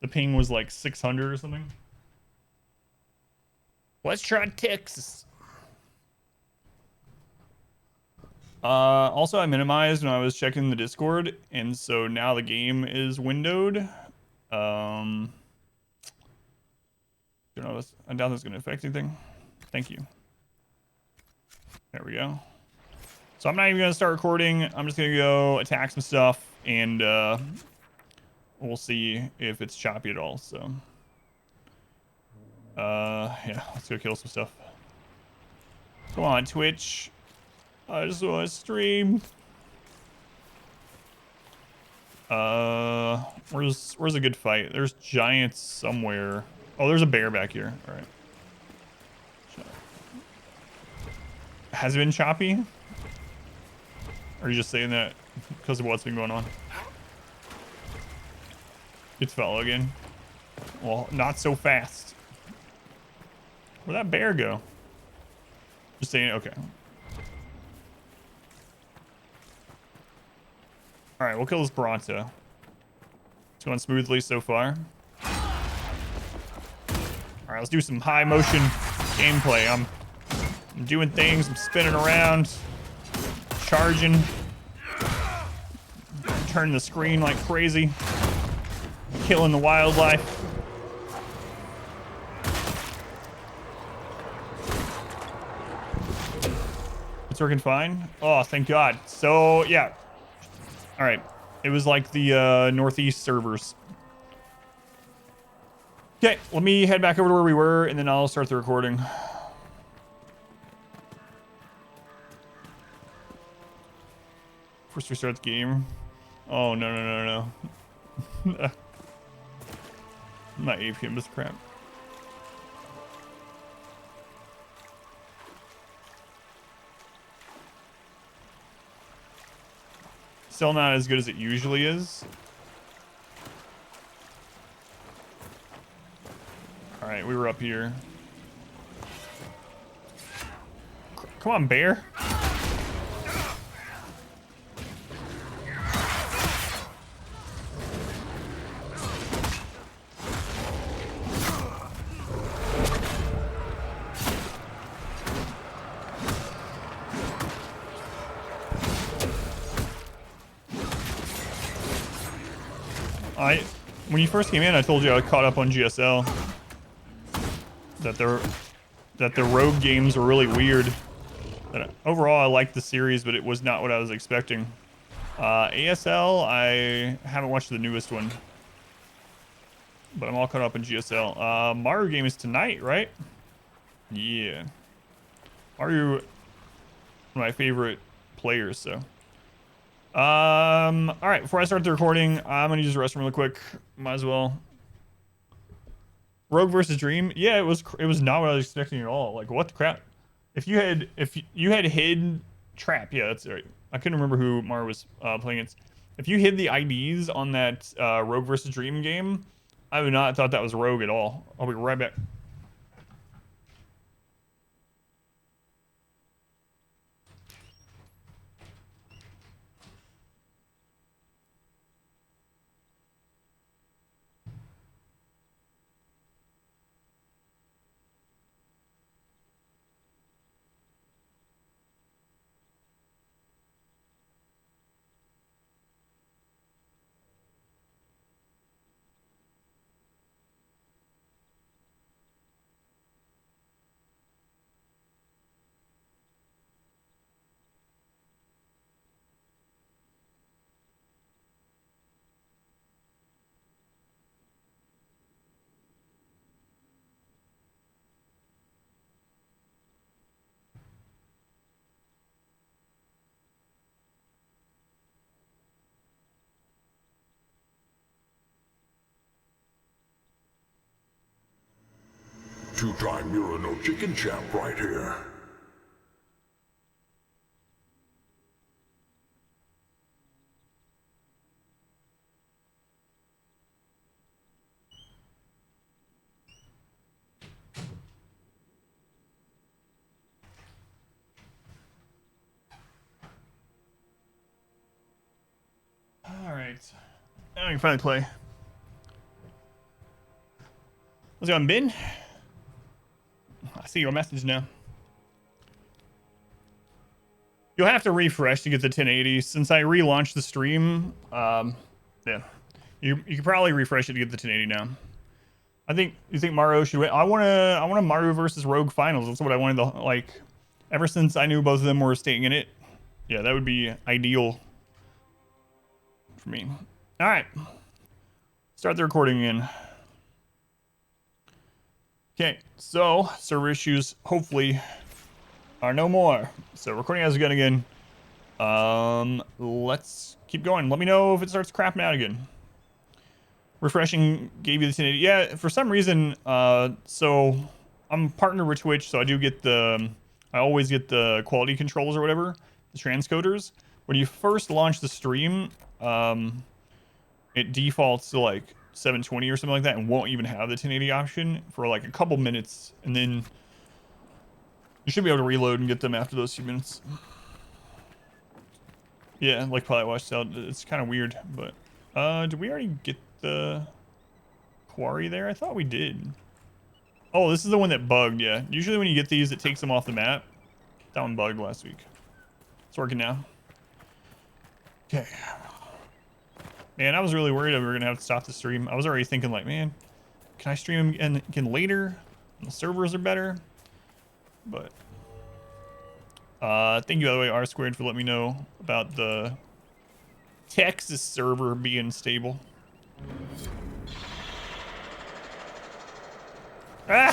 The ping was like 600 or something. Let's try Texas. Also, I minimized when I was checking the Discord, and so now the game is windowed. Don't know. I doubt that's going to affect anything. Thank you. There we go. So I'm not even going to start recording. I'm just going to go attack some stuff, and we'll see if it's choppy at all. So, yeah, let's go kill some stuff. Come on, Twitch. I just want to stream. Where's a good fight? There's giants somewhere. Oh, there's a bear back here. All right. Has it been choppy? Or are you just saying that because of what's been going on? It's fellow again. Well, not so fast. Where'd that bear go? Just saying, okay. All right, we'll kill this Bronto. It's going smoothly so far. All right, let's do some high motion gameplay. I'm doing things. I'm spinning around, charging, turning the screen like crazy, killing the wildlife. It's working fine. Oh, thank God. So yeah. All right. It was like the Northeast servers. Okay, let me head back over to where we were, and then I'll start the recording. First restart the game. Oh, no. My APM is crap. Still not as good as it usually is. All right, we were up here. Come on, bear. When you first came in, I told you I caught up on GSL. That the rogue games were really weird. That overall, I liked the series, but it was not what I was expecting. ASL, I haven't watched the newest one, but I'm all caught up in GSL. Mario game is tonight, right? Yeah. Mario, one of my favorite players, so. All right, before I start the recording, I'm gonna use the restroom real quick. Might as well. Rogue versus Dream. Yeah, it was not what I was expecting at all. Like, what the crap? If you had hid Trap, yeah, that's right. I couldn't remember who Mar was playing against. If you hid the IDs on that Rogue versus Dream game, I would not thought that was Rogue at all. I'll be right back. Two-time Mira no Chicken champ right here. All right, now we can finally play. How's it going, Ben? I see your message now. You'll have to refresh to get the 1080. Since I relaunched the stream, yeah. You can probably refresh it to get the 1080 now. You think Mario should win? I want a Mario versus Rogue finals. That's what I wanted to, like, ever since I knew both of them were staying in it. Yeah, that would be ideal for me. All right. Start the recording again. Okay, so server issues hopefully are no more. So recording has begun again. Let's keep going. Let me know if it starts crapping out again. Refreshing gave you the 1080. Yeah, for some reason, so I'm partnered with Twitch, so I do get I always get the quality controls or whatever, the transcoders. When you first launch the stream, it defaults to like 720 or something like that and won't even have the 1080 option for like a couple minutes, and then you should be able to reload and get them after those few minutes. Yeah, like Pilot Watch Cell, it's kind of weird, but did we already get the quarry there? I thought we did. Oh, this is the one that bugged. Yeah, usually when you get these, it takes them off the map. That one bugged last week. It's working now. Okay. Man, I was really worried that we were gonna have to stop the stream. I was already thinking like, man, can I stream again later? The servers are better. But thank you, by the way, R Squared, for letting me know about the Texas server being stable. Ah!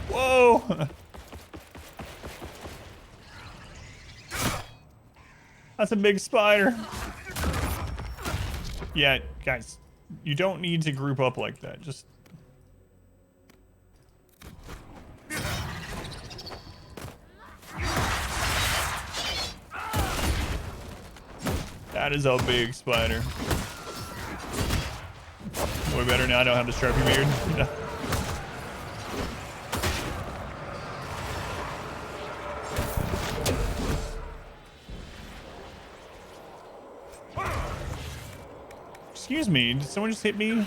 Whoa! That's a big spider. Yeah, guys, you don't need to group up like that. Just... That is a big spider. Way better now I don't have the Sharpie beard. Excuse me, did someone just hit me?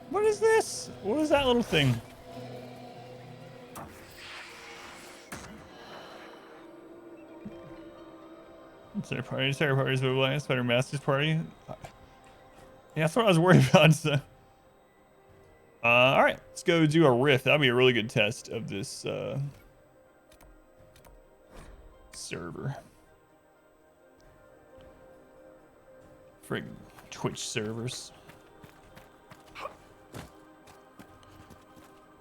What is this? What is that little thing? Terror party, terror parties, but Spider Master's party. Yeah, that's what I was worried about. So. All right, let's go do a rift. That'll be a really good test of this server. Frig Twitch servers.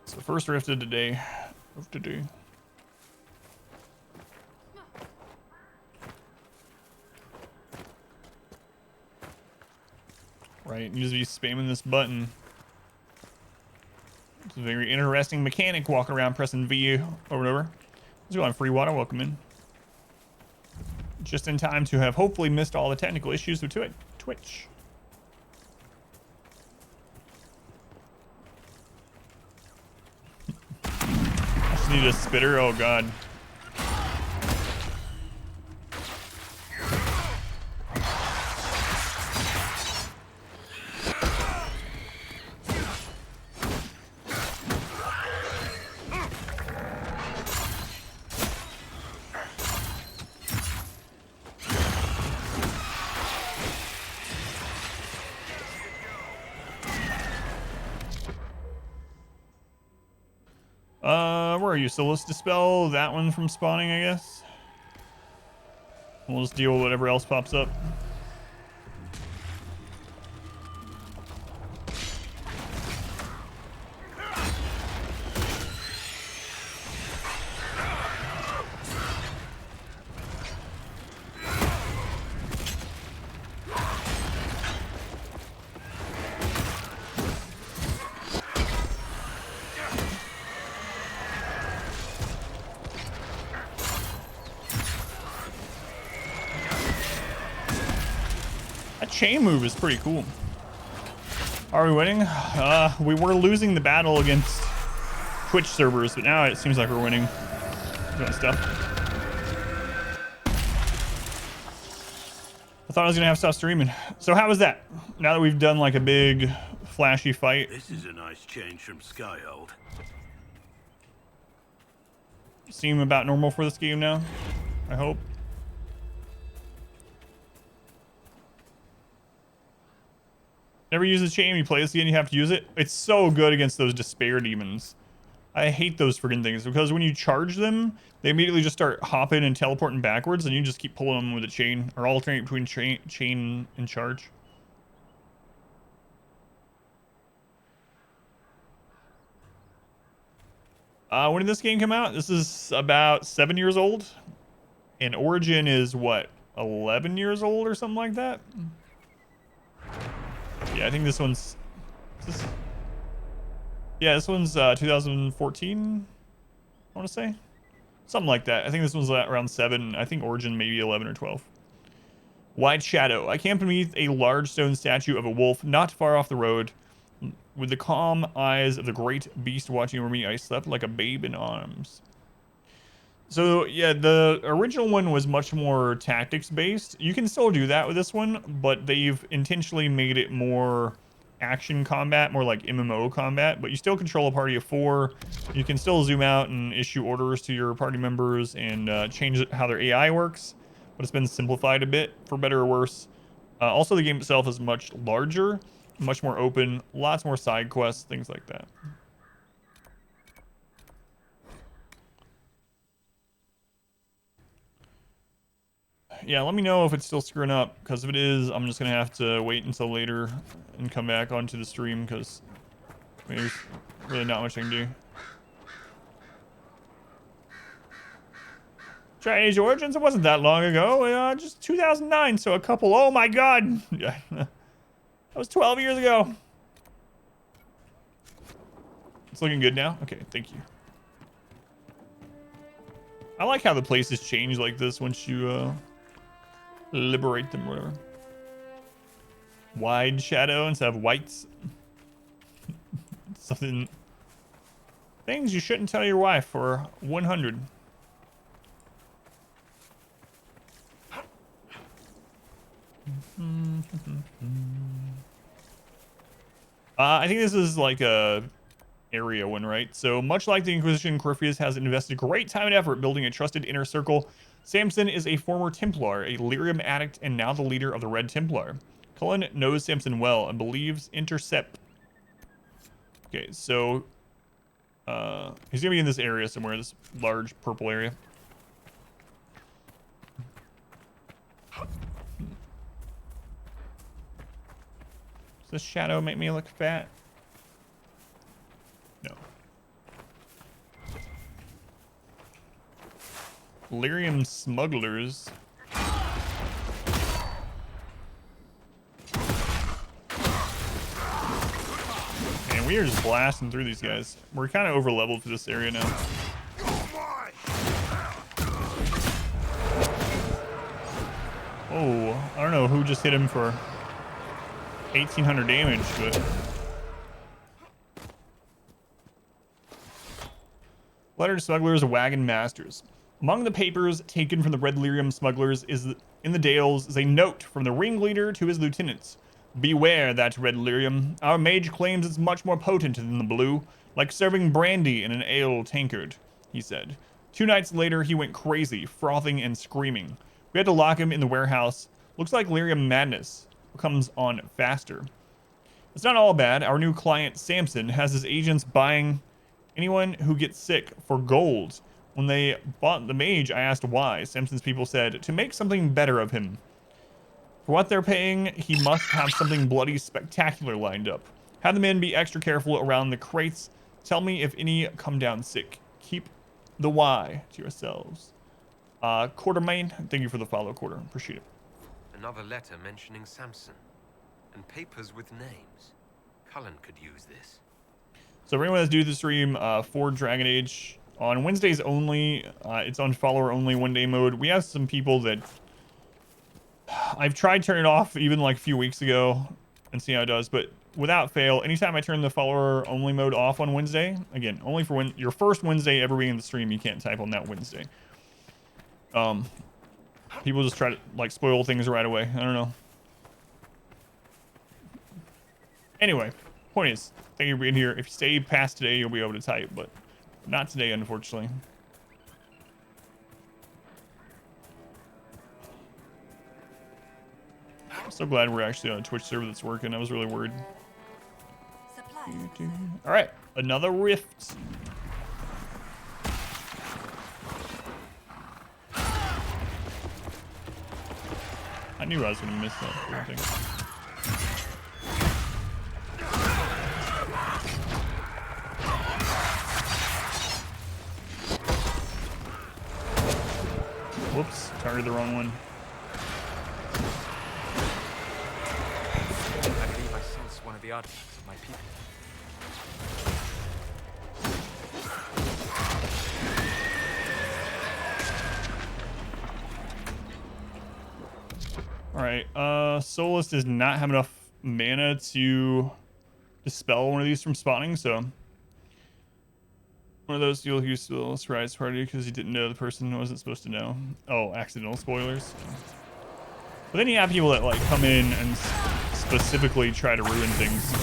It's the first rift of the day. Right, you just be spamming this button. It's a very interesting mechanic walking around pressing V over and over. Let's go on free water, welcome in. Just in time to have hopefully missed all the technical issues with Twitch. I just need a spitter, oh god. Where are you? So let's dispel that one from spawning, I guess. We'll just deal with whatever else pops up. Chain move is pretty cool. Are we winning? We were losing the battle against Twitch servers, but now it seems like we're winning. Doing stuff. I thought I was gonna have to stop streaming. So how was that? Now that we've done like a big flashy fight. This is a nice change from Skyhold. Seem about normal for this game now, I hope. Never use the chain. You play this again, you have to use it. It's so good against those despair demons. I hate those freaking things because when you charge them, they immediately just start hopping and teleporting backwards, and you just keep pulling them with a chain or alternate between chain and charge. When did this game come out? This is about 7 years old, and Origin is what, 11 years old or something like that. Yeah, I think this one's. Yeah, this one's 2014. I want to say something like that. I think this one's around 7. I think Origin maybe 11 or 12. Wide Shadow. I camped beneath a large stone statue of a wolf not far off the road. With the calm eyes of the great beast watching over me, I slept like a babe in arms. So yeah, the original one was much more tactics based. You can still do that with this one, but they've intentionally made it more action combat, more like MMO combat, but you still control a party of 4. You can still zoom out and issue orders to your party members and change how their AI works, but it's been simplified a bit for better or worse. Also, the game itself is much larger, much more open, lots more side quests, things like that. Yeah, let me know if it's still screwing up, because if it is, I'm just going to have to wait until later and come back onto the stream, because there's really not much I can do. Dragon Age Origins, it wasn't that long ago, just 2009, so a couple, oh my god! Yeah, that was 12 years ago. It's looking good now? Okay, thank you. I like how the places change like this once you, liberate them, whatever. Wide Shadow instead of whites. Something. Things you shouldn't tell your wife for 100. I think this is like a area one, right? So much like the Inquisition, Corypheus has invested great time and effort building a trusted inner circle. Samson is a former Templar, a lyrium addict, and now the leader of the Red Templar. Cullen knows Samson well and believes Intercept. Okay, so he's gonna be in this area somewhere, this large purple area. Does this shadow make me look fat? No. Lyrium smugglers. Man, we are just blasting through these guys. We're kind of over leveled for this area now. Oh, I don't know who just hit him for 1,800 damage, but letter to smugglers, wagon masters. Among the papers taken from the Red Lyrium smugglers in the Dales is a note from the ringleader to his lieutenants. Beware that Red Lyrium. Our mage claims it's much more potent than the blue, like serving brandy in an ale tankard, he said. 2 nights later, he went crazy, frothing and screaming. We had to lock him in the warehouse. Looks like Lyrium madness comes on faster. It's not all bad. Our new client, Samson, has his agents buying anyone who gets sick for gold. When they bought the mage, I asked why. Samson's people said, to make something better of him. For what they're paying, he must have something bloody spectacular lined up. Have the men be extra careful around the crates. Tell me if any come down sick. Keep the Y to yourselves. Quartermain, thank you for the follow, Quarter. Appreciate it. Another letter mentioning Samson. And papers with names. Cullen could use this. So for anyone that's new to the stream, for Dragon Age, on Wednesdays only, it's on follower only 1-day mode. We have some people that I've tried turning it off even like a few weeks ago and see how it does, but without fail, anytime I turn the follower only mode off on Wednesday, again, only for when your first Wednesday ever being in the stream, you can't type on that Wednesday. People just try to like spoil things right away. I don't know. Anyway, point is, thank you for being here. If you stay past today, you'll be able to type, but not today, unfortunately. I'm so glad we're actually on a Twitch server that's working. I was really worried. All right, another rift. I knew I was gonna miss that thing. Whoops, targeted the wrong one. I believe I sense one of the artifacts of my people. All right, Solus does not have enough mana to dispel one of these from spawning, so one of those you'll use Solus Rise Party because he didn't know the person wasn't supposed to know. Oh, accidental spoilers. But then you have people that like come in and specifically try to ruin things.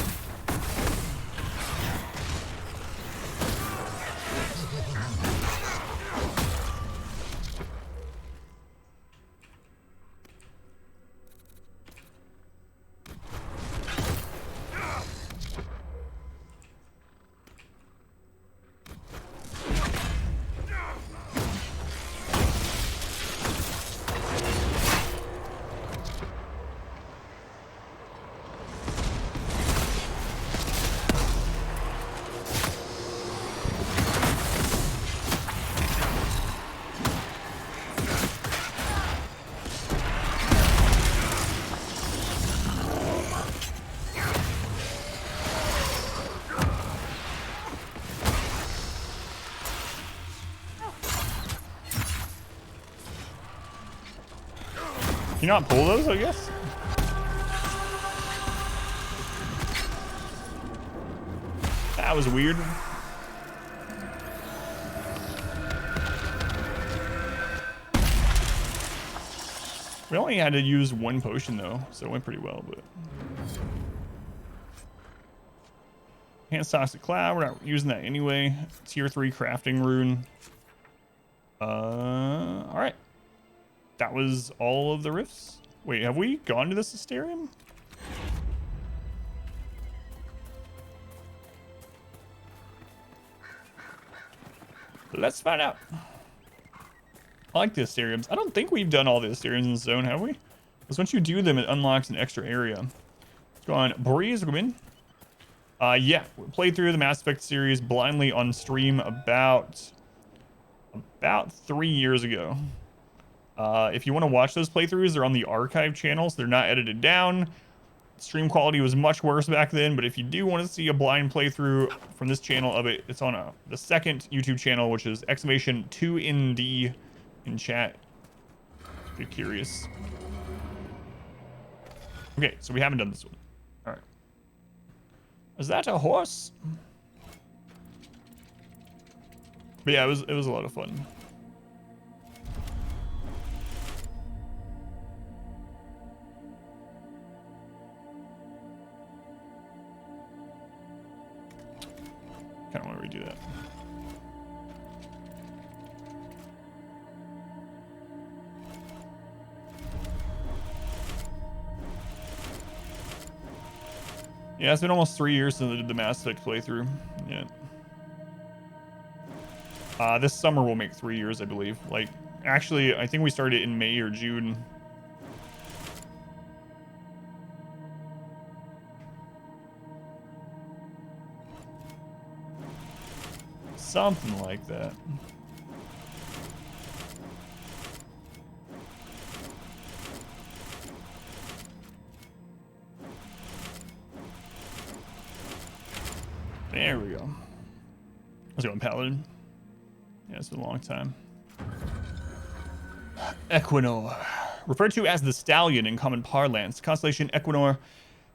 Can you not pull those, I guess? That was weird. We only had to use one potion though, so it went pretty well, but. Hand Toxic Cloud, we're not using that anyway. Tier 3 crafting rune. Alright. That was all of the rifts. Wait, have we gone to this Asterium? Let's find out. I like the Asteriums. I don't think we've done all the Asteriums in the zone, have we? Because once you do them, it unlocks an extra area. Let's go on. Breeze, come in. Yeah, we played through the Mass Effect series blindly on stream about 3 years ago. If you want to watch those playthroughs, they're on the archive channels. They're not edited down. Stream quality was much worse back then, but if you do want to see a blind playthrough from this channel of it, it's on the second YouTube channel, which is !2ND in chat. If you're curious. Okay, so we haven't done this one. All right. Is that a horse? But yeah, it was a lot of fun. Kind of want to redo that. Yeah, it's been almost 3 years since I did the Mass Effect playthrough. Yeah. This summer will make 3 years, I believe. Like, actually, I think we started in May or June. Something like that. There we go. Let's go on Paladin. Yeah, it's been a long time. Equinor. Referred to as the Stallion in common parlance, constellation Equinor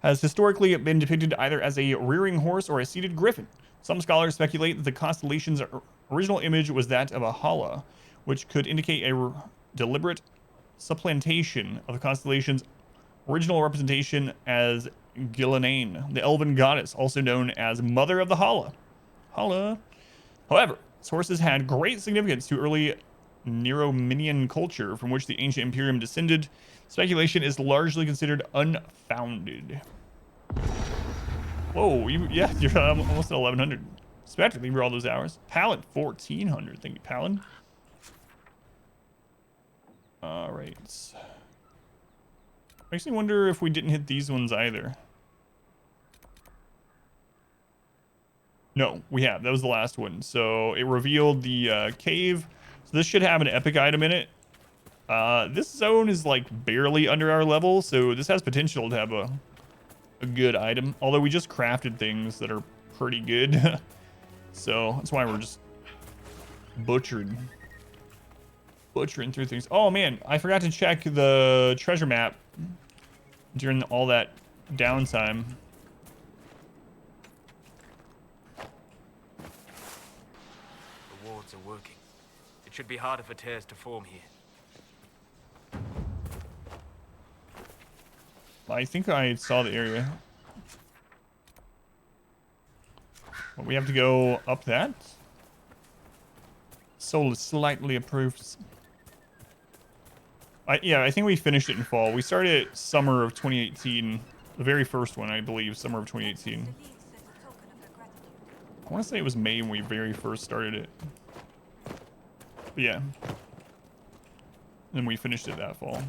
has historically been depicted either as a rearing horse or a seated griffin. Some scholars speculate that the constellation's original image was that of a hala, which could indicate a deliberate supplantation of the constellation's original representation as Gillenane, the elven goddess, also known as Mother of the Hala. Hala. However, sources had great significance to early Nerominian culture from which the ancient Imperium descended. Speculation is largely considered unfounded. Whoa, yeah, you're almost at 1100. Spectre, thank you for all those hours. Palin, 1400. Thank you, Palin. All right. Makes me wonder if we didn't hit these ones either. No, we have. That was the last one. So it revealed the cave. So this should have an epic item in it. This zone is like barely under our level, so this has potential to have a good item. Although we just crafted things that are pretty good. So that's why we're just butchering through things. Oh man, I forgot to check the treasure map during all that downtime. The wards are working. It should be harder for tears to form here. I think I saw the area. Well, we have to go up that. Soul is slightly approved. Yeah, I think we finished it in fall. We started it summer of 2018. The very first one, I believe, summer of 2018. I want to say it was May when we very first started it. But yeah. Then we finished it that fall.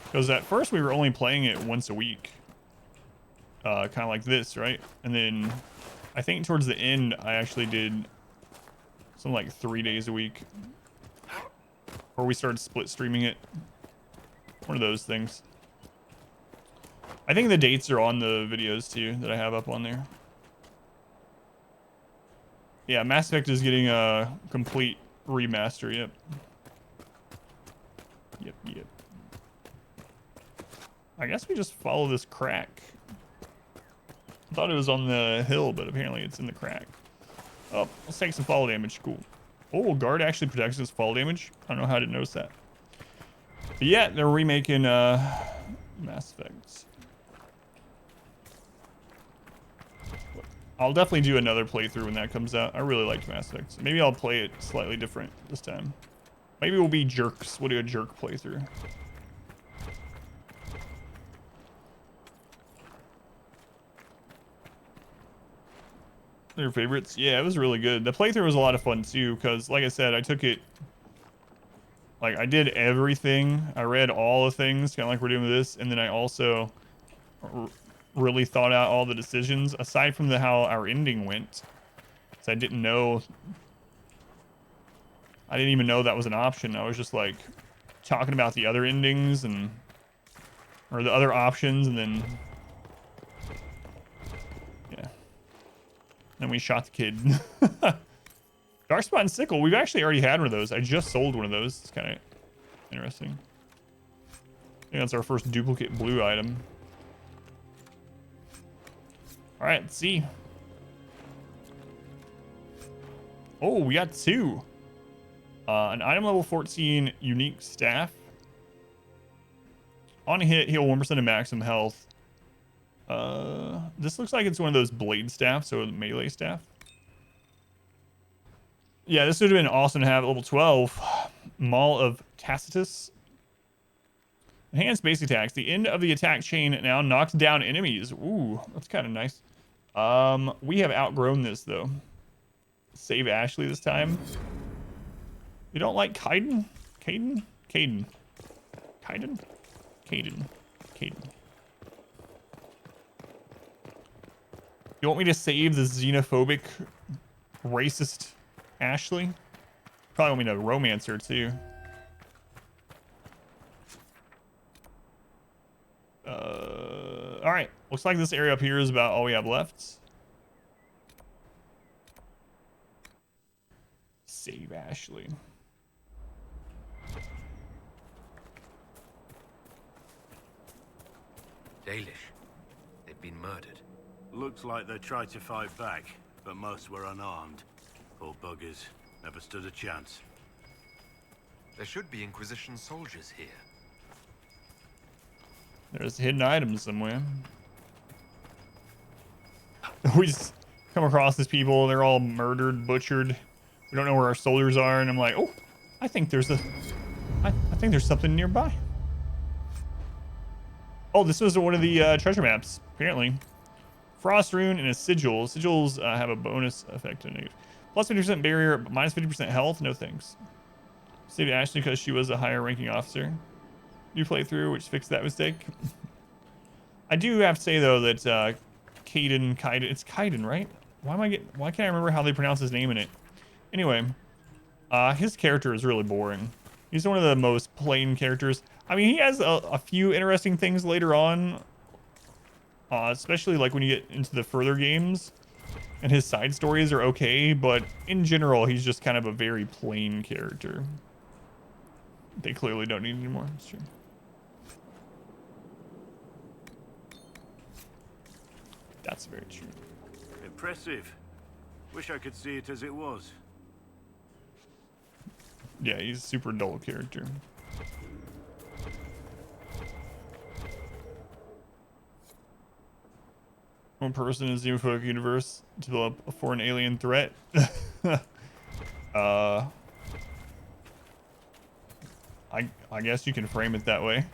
Because at first we were only playing it once a week. Kind of like this, right? And then I think towards the end, I actually did something like 3 days a week. Or we started split streaming it. One of those things. I think the dates are on the videos too that I have up on there. Yeah, Mass Effect is getting a complete remaster, yep. Yep. I guess we just follow this crack. I thought it was on the hill, but apparently it's in the crack. Oh, let's take some fall damage. Cool. Oh, guard actually protects us fall damage. I don't know how I didn't notice that. But yeah, they're remaking Mass Effect. I'll definitely do another playthrough when that comes out. I really liked Mass Effect. Maybe I'll play it slightly different this time. Maybe we'll be jerks. We'll do a jerk playthrough. Your favorites? Yeah, it was really good. The playthrough was a lot of fun too, because like I said, I took it, like I did everything. I read all the things, kind of like we're doing with this, and then I also really thought out all the decisions, aside from how our ending went. So I didn't even know that was an option. I was just like talking about the other endings or the other options, and then yeah. Then we shot the kid. Darkspot and Sickle. We've actually already had one of those. I just sold one of those. It's kind of interesting. I think that's our first duplicate blue item. All right, let's see. Oh, we got two. An item level 14 unique staff. On a hit, heal 1% of maximum health. This looks like it's one of those blade staffs, so melee staff. Yeah, this would have been awesome to have at level 12. Maul of Tacitus. Enhanced basic attacks. The end of the attack chain now knocks down enemies. Ooh, that's kind of nice. We have outgrown this though. Save Ashley this time. You don't like Kaiden? Kaiden? Kaiden. Kaiden? Kaiden. Kaiden. You want me to save the xenophobic, racist Ashley? Probably want me to romance her too. All right. Looks like this area up here is about all we have left. Save Ashley. Dalish. They've been murdered. Looks like they tried to fight back, but most were unarmed. Poor buggers. Never stood a chance. There should be Inquisition soldiers here. There's hidden items somewhere. we just come across these people. They're all murdered, butchered. We don't know where our soldiers are, and I'm like, oh, I think there's something nearby. Oh, this was one of the treasure maps, apparently. Frost rune and a sigil. Sigils have a bonus effect on it. Plus 50% barrier, but minus 50% health. No thanks. Saved Ashley because she was a higher ranking officer. New playthrough, which fixed that mistake. I do have to say though that Kaiden, it's Kaiden, right? Why can't I remember how they pronounce his name in it? Anyway, his character is really boring. He's one of the most plain characters. I mean, he has a few interesting things later on, especially like when you get into the further games, and his side stories are okay, but in general, he's just kind of a very plain character. They clearly don't need anymore. That's true. That's very true. Impressive. Wish I could see it as it was. Yeah, he's a super dull character. One person in the xenophobic universe develop for an alien threat. I guess you can frame it that way.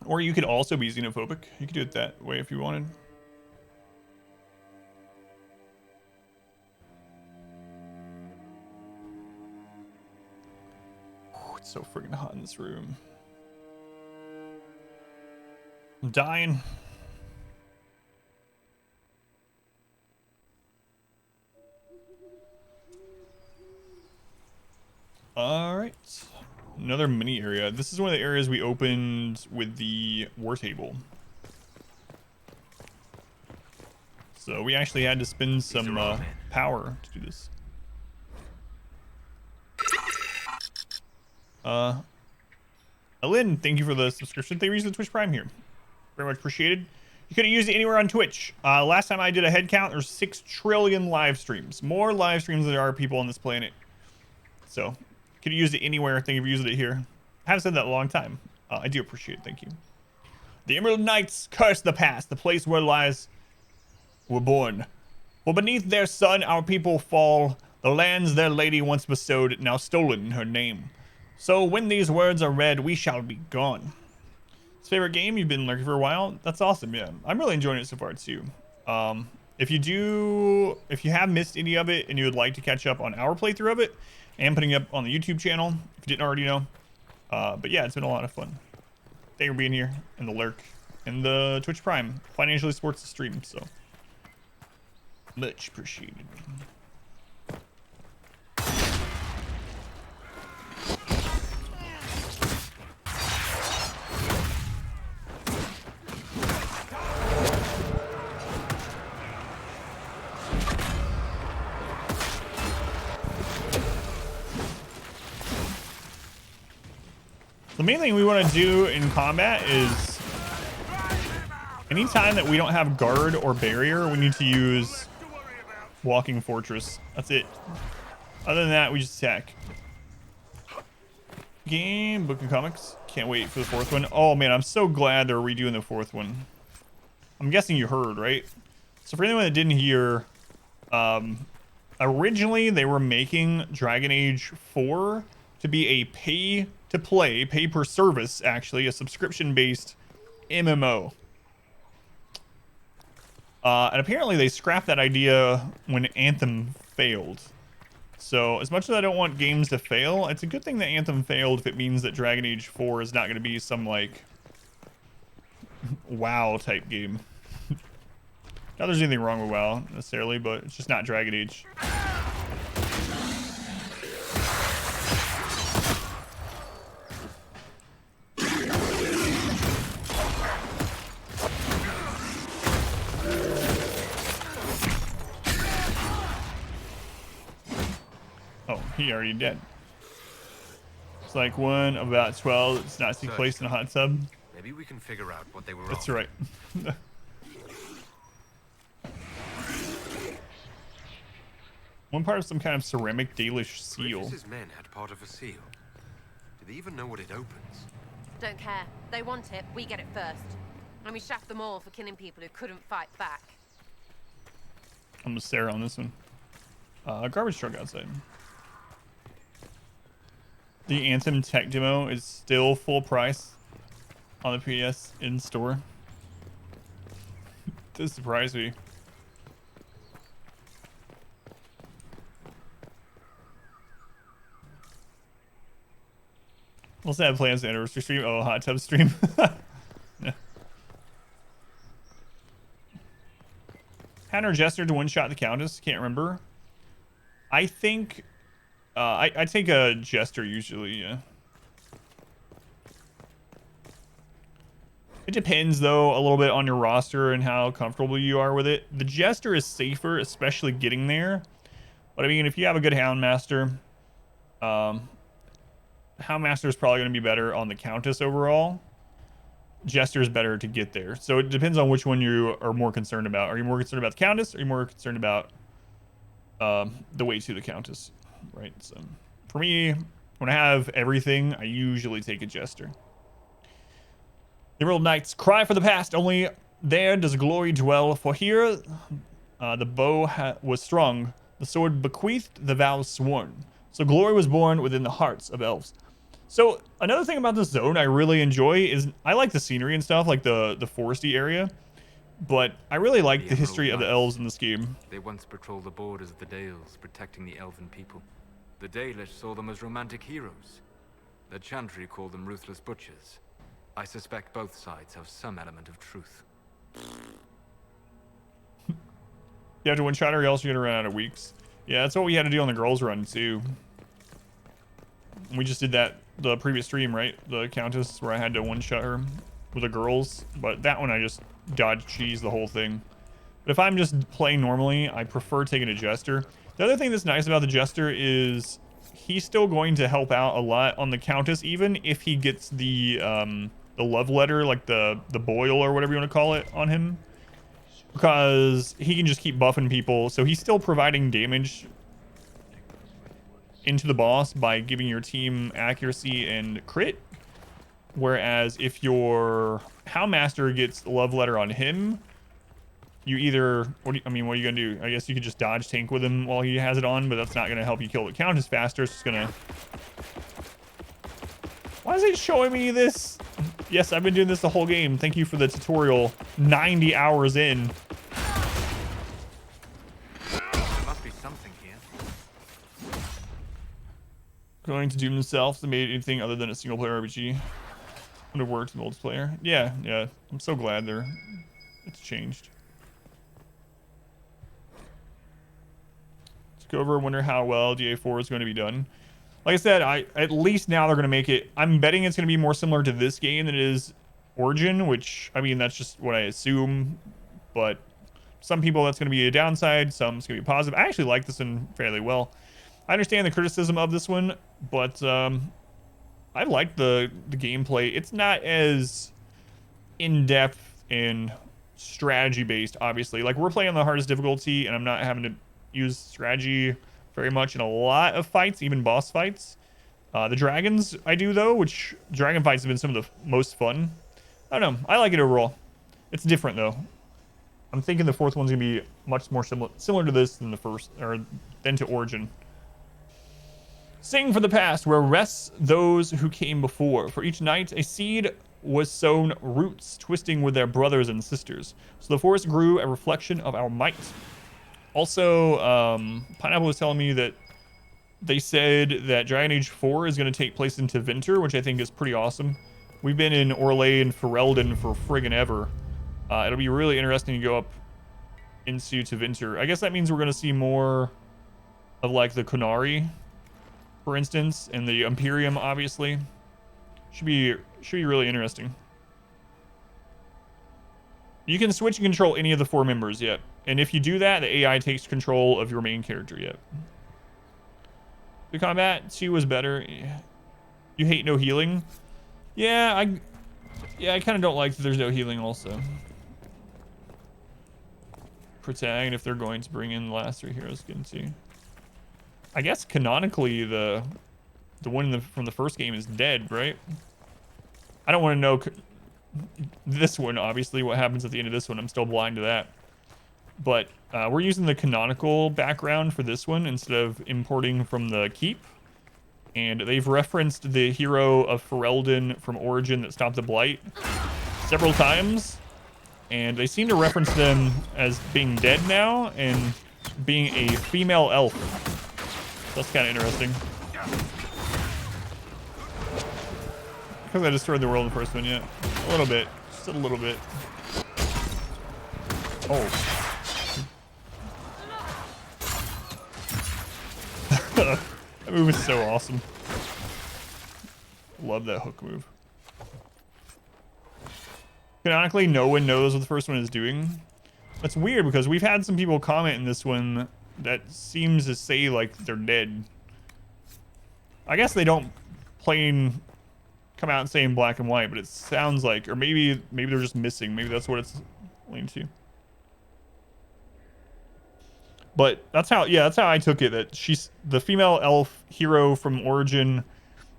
Or you could also be xenophobic. You could do it that way if you wanted. Ooh, it's so freaking hot in this room. I'm dying. All right. Another mini area. This is one of the areas we opened with the war table. So we actually had to spend some power to do this. Alin, thank you for the subscription. Thank you for the Twitch Prime here. Very much appreciated. You could have used it anywhere on Twitch. Last time I did a head count, there's 6 trillion live streams. More live streams than there are people on this planet. So, could have used it anywhere. Thank you for using it here. I haven't said that in a long time. I do appreciate it. Thank you. The Emerald Knights curse the past, the place where lies were born. For beneath their sun, our people fall. The lands their lady once bestowed, now stolen in her name. So when these words are read, we shall be gone. It's favorite game? You've been lurking for a while? That's awesome, yeah. I'm really enjoying it so far, too. If you have missed any of it and you would like to catch up on our playthrough of it, I am putting it up on the YouTube channel, if you didn't already know. But yeah, it's been a lot of fun. Thank you for being here, and the lurk, and the Twitch Prime. Financially supports the stream, so much appreciated. The main thing we want to do in combat is anytime that we don't have guard or barrier, we need to use walking fortress. That's it. Other than that, we just attack. Game, book of comics. Can't wait for the 4th one. Oh man, I'm so glad they're redoing the 4th one. I'm guessing you heard, right? So for anyone that didn't hear, originally they were making Dragon Age 4 to be a pay-to-play, pay-per-service, actually, a subscription-based MMO. And apparently they scrapped that idea when Anthem failed. So as much as I don't want games to fail, it's a good thing that Anthem failed if it means that Dragon Age 4 is not going to be some, like, WoW-type game. Not there's anything wrong with WoW, necessarily, but it's just not Dragon Age. Oh, he already dead. It's like one about 12. It's not taking place in a hot tub. Maybe we can figure out what they were That's on. right. One part of some kind of ceramic Dalish seal. Griffiths' men had part of a seal. Do they even know what it opens? Don't care. They want it, we get it first. And we shaft them all for killing people who couldn't fight back. I'm with Sarah on this one. Garbage truck outside. The Anthem tech demo is still full price on the PS in store. This surprised me. Also have plans to anniversary stream. Oh, hot tub stream. Yeah. Hanner Jester to one-shot the Countess. Can't remember. I think I take a Jester usually, yeah. It depends though a little bit on your roster and how comfortable you are with it. The Jester is safer, especially getting there. But I mean, if you have a good Houndmaster, Houndmaster is probably going to be better on the Countess overall. Jester is better to get there. So it depends on which one you are more concerned about. Are you more concerned about the Countess? Or are you more concerned about the way to the Countess? Right. So for me, when I have everything, I usually take a Jester. The Emerald Knights cry for the past. Only there does glory dwell. For here, the bow was strung, the sword bequeathed, the vows sworn. So glory was born within the hearts of elves. So another thing about this zone I really enjoy is I like the scenery and stuff, like the foresty area, but I really like the history of the elves in this game. They once patrolled the borders of the Dales, protecting the elven people. The Dalish saw them as romantic heroes. The Chantry called them ruthless butchers. I suspect both sides have some element of truth. You have to one-shot or else you're gonna run out of weeks. Yeah, that's what we had to do on the girls run too. We just did that the previous stream, right? The Countess, where I had to one-shot her with the girls. But that one I just dodge cheese the whole thing. But if I'm just playing normally, I prefer taking a Jester. The other thing that's nice about the Jester is he's still going to help out a lot on the Countess, even if he gets the love letter, like the boil or whatever you want to call it, on him. Because he can just keep buffing people, so he's still providing damage into the boss by giving your team accuracy and crit. Whereas if your Houndmaster gets the love letter on him, you either, what are you gonna do? I guess you could just dodge tank with him while he has it on, but that's not gonna help you kill the Countess faster. It's just gonna... Why is it showing me this? Yes, I've been doing this the whole game. Thank you for the tutorial. 90 hours in. There must be something here. Going to doom themselves to made anything other than a single player RPG. Would have worked in multiplayer. Yeah. I'm so glad it's changed. Let's go over and wonder how well DA4 is going to be done. Like I said, at least now they're going to make it. I'm betting it's going to be more similar to this game than it is Origin, which, I mean, that's just what I assume. But some people that's going to be a downside, some it's going to be positive. I actually like this one fairly well. I understand the criticism of this one, but I like the gameplay. It's not as in-depth and strategy-based, obviously. Like, we're playing on the hardest difficulty, and I'm not having to use strategy very much in a lot of fights, even boss fights. The dragons I do, though, which dragon fights have been some of the most fun. I don't know. I like it overall. It's different, though. I'm thinking the fourth one's going to be much more similar to this than the first, or than to Origin. Sing for the past, where rests those who came before. For each night, a seed was sown, roots twisting with their brothers and sisters. So the forest grew, a reflection of our might. Also, Pineapple was telling me that they said that Dragon Age 4 is going to take place in Tevinter, which I think is pretty awesome. We've been in Orlais and Ferelden for friggin' ever. It'll be really interesting to go up into Tevinter. I guess that means we're going to see more of, like, the Qunari, for instance, and the Imperium, obviously. Should be really interesting. You can switch and control any of the 4 members, yet. And if you do that, the AI takes control of your main character, yet. The combat 2 was better. You hate no healing? Yeah, I kind of don't like that there's no healing also. Protag, if they're going to bring in the last 3 heroes, get into. I guess canonically the one from the first game is dead, right? I don't want to know this one, obviously, what happens at the end of this one. I'm still blind to that. But we're using the canonical background for this one instead of importing from the keep. And they've referenced the hero of Ferelden from Origin that stopped the Blight several times. And they seem to reference them as being dead now and being a female elf. That's kind of interesting. Because I destroyed the world in the first one, yeah. A little bit. Just a little bit. Oh. That move is so awesome. Love that hook move. Canonically, no one knows what the first one is doing. That's weird because we've had some people comment in this one that seems to say like they're dead. I guess they don't plain come out and say in black and white, but it sounds like, or maybe they're just missing. Maybe that's what it's leaning to. But that's how I took it, that she's the female elf hero from Origin,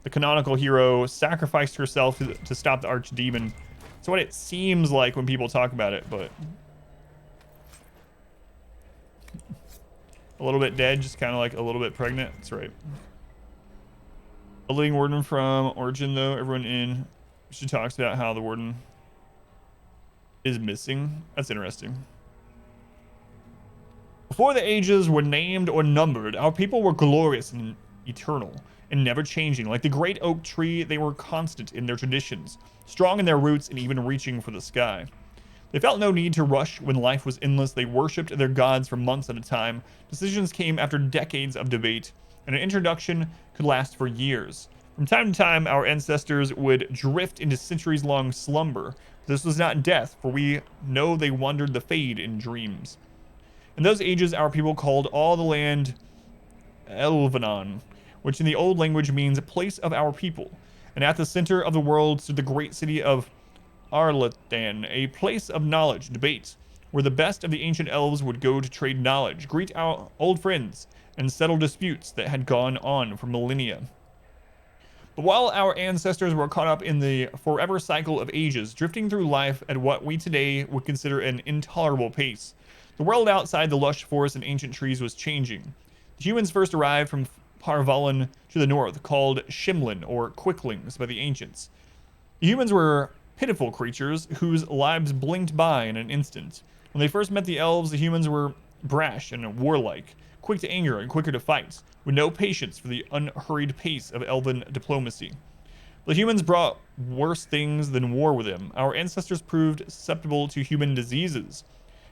the canonical hero, sacrificed herself to stop the archdemon. That's what it seems like when people talk about it, but a little bit dead, just kind of like a little bit pregnant. That's right. A living warden from Origin, though. Everyone in, she talks about how the warden is missing. That's interesting. Before the ages were named or numbered, our people were glorious and eternal and never changing. Like the great oak tree, they were constant in their traditions, strong in their roots and even reaching for the sky. They felt no need to rush when life was endless. They worshipped their gods for months at a time. Decisions came after decades of debate, and an introduction could last for years. From time to time, our ancestors would drift into centuries-long slumber. This was not death, for we know they wandered the fade in dreams. In those ages, our people called all the land Elvenon, which in the old language means place of our people. And at the center of the world stood the great city of Arlathan, a place of knowledge, debate, where the best of the ancient elves would go to trade knowledge, greet our old friends, and settle disputes that had gone on for millennia. But while our ancestors were caught up in the forever cycle of ages, drifting through life at what we today would consider an intolerable pace, the world outside the lush forest and ancient trees was changing. The humans first arrived from Parvalan to the north, called Shimlin, or Quicklings, by the ancients. The humans were pitiful creatures whose lives blinked by in an instant. When they first met the elves, the humans were brash and warlike, quick to anger and quicker to fight, with no patience for the unhurried pace of elven diplomacy. The humans brought worse things than war with them. Our ancestors proved susceptible to human diseases.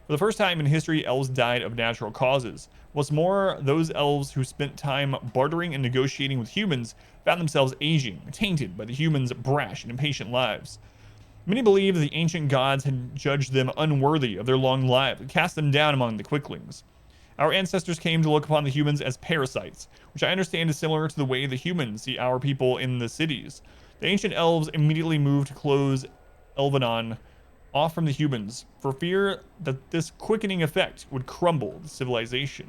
For the first time in history, elves died of natural causes. What's more, those elves who spent time bartering and negotiating with humans found themselves aging, tainted by the humans' brash and impatient lives. Many believe the ancient gods had judged them unworthy of their long life and cast them down among the Quicklings. Our ancestors came to look upon the humans as parasites, which I understand is similar to the way the humans see our people in the cities. The ancient elves immediately moved to close Elvenon off from the humans, for fear that this quickening effect would crumble the civilization.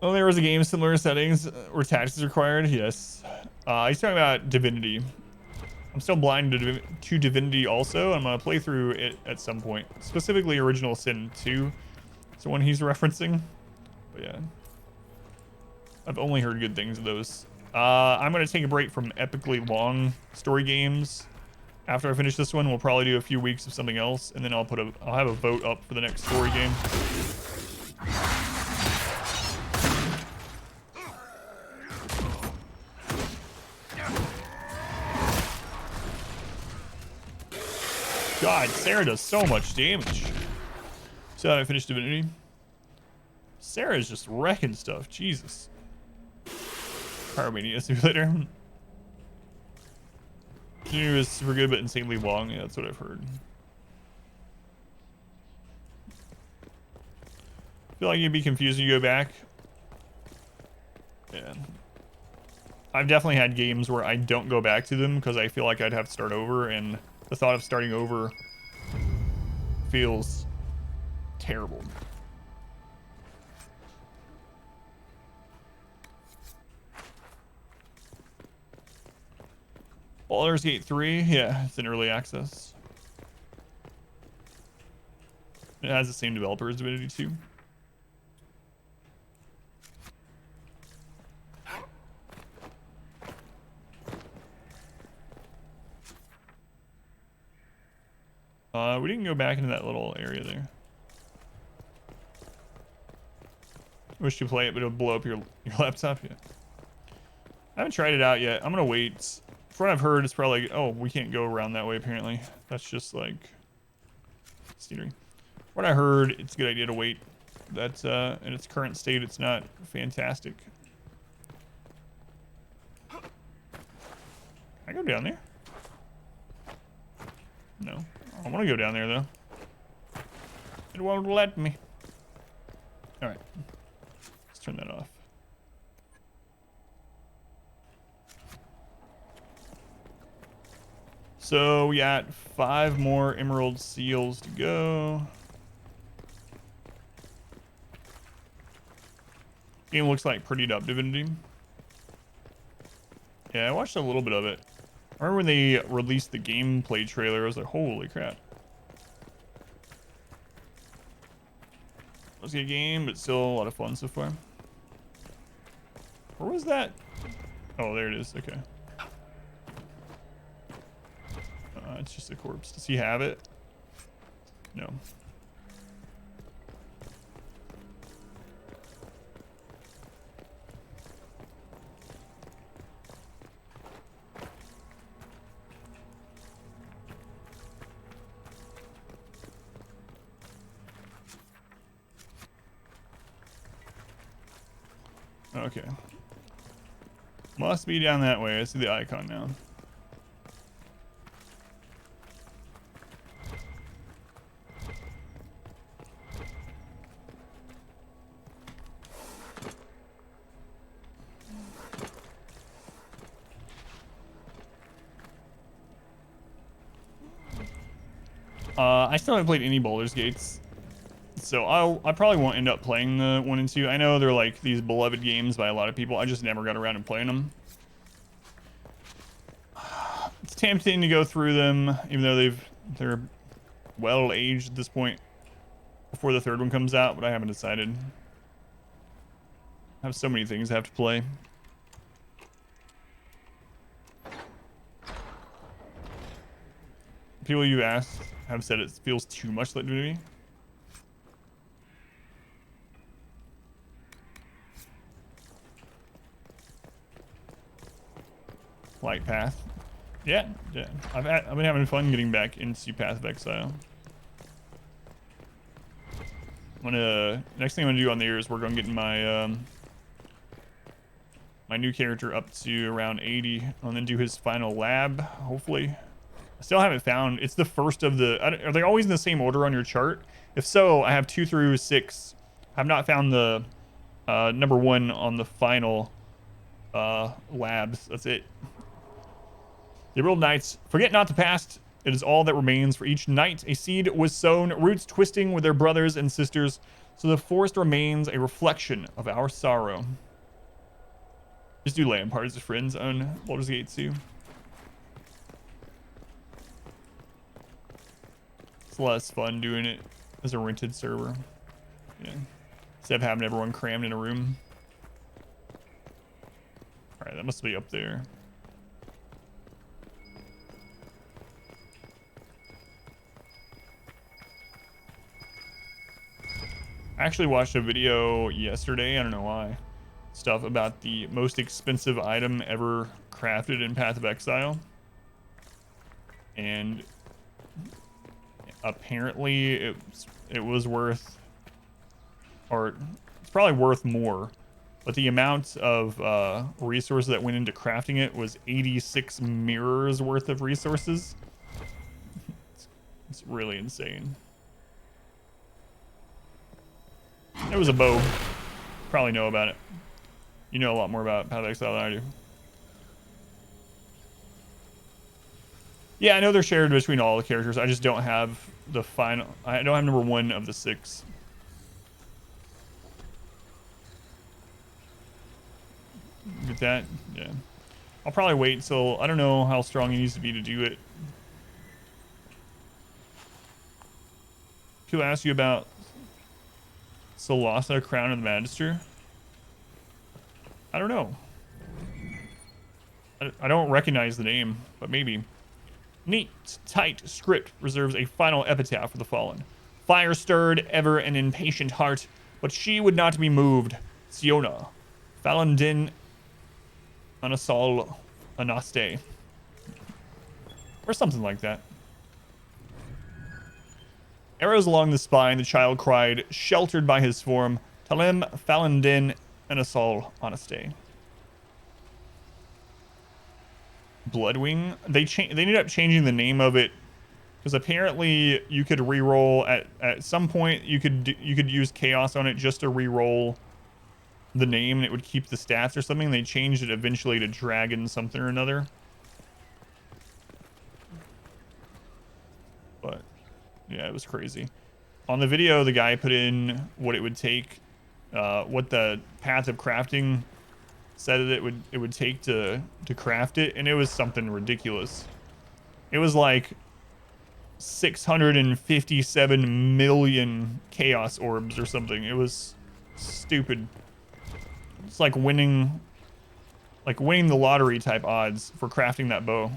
Oh, there was a game similar settings where tax is required. Yes. He's talking about Divinity. I'm still blind to Divinity also. I'm going to play through it at some point. Specifically Original Sin 2. It's the one he's referencing. But yeah. I've only heard good things of those. I'm going to take a break from epically long story games. After I finish this one, we'll probably do a few weeks of something else, and then I'll have a vote up for the next story game. God, Sarah does so much damage. So I finished Divinity. Sarah's just wrecking stuff. Jesus. Pyromania Simulator. She is super good, but insanely long. Yeah, that's what I've heard. Feel like you'd be confused when you go back. Yeah. I've definitely had games where I don't go back to them because I feel like I'd have to start over, and the thought of starting over feels terrible. Baldur's Gate 3, yeah, it's in early access. It has the same developer as Divinity 2. We didn't go back into that little area there. Wish to play it, but it'll blow up your laptop. Yeah. I haven't tried it out yet. I'm gonna wait. From what I've heard, it's probably like, oh, we can't go around that way apparently. That's just like scenery. What I heard, it's a good idea to wait. That's in its current state, it's not fantastic. Can I go down there? No. I want to go down there though. It won't let me. All right. Let's turn that off. So we got 5 more emerald seals to go. Game looks like prettied up Divinity. Yeah, I watched a little bit of it. I remember when they released the gameplay trailer, I was like, holy crap. It was a good game, but still a lot of fun so far. Where was that? Oh, there it is. Okay. It's just a corpse. Does he have it? No. Okay. Must be down that way. I see the icon now. I still haven't played any Baldur's Gates, so I probably won't end up playing the 1 and 2. I know they're like these beloved games by a lot of people. I just never got around to playing them. It's tempting to go through them, even though they're well aged at this point before the 3rd one comes out, but I haven't decided. I have so many things I have to play. People you asked have said it feels too much like Divinity. Light Path. Yeah. I've been having fun getting back into Path of Exile. Next thing I'm gonna do on there is work on getting my my new character up to around 80, and then do his final lab, hopefully. I still haven't found, it's the first of the, are they always in the same order on your chart? If so, I have 2 through 6. I've not found the number 1 on the final labs. That's it. The Emerald Knights, forget not the past. It is all that remains. For each night, a seed was sown, roots twisting with their brothers and sisters. So the forest remains a reflection of our sorrow. Just do land parties with friends on Baldur's Gate 2. It's less fun doing it as a rented server. Yeah. Instead of having everyone crammed in a room. Alright, that must be up there. I actually watched a video yesterday, I don't know why, stuff about the most expensive item ever crafted in Path of Exile. And apparently it was worth, or it's probably worth more, but the amount of resources that went into crafting it was 86 mirrors worth of resources. It's really insane. It was a bow. Probably know about it. You know a lot more about Path of Exile than I do. Yeah, I know they're shared between all the characters. I just don't have the final. I don't have number 1 of the 6. Get that? Yeah. I'll probably wait till, I don't know how strong he needs to be to do it. People ask you about Solasa, Crown of the Magister. I don't know. I don't recognize the name, but maybe. Neat, tight script reserves a final epitaph for the fallen. Fire stirred ever an impatient heart, but she would not be moved. Siona, Falandin, Anasol, Anaste. Or something like that. Arrows along the spine, the child cried, sheltered by his form. Talem, Falandin, Anasol, Anaste. Bloodwing. They ended up changing the name of it because apparently you could re-roll at some point. You could use chaos on it just to re-roll the name, and it would keep the stats or something. They changed it eventually to Dragon something or another. But yeah, it was crazy. On the video, the guy put in what it would take, what the path of crafting said it would take to craft it, and it was something ridiculous. It was like 657 million chaos orbs or something. It was stupid. It's like winning the lottery type odds for crafting that bow.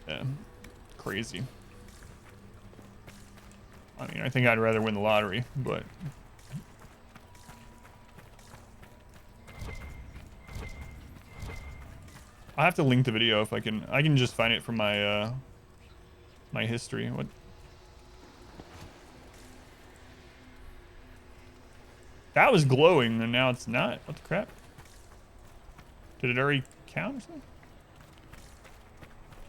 Yeah, crazy. I mean, I think I'd rather win the lottery, but I have to link the video if I can. I can just find it from my my history. What? That was glowing, and now it's not. What the crap? Did it already count or something?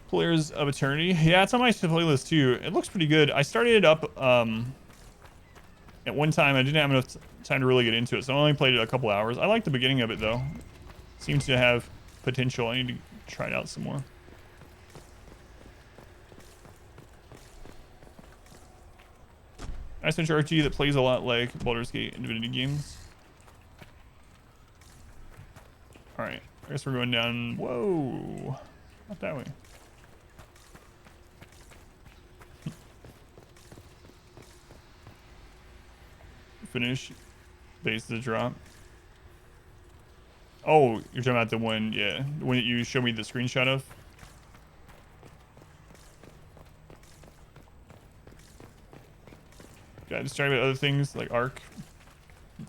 Players of Eternity. Yeah, it's on my playlist too. It looks pretty good. I started it up at one time. I didn't have enough time to really get into it, so I only played it a couple hours. I like the beginning of it though. Seems to have potential. I need to try it out some more. Nice RPG that plays a lot like Baldur's Gate and Divinity games. Alright, I guess we're going down. Whoa, not that way. Finish base the drop. Oh, you're talking about the one, yeah, the one that you showed me the screenshot of. Got distracted by other things like Ark.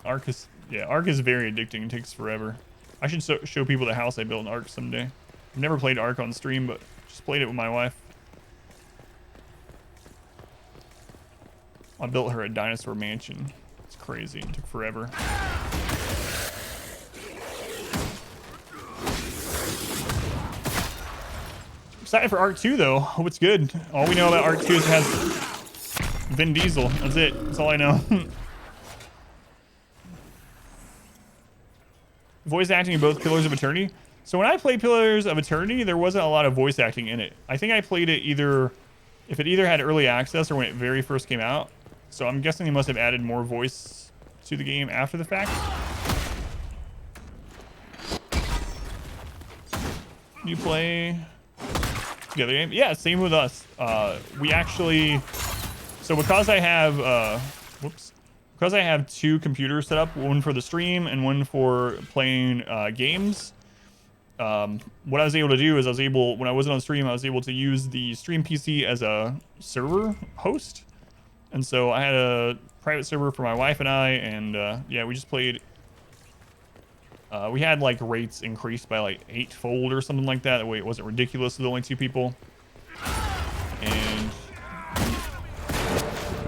Ark is very addicting. It takes forever. I should show people the house I built in Ark someday. I've never played Ark on stream, but just played it with my wife. I built her a dinosaur mansion. It's crazy. It took forever. Excited for Ark 2 though. Hope it's good. All we know about Ark 2 is it has Vin Diesel. That's it. That's all I know. Voice acting in both Pillars of Eternity. So when I played Pillars of Eternity, there wasn't a lot of voice acting in it. I think I played it if it either had early access or when it very first came out. So I'm guessing they must have added more voice to the game after the fact. You play the other game? Yeah, same with us. We actually, so because I have, because I have 2 computers set up, one for the stream and one for playing games. What I was able to do is when I wasn't on stream, I was able to use the stream PC as a server host. And so I had a private server for my wife and I, and yeah, we just played. We had like rates increased by like 8-fold or something like that. That way it wasn't ridiculous with only 2 people. And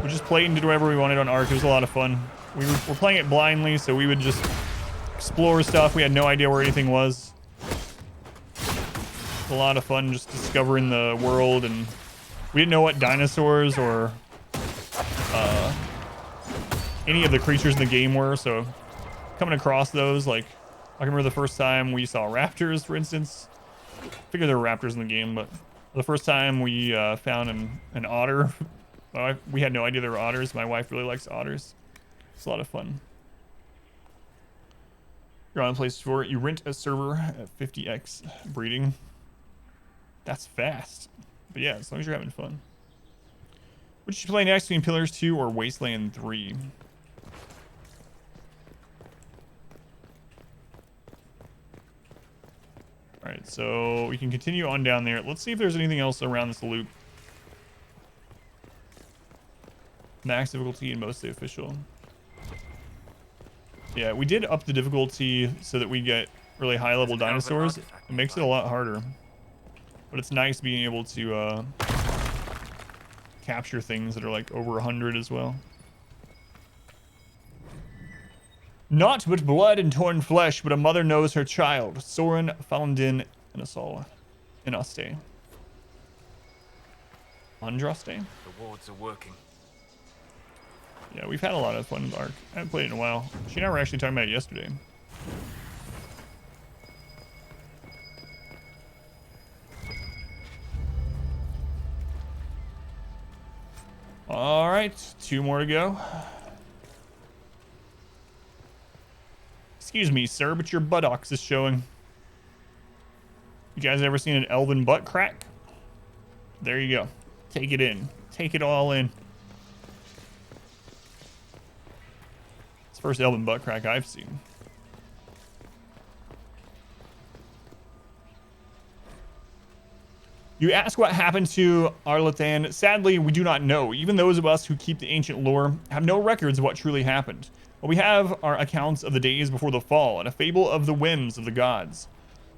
we just played and did whatever we wanted on Ark. It was a lot of fun. We were playing it blindly, so we would just explore stuff. We had no idea where anything was. A lot of fun just discovering the world, and we didn't know what dinosaurs or any of the creatures in the game were, so coming across those, like I remember the first time we saw raptors, for instance, figured there were raptors in the game, but the first time we found an otter, we had no idea there were otters. My wife really likes otters. It's a lot of fun. You're on place for it. You rent a server at 50x breeding. That's fast. But yeah, as long as you're having fun. What should you play next between Pillars 2 or Wasteland 3? Alright, so we can continue on down there. Let's see if there's anything else around this loop. Max difficulty and mostly official. Yeah, we did up the difficulty so that we get really high level dinosaurs. It makes it a lot harder. But it's nice being able to capture things that are like over 100 as well. Naught but blood and torn flesh, but a mother knows her child. Soren Falendin and Asala. In Aste. Andraste? The wards are working. Yeah, we've had a lot of fun with Ark. I haven't played it in a while. She and I were actually talking about it yesterday. All right, 2 more to go. Excuse me, sir, but your buttocks is showing. You guys ever seen an elven butt crack? There you go. Take it in. Take it all in. It's the first elven butt crack I've seen. You ask what happened to Arlathan. Sadly, we do not know. Even those of us who keep the ancient lore have no records of what truly happened. What we have are accounts of the days before the fall and a fable of the whims of the gods.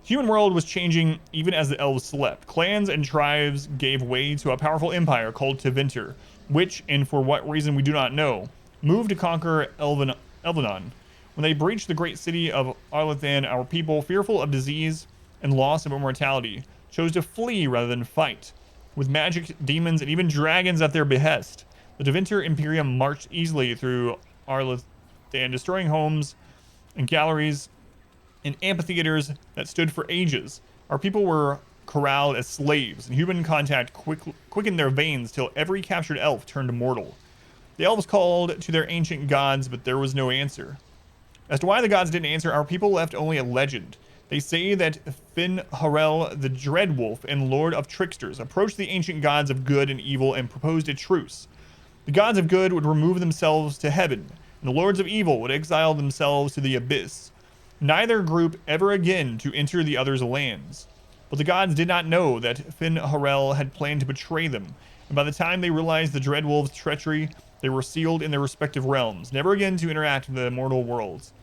The human world was changing even as the elves slept. Clans and tribes gave way to a powerful empire called Tevinter, which, and for what reason we do not know, moved to conquer Elvenon. When they breached the great city of Arlathan, our people, fearful of disease and loss of immortality, chose to flee rather than fight. With magic, demons, and even dragons at their behest, the Tevinter Imperium marched easily through Arlathan, destroying homes and galleries and amphitheaters that stood for ages. Our people were corralled as slaves, and human contact quickened their veins till every captured elf turned mortal. The elves called to their ancient gods, but there was no answer. As to why the gods didn't answer, our people left only a legend. They say that Finn-Harel, the Dreadwolf and Lord of Tricksters, approached the ancient gods of good and evil and proposed a truce. The gods of good would remove themselves to heaven, and the lords of evil would exile themselves to the abyss. Neither group ever again to enter the other's lands. But the gods did not know that Finn-Harel had planned to betray them, and by the time they realized the Dreadwolf's treachery, they were sealed in their respective realms, never again to interact with the mortal worlds.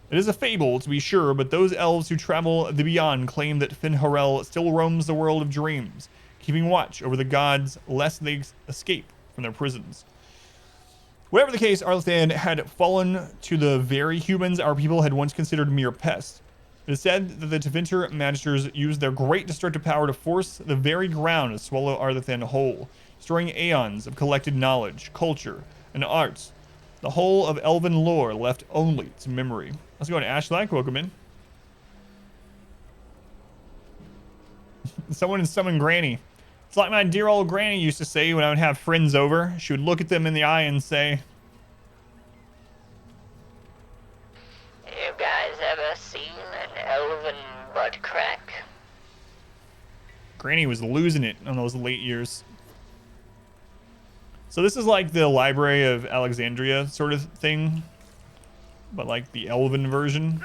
It is a fable, to be sure, but those elves who travel the beyond claim that Finn-Harel still roams the world of dreams, keeping watch over the gods lest they escape from their prisons. Whatever the case, Arlathan had fallen to the very humans our people had once considered mere pests. It is said that the Tevinter Magisters used their great destructive power to force the very ground to swallow Arlathan whole, destroying aeons of collected knowledge, culture, and arts. The whole of elven lore left only to memory. Let's go to Ashlike. Welcome in. Someone summon Granny. It's like my dear old granny used to say when I would have friends over. She would look at them in the eye and say, "You guys ever seen an elven butt crack?" Granny was losing it on those late years. So this is like the Library of Alexandria sort of thing, but like the elven version.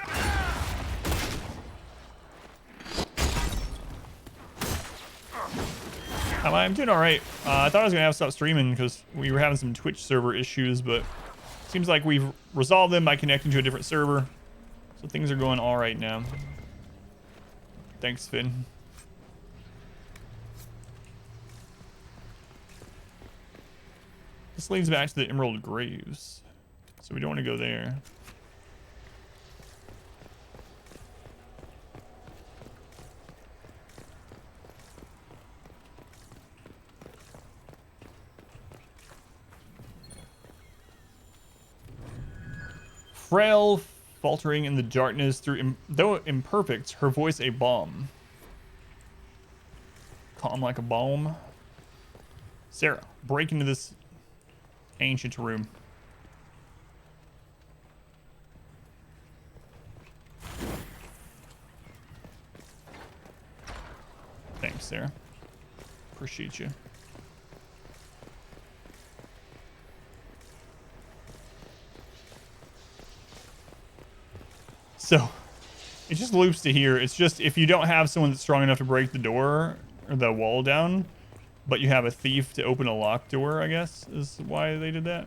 I'm doing all right. I thought I was gonna have to stop streaming because we were having some Twitch server issues, but seems like we've resolved them by connecting to a different server. So things are going all right now. Thanks, Finn. This leads back to the Emerald Graves, so we don't want to go there. Frail, faltering in the darkness, though imperfect, her voice a balm. Calm like a bomb. Sarah, break into this ancient room. Thanks, Sarah. Appreciate you. So, it just loops to here. It's just if you don't have someone that's strong enough to break the door or the wall down, but you have a thief to open a locked door, I guess, is why they did that.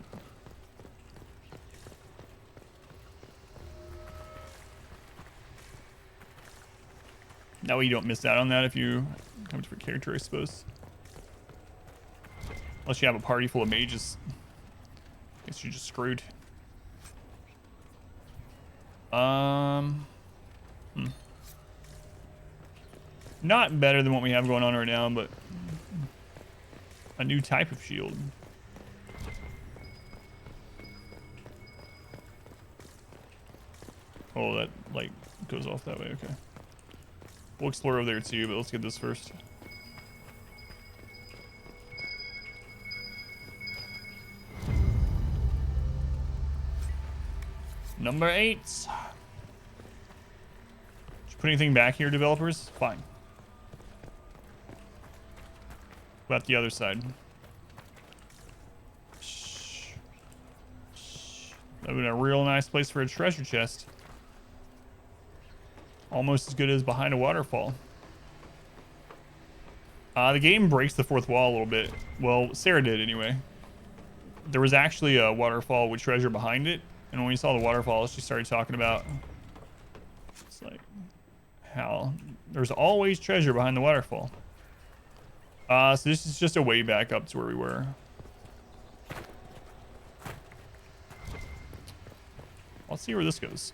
That way you don't miss out on that if you have a different character, I suppose. Unless you have a party full of mages. Guess you're just screwed. Not better than what we have going on right now, but a new type of shield. Oh, that light goes off that way. Okay. We'll explore over there too, but let's get this first. Number 8. Did you put anything back here, developers? Fine. What about the other side? That would be a real nice place for a treasure chest. Almost as good as behind a waterfall. The game breaks the fourth wall a little bit. Well, Sarah did anyway. There was actually a waterfall with treasure behind it. And when we saw the waterfall, she started talking about, it's like, how there's always treasure behind the waterfall. So this is just a way back up to where we were. I'll see where this goes.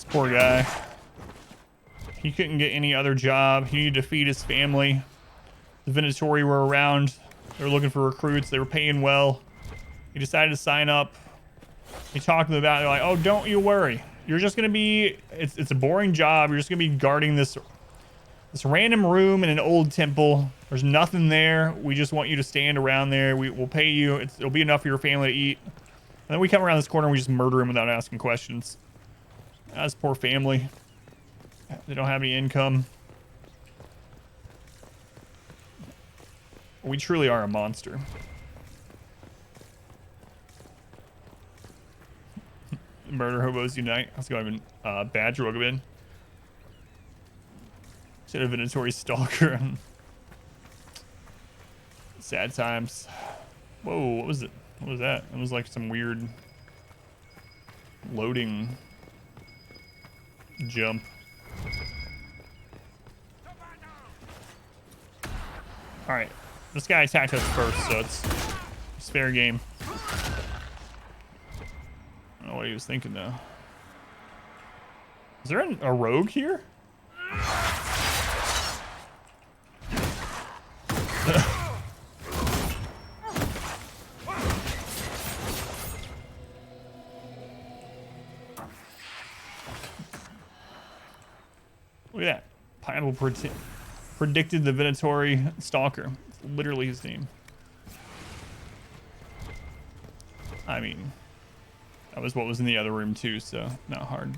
Poor guy. He couldn't get any other job. He needed to feed his family. The Venatori were around. They were looking for recruits. They were paying well. He decided to sign up. He talked to them about it. They're like, oh, don't you worry. You're just going to be... It's a boring job. You're just going to be guarding this random room in an old temple. There's nothing there. We just want you to stand around there. We'll pay you. It'll be enough for your family to eat. And then we come around this corner and we just murder him without asking questions. That's poor family. They don't have any income. We truly are a monster. Murder hobos unite. Let's go even Badge Rogabin. Should have been a Venatori stalker. Sad times. Whoa, what was it? What was that? It was like some weird loading jump. All right, this guy attacked us first, so it's fair game. I don't know what he was thinking though. Is there a rogue here? Look at that. Pineapple predicted the Venatori stalker. It's literally his name. I mean, that was what was in the other room too, so not hard.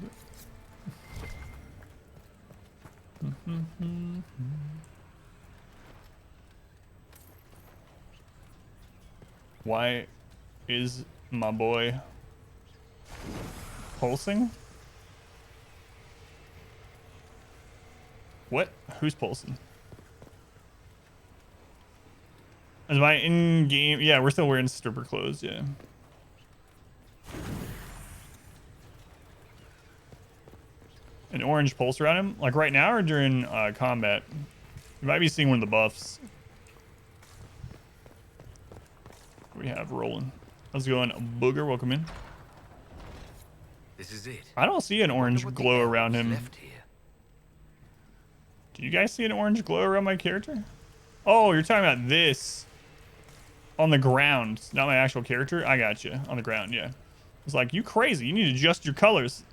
Why is my boy pulsing? What? Who's pulsing? Is my in-game? Yeah, we're still wearing stripper clothes, yeah. An orange pulse around him? Like right now or during combat? You might be seeing one of the buffs. We have rolling. How's it going? Booger, welcome in. This is it. I don't see an orange glow around him. Left here. Do you guys see an orange glow around my character? Oh, you're talking about this on the ground, not my actual character. I got you on the ground. Yeah, it's like, you crazy. You need to adjust your colors.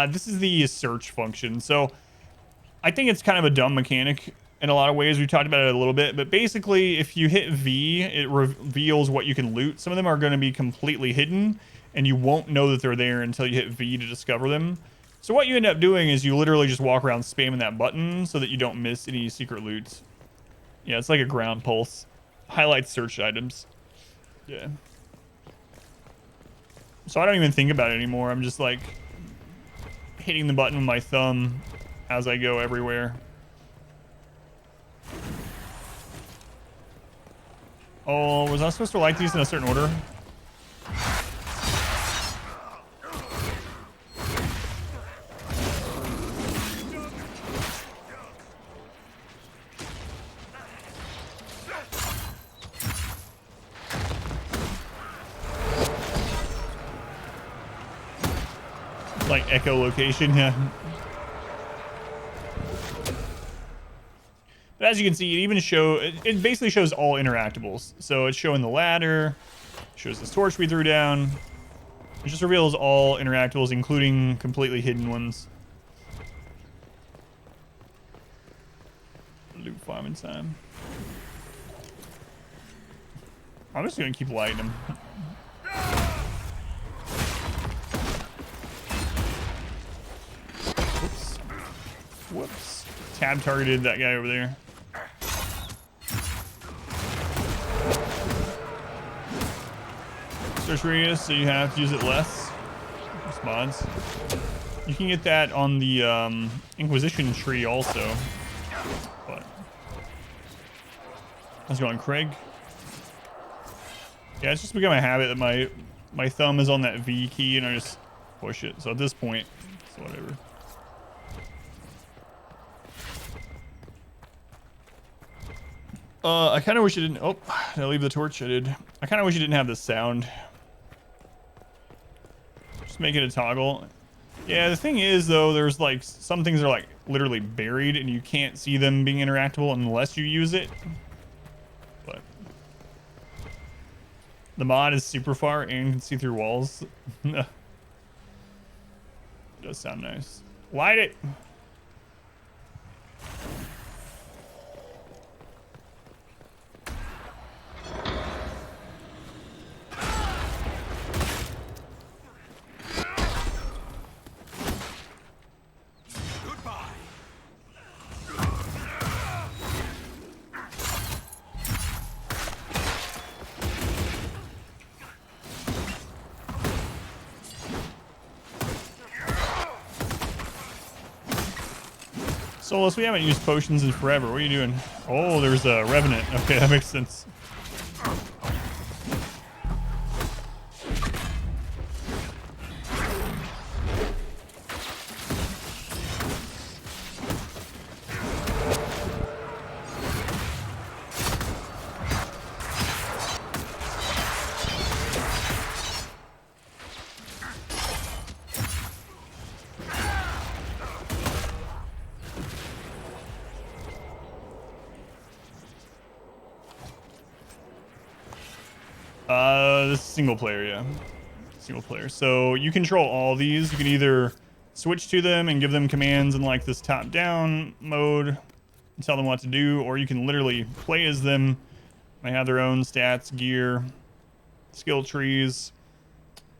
This is the search function. So I think it's kind of a dumb mechanic in a lot of ways. We talked about it a little bit, but basically if you hit V, it reveals what you can loot. Some of them are going to be completely hidden and you won't know that they're there until you hit V to discover them. So what you end up doing is you literally just walk around spamming that button so that you don't miss any secret loot. Yeah, it's like a ground pulse. Highlight search items. Yeah. So I don't even think about it anymore. I'm just like hitting the button with my thumb as I go everywhere. Oh, was I supposed to like these in a certain order? Like echolocation, yeah. But as you can see, it even it basically shows all interactables. So it's showing the ladder, shows this torch we threw down. It just reveals all interactables, including completely hidden ones. Loot farming time. I'm just gonna keep lighting them. Whoops. Whoops. Tab targeted that guy over there. Search radius, so you have to use it less. Response. You can get that on the Inquisition tree also. But how's it going, Craig? Yeah, it's just become a habit that my thumb is on that V key and I just push it. So at this point, it's whatever. I kind of wish it didn't. Oh, did I leave the torch? I did. I kind of wish it didn't have this sound. Just make it a toggle. Yeah, the thing is, though, there's like some things are like literally buried and you can't see them being interactable unless you use it. But the mod is super far and can see through walls. It does sound nice. Light it. Solus, we haven't used potions in forever. What are you doing? Oh, there's a Revenant. Okay, that makes sense. This is single player, yeah. Single player. So you control all these. You can either switch to them and give them commands in like this top-down mode and tell them what to do, or you can literally play as them. They have their own stats, gear, skill trees,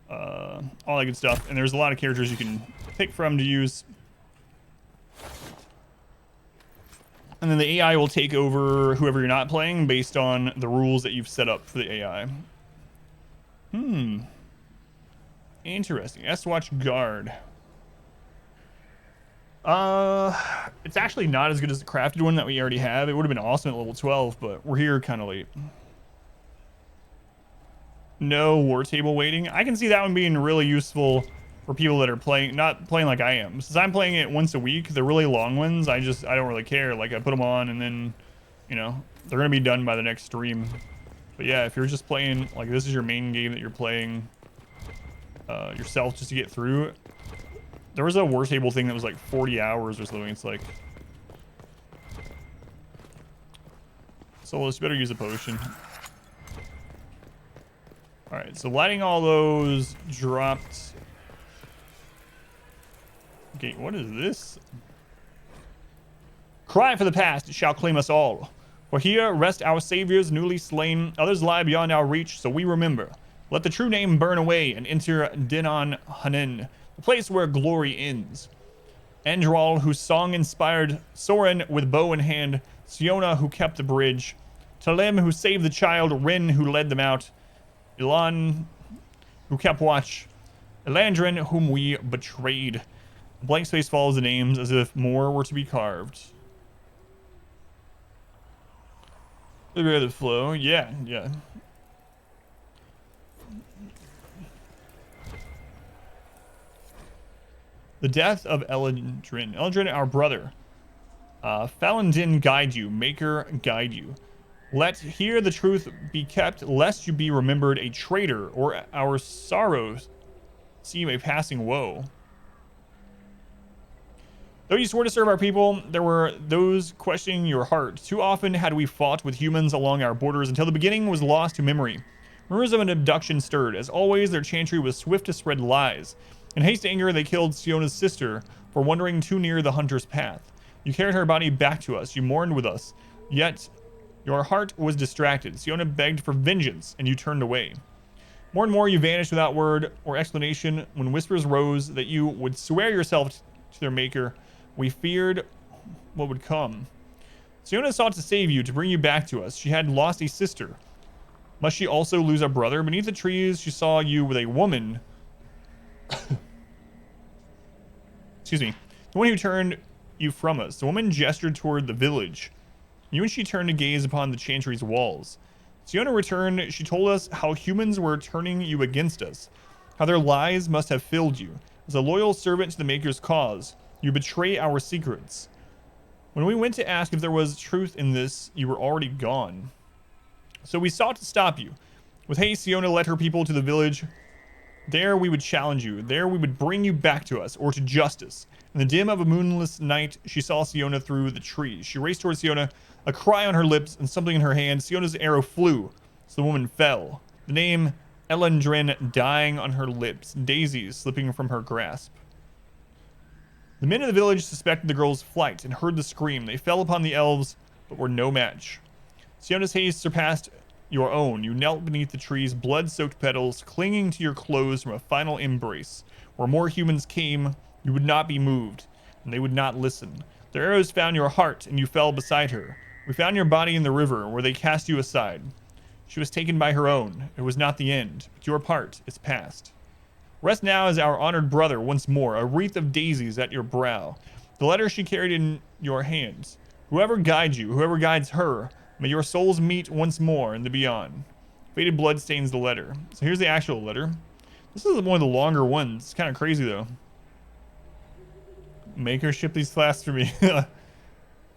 all that good stuff. And there's a lot of characters you can pick from to use. And then the AI will take over whoever you're not playing based on the rules that you've set up for the AI. Interesting. S-Watch Guard. It's actually not as good as the crafted one that we already have. It would have been awesome at level 12, but we're here kind of late. No war table waiting. I can see that one being really useful for people that are not playing like I am. Since I'm playing it once a week, the really long ones, I don't really care. Like I put them on and then, you know, they're going to be done by the next stream. But yeah, if you're just playing, like this is your main game that you're playing yourself just to get through it. There was a war table thing that was like 40 hours or something. It's like, So let's better use a potion. All right, so lighting all those dropped. Okay, what is this? Cry for the past, it shall claim us all. For here rest our saviors newly slain. Others lie beyond our reach, so we remember. Let the true name burn away and enter Dinan Hanen, the place where glory ends. Andral, whose song inspired Soren with bow in hand, Siona, who kept the bridge, Talem, who saved the child, Rin, who led them out, Ilan, who kept watch, Elandrin, whom we betrayed. Blank space follows the names as if more were to be carved. The flow, yeah. The death of Elandrin. Elandrin, our brother. Falandin guide you, Maker guide you. Let here the truth be kept, lest you be remembered a traitor, or our sorrows seem a passing woe. Though you swore to serve our people, there were those questioning your heart. Too often had we fought with humans along our borders until the beginning was lost to memory. Rumors of an abduction stirred. As always, their chantry was swift to spread lies. In haste and anger, they killed Siona's sister for wandering too near the hunter's path. You carried her body back to us. You mourned with us. Yet, your heart was distracted. Siona begged for vengeance, and you turned away. More and more, you vanished without word or explanation. When whispers rose that you would swear yourself to their maker, we feared what would come. Siona sought to save you, to bring you back to us. She had lost a sister. Must she also lose a brother? Beneath the trees, she saw you with a woman. Excuse me. The one who turned you from us. The woman gestured toward the village. You and she turned to gaze upon the chantry's walls. Siona returned. She told us how humans were turning you against us, how their lies must have filled you. As a loyal servant to the Maker's cause, you betray our secrets. When we went to ask if there was truth in this, you were already gone. So we sought to stop you. With haste, Siona led her people to the village. There we would challenge you. There we would bring you back to us, or to justice. In the dim of a moonless night, she saw Siona through the trees. She raced towards Siona, a cry on her lips and something in her hand. Siona's arrow flew, so the woman fell. The name Elandrin dying on her lips, daisies slipping from her grasp. The men of the village suspected the girl's flight and heard the scream. They fell upon the elves, but were no match. Siona's haste surpassed your own. You knelt beneath the trees, blood-soaked petals, clinging to your clothes from a final embrace. Where more humans came, you would not be moved, and they would not listen. Their arrows found your heart, and you fell beside her. We found your body in the river, where they cast you aside. She was taken by her own. It was not the end, but your part is past. Rest now as our honored brother once more, a wreath of daisies at your brow. The letter she carried in your hands. Whoever guides you, whoever guides her, may your souls meet once more in the beyond. Faded blood stains the letter. So here's the actual letter. This is one of the longer ones. It's kind of crazy though. Maker, ship these flasks for me.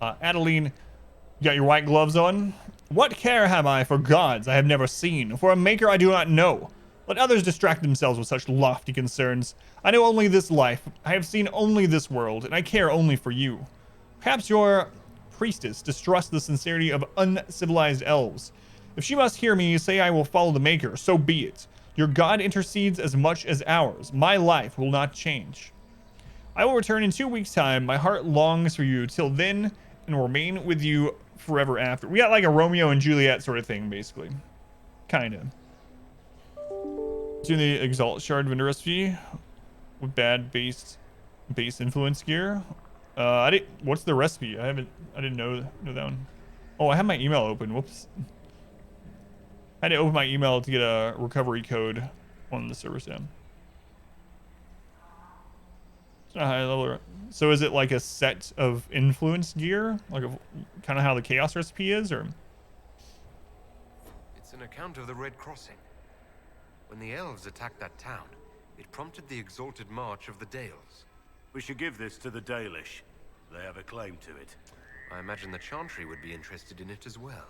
Adeline, you got your white gloves on? What care have I for gods I have never seen, for a maker I do not know? Let others distract themselves with such lofty concerns. I know only this life. I have seen only this world, and I care only for you. Perhaps your priestess distrusts the sincerity of uncivilized elves. If she must hear me say I will follow the Maker, so be it. Your God intercedes as much as ours. My life will not change. I will return in 2 weeks' time. My heart longs for you till then, and will remain with you forever after. We got like a Romeo and Juliet sort of thing, basically. Kind of. Doing the Exalt Shard vendor recipe with bad base influence gear. What's the recipe? I didn't know that one. Oh, I have my email open. Whoops. I had to open my email to get a recovery code on the server sim. It's not high level. So is it like a set of influence gear, like kind of how the chaos recipe is, or? It's an account of the Red Crossing. When the elves attacked that town, it prompted the exalted march of the Dales. We should give this to the Dalish. They have a claim to it. I imagine the Chantry would be interested in it as well.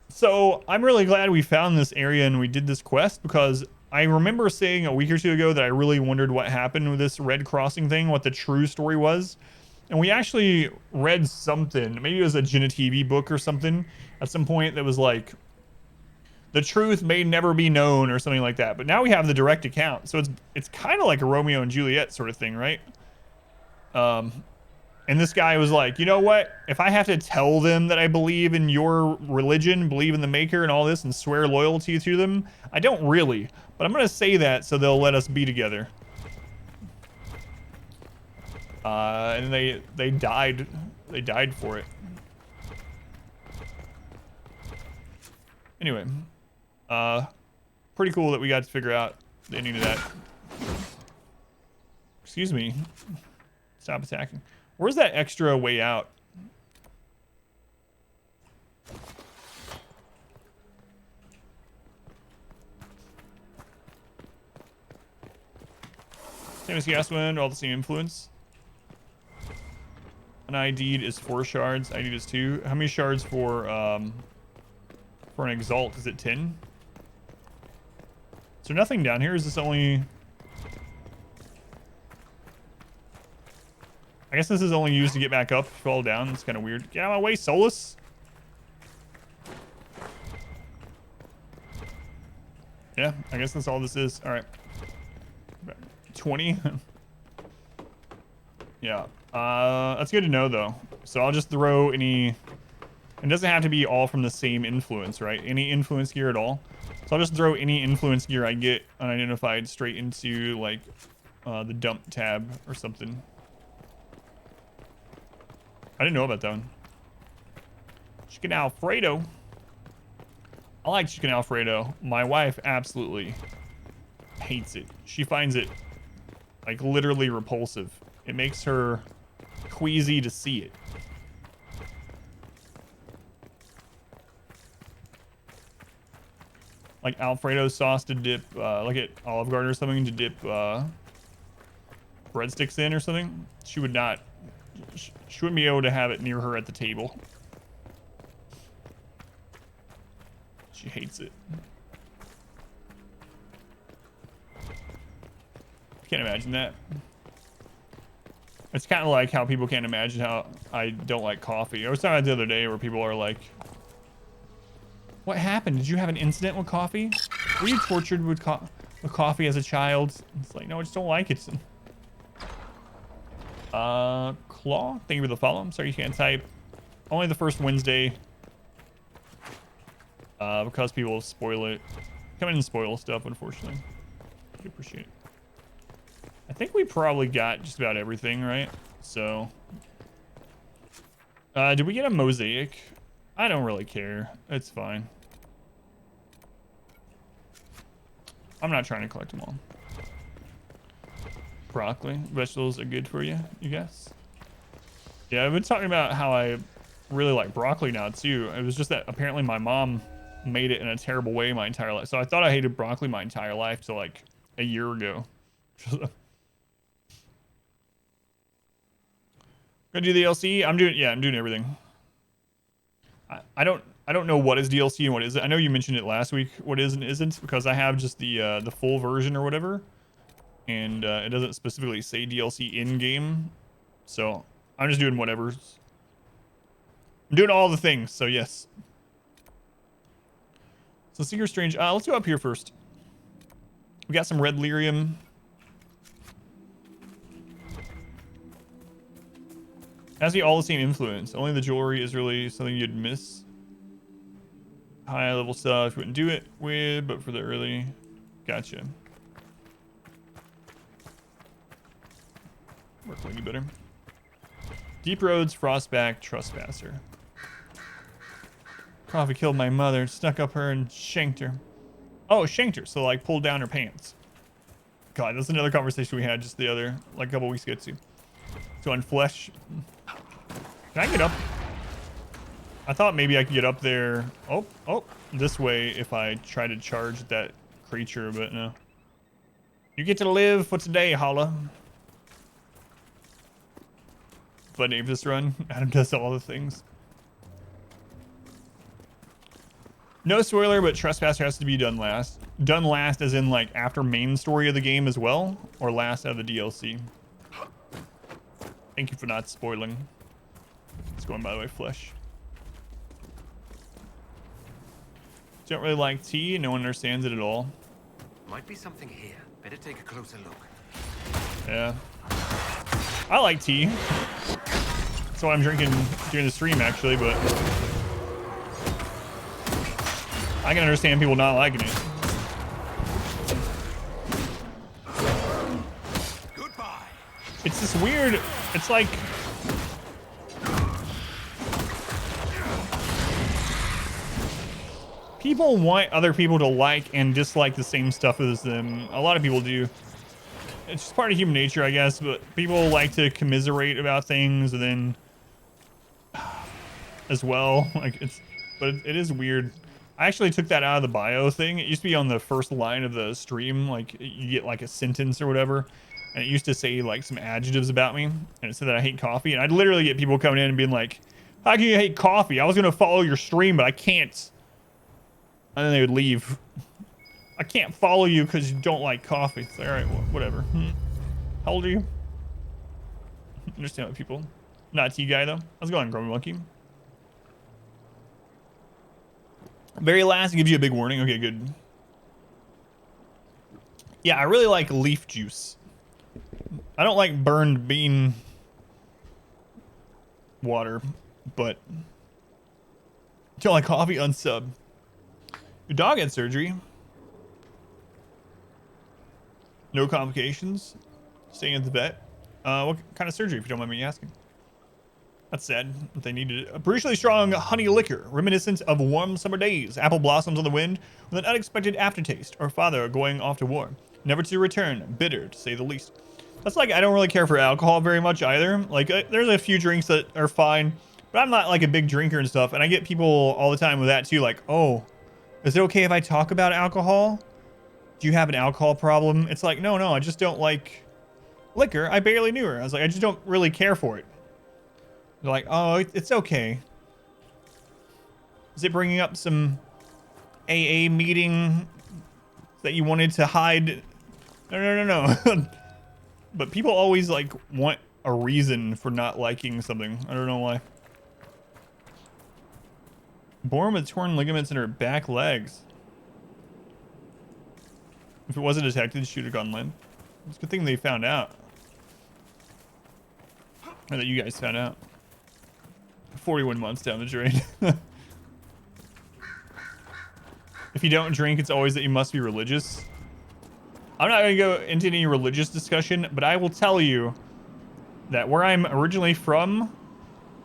So I'm really glad we found this area and we did this quest, because I remember saying a week or two ago that I really wondered what happened with this Red Crossing thing, what the true story was. And we actually read something, maybe it was a Jenna TV book or something at some point that was like, the truth may never be known or something like that. But now we have the direct account. So it's kind of like a Romeo and Juliet sort of thing, right? And this guy was like, you know what? If I have to tell them that I believe in your religion, believe in the maker and all this and swear loyalty to them, I don't really. But I'm going to say that so they'll let us be together. And they died. They died for it. Anyway, pretty cool that we got to figure out the ending of that. Excuse me. Stop attacking. Where's that extra way out? Same as gas wind, all the same influence. An ID'd is 4 shards. ID'd is 2. How many shards for an exalt? Is it 10? Is there nothing down here? Is this only... I guess this is only used to get back up, fall down. It's kind of weird. Get out of my way, Solus. Yeah, I guess that's all this is. All right. 20. Yeah. That's good to know, though. So I'll just throw any... It doesn't have to be all from the same influence, right? Any influence gear at all. So I'll just throw any influence gear I get unidentified straight into, like, the dump tab or something. I didn't know about that one. Chicken Alfredo. I like chicken Alfredo. My wife absolutely hates it. She finds it, like, literally repulsive. It makes her queasy to see it. Like Alfredo sauce to dip, like at Olive Garden or something, to dip breadsticks in or something. She would not. She wouldn't be able to have it near her at the table. She hates it. Can't imagine that. It's kind of like how people can't imagine how I don't like coffee. I was talking about the other day where people are like, what happened? Did you have an incident with coffee? Were you tortured with coffee as a child? It's like, no, I just don't like it. Claw, thank you for the follow. I'm sorry you can't type. Only the first Wednesday. Because people spoil it. Come in and spoil stuff, unfortunately. I appreciate it. I think we probably got just about everything, right? So, did we get a mosaic? I don't really care. It's fine. I'm not trying to collect them all. Broccoli, vegetables are good for you, you guess? Yeah, I've been talking about how I really like broccoli now too. It was just that apparently my mom made it in a terrible way my entire life. So I thought I hated broccoli my entire life till like a year ago. Gonna do the DLC. I'm doing everything. I don't know what is DLC and what isn't. I know you mentioned it last week. What is and isn't, because I have just the full version or whatever, and it doesn't specifically say DLC in game. So I'm just doing whatever. I'm doing all the things. So yes. So Seeker Strange. Let's go up here first. We got some red lyrium. Has the all the same influence. Only the jewelry is really something you'd miss. High level stuff wouldn't do it with, but for the early, gotcha. Work a little better. Deep Roads, Frostback, Trespasser. Coffee killed my mother, stuck up her and shanked her. Oh, shanked her, so like pulled down her pants. God, that's another conversation we had just the other, like a couple weeks ago too. So on flesh. Can I get up? I thought maybe I could get up there. Oh, this way if I try to charge that creature, but no. You get to live for today, Holla. But name this run. Adam does all the things. No spoiler, but Trespasser has to be done last. Done last as in like after main story of the game as well, or last out of the DLC. Thank you for not spoiling. It's going, by the way, flesh. Don't really like tea. No one understands it at all. Might be something here. Better take a closer look. Yeah. I like tea. That's what I'm drinking during the stream, actually, but I can understand people not liking it. Goodbye. It's this weird, it's like, people want other people to like and dislike the same stuff as them. A lot of people do. It's just part of human nature, I guess, but people like to commiserate about things and then as well. Like but it is weird. I actually took that out of the bio thing. It used to be on the first line of the stream. Like you get like a sentence or whatever. And it used to say like some adjectives about me. And it said that I hate coffee. And I'd literally get people coming in and being like, how can you hate coffee? I was going to follow your stream, but I can't. And then they would leave. I can't follow you because you don't like coffee. It's like, all right, whatever. How old are you? Understand what people. Not a tea guy though. How's it going, Grumpy Monkey? Very last gives you a big warning. Okay, good. Yeah, I really like leaf juice. I don't like burned bean water, but don't like coffee, unsub. Your dog had surgery. No complications. Staying at the vet. What kind of surgery, if you don't mind me asking? That's sad. They needed a brutally strong honey liquor, reminiscent of warm summer days, apple blossoms on the wind, with an unexpected aftertaste, or father going off to war, never to return, bitter to say the least. That's like, I don't really care for alcohol very much either. Like, there's a few drinks that are fine, but I'm not like a big drinker and stuff. And I get people all the time with that too, like, oh, is it okay if I talk about alcohol? Do you have an alcohol problem? It's like, no, I just don't like liquor. I barely knew her. I was like, I just don't really care for it. They're like, oh, it's okay. Is it bringing up some AA meeting that you wanted to hide? No. But people always like want a reason for not liking something. I don't know why. Born with torn ligaments in her back legs. If it wasn't detected, she would have gone limp. It's a good thing they found out. Or that you guys found out. 41 months down the drain. If you don't drink, it's always that you must be religious. I'm not going to go into any religious discussion, but I will tell you that where I'm originally from,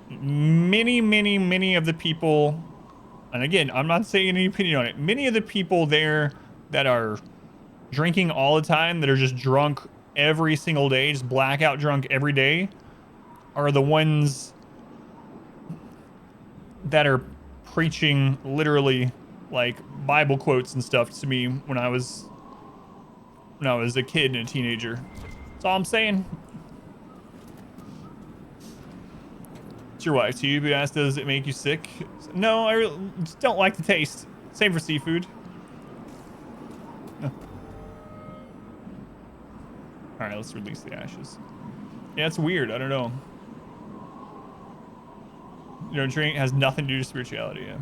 many of the people, and again, I'm not saying any opinion on it, many of the people there that are drinking all the time, that are just drunk every single day, just blackout drunk every day, are the ones that are preaching literally like Bible quotes and stuff to me when I was a kid and a teenager. That's all I'm saying. It's your wife too. You asked, does it make you sick? No, I really just don't like the taste. Same for seafood. No. All right, let's release the ashes. Yeah, it's weird. I don't know. You know, drink has nothing to do with spirituality. Yeah.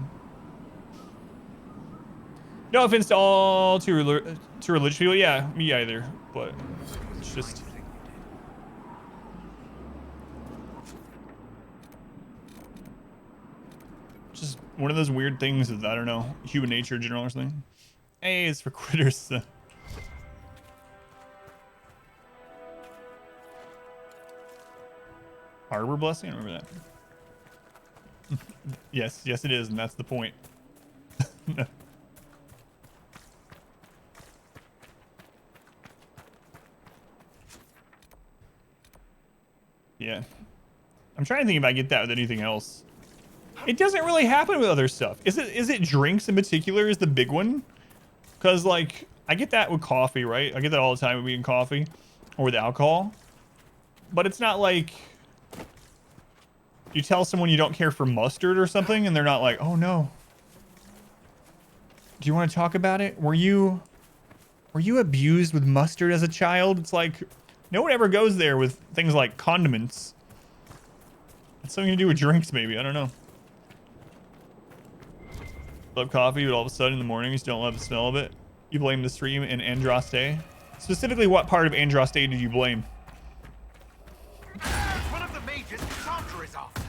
No offense to all to religious people. Yeah, me either. But it's just one of those weird things that I don't know, human nature in general or something. Hey, it's for quitters. Harbor blessing. I don't remember that. Yes, it is, and that's the point. Yeah. I'm trying to think if I get that with anything else. It doesn't really happen with other stuff. Is it drinks in particular is the big one? Because, like, I get that with coffee, right? I get that all the time with eating coffee or with alcohol. But it's not like you tell someone you don't care for mustard or something and they're not like, oh no. Do you want to talk about it? Were you abused with mustard as a child? It's like, no one ever goes there with things like condiments. It's something to do with drinks, maybe. I don't know. Love coffee, but all of a sudden in the mornings don't love the smell of it. You blame the stream and Andraste. Specifically, what part of Andraste did you blame? One of the mages Sandra is after.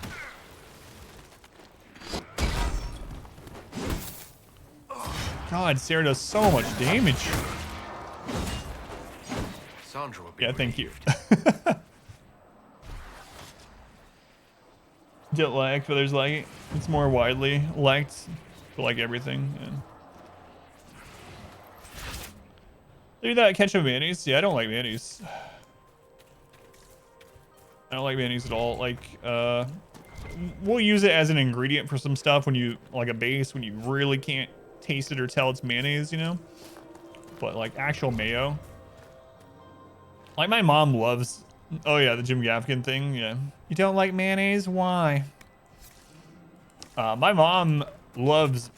God, Sarah does so much damage. Sandra will be Yeah, thank you. relieved. Don't like, but there's like it's more widely liked, but like everything. Yeah. Do that ketchup mayonnaise? Yeah, I don't like mayonnaise. I don't like mayonnaise at all. Like, we'll use it as an ingredient for some stuff when you like a base when you really can't taste it or tell it's mayonnaise, you know. But like actual mayo, like my mom loves. Oh yeah, the Jim Gaffigan thing. Yeah, you don't like mayonnaise? Why? My mom loves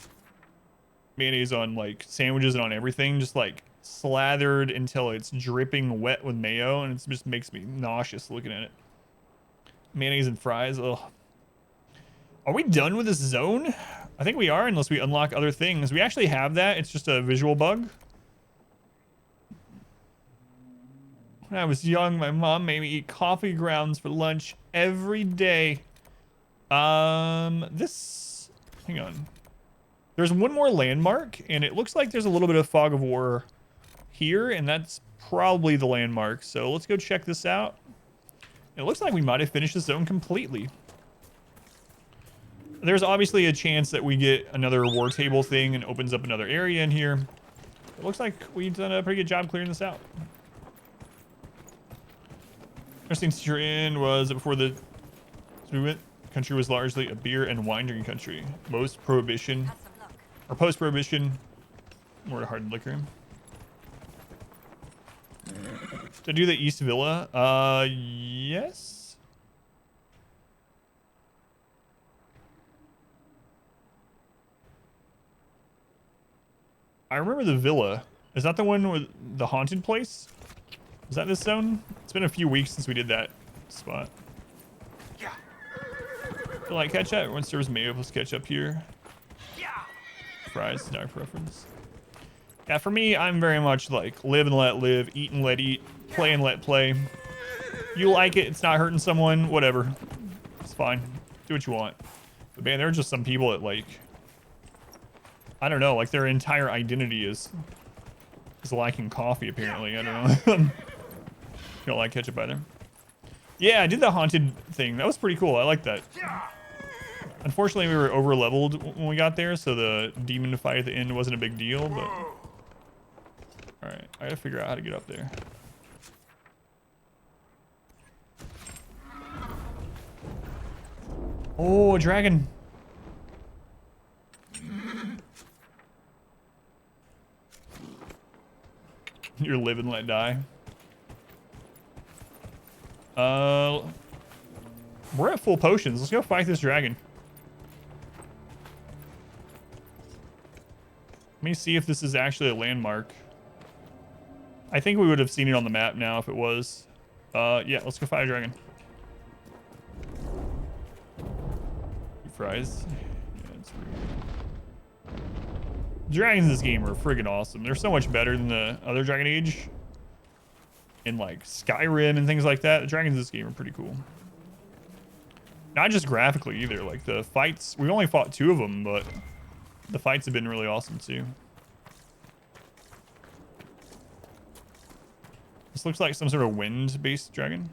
mayonnaise on like sandwiches and on everything, just like slathered until it's dripping wet with mayo, and it just makes me nauseous looking at it. Mayonnaise and fries. Ugh. Are we done with this zone? I think we are, unless we unlock other things. We actually have that. It's just a visual bug. When I was young, my mom made me eat coffee grounds for lunch every day. Hang on. There's one more landmark, and it looks like there's a little bit of fog of war here, and that's probably the landmark. So let's go check this out. It looks like we might have finished the zone completely. There's obviously a chance that we get another war table thing and opens up another area in here. It looks like we've done a pretty good job clearing this out. First thing you're in was before the movement. Country was largely a beer and wine drinking country. Most prohibition, or post-prohibition, more hard liquor. Did I do the East Villa? Yes. I remember the villa. Is that the one with the haunted place? Is that this zone? It's been a few weeks since we did that spot. Yeah. Feel like ketchup? Everyone serves mayo plus ketchup here. Yeah. Fries, dark preference. Yeah, for me, I'm very much like live and let live, eat and let eat, play and let play. You like it, it's not hurting someone, whatever. It's fine. Do what you want. But man, there are just some people that like, I don't know, like their entire identity is liking coffee apparently. I don't know. You don't like ketchup either. Yeah, I did the haunted thing. That was pretty cool. I like that. Unfortunately, we were over leveled when we got there, so the demon fight at the end wasn't a big deal, but alright, I gotta figure out how to get up there. Oh, a dragon. You're live and let die. We're at full potions. Let's go fight this dragon. Let me see if this is actually a landmark. I think we would have seen it on the map now if it was. Yeah, let's go fight a dragon. Fries. Yeah, it's dragons in this game are friggin' awesome. They're so much better than the other Dragon Age. In like Skyrim and things like that. The dragons in this game are pretty cool. Not just graphically either. Like the fights, we've only fought 2 of them, but the fights have been really awesome too. This looks like some sort of wind-based dragon.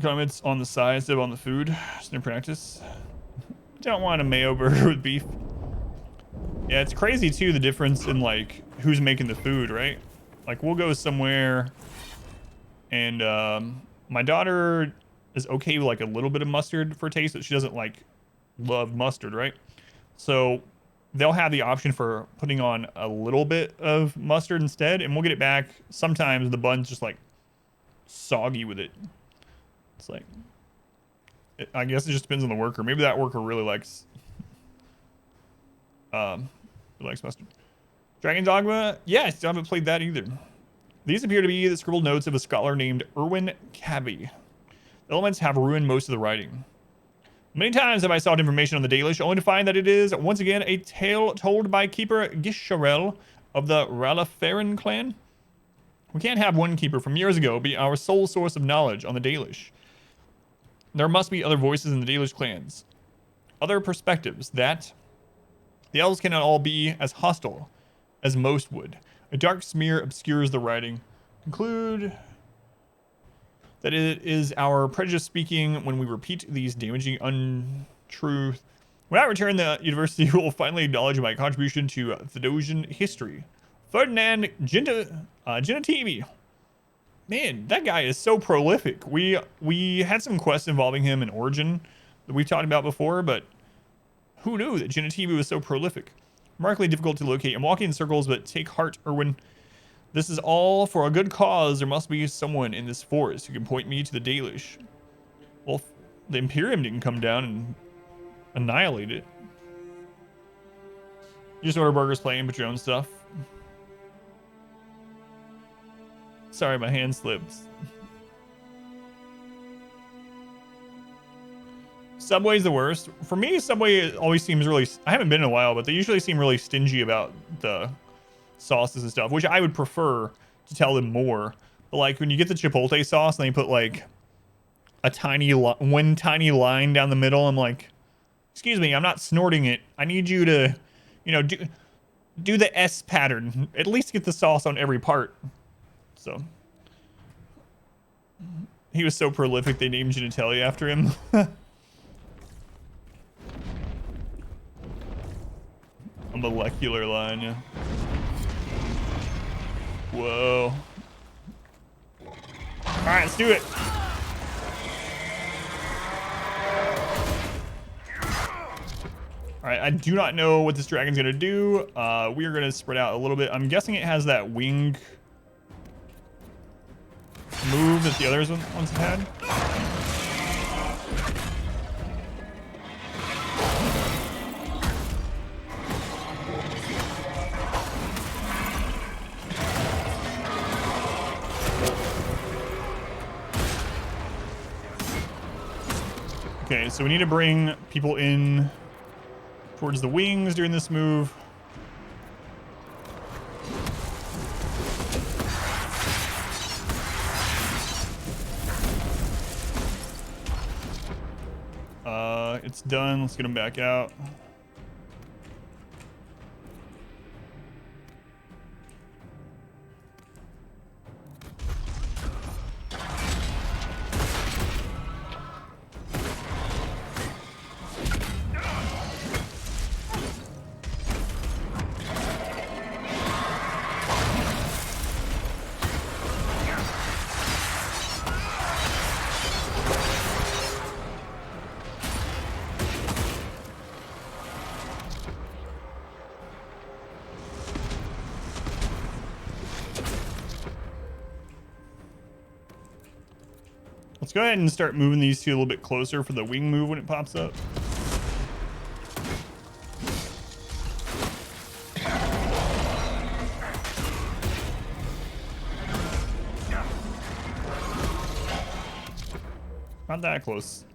Comments on the size of on the food. Just in practice. Don't want a mayo burger with beef. Yeah, it's crazy too, the difference in like who's making the food, right? Like we'll go somewhere and my daughter is okay with like a little bit of mustard for taste, but she doesn't like love mustard, right? So they'll have the option for putting on a little bit of mustard instead, and we'll get it back. Sometimes the bun's just like soggy with it. It's like, I guess it just depends on the worker. Maybe that worker really likes mustard. Dragon Dogma? Yeah, I still haven't played that either. These appear to be the scribbled notes of a scholar named Erwin Cabby. Elements have ruined most of the writing. Many times have I sought information on the Dalish, only to find that it is, once again, a tale told by Keeper Gisharel of the Ralafaran clan. We can't have one keeper from years ago be our sole source of knowledge on the Dalish. There must be other voices in the Dalish clans. Other perspectives that the elves cannot all be as hostile as most would. A dark smear obscures the writing. Conclude that it is our prejudice speaking when we repeat these damaging untruths. When I return, the university will finally acknowledge my contribution to Thedosian history. Ferdinand Genetivi. Man, that guy is so prolific. We had some quests involving him in Origin that we've talked about before, but who knew that Genetivi was so prolific? Remarkably difficult to locate. I'm walking in circles, but take heart, Erwin. This is all for a good cause. There must be someone in this forest who can point me to the Dalish. Well, the Imperium didn't come down and annihilate it. You just order burgers, playing, but your own stuff. Sorry, my hand slipped. Subway's the worst. For me, Subway always seems really... I haven't been in a while, but they usually seem really stingy about the sauces and stuff, which I would prefer to tell them more. But like when you get the Chipotle sauce and they put like a one tiny line down the middle, I'm like, excuse me, I'm not snorting it. I need you to, you know, do the S pattern. At least get the sauce on every part. So he was so prolific they named Genitalia after him. A molecular line, yeah. Whoa. All right, let's do it. All right, I do not know what this dragon's gonna do. We are gonna spread out a little bit. I'm guessing it has that wing move that the others ones have had. Okay, so we need to bring people in towards the wings during this move. It's done. Let's get them back out. Let's go ahead and start moving these two a little bit closer for the wing move when it pops up. Not that close.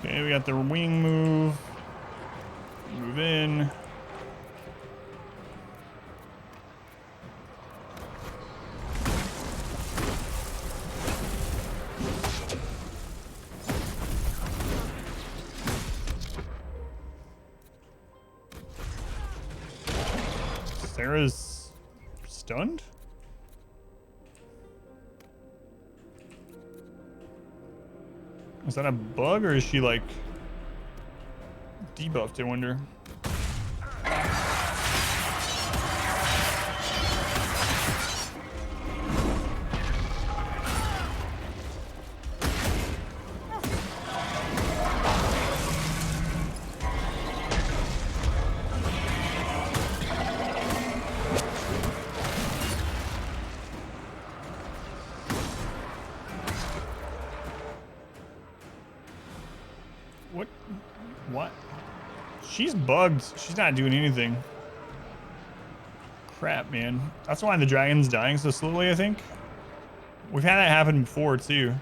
Okay, we got the wing move. Move in. Sarah's stunned? that a bug or is she like debuffed, I wonder? What? She's bugged. She's not doing anything. Crap, man. That's why the dragon's dying so slowly, I think. We've had that happen before, too.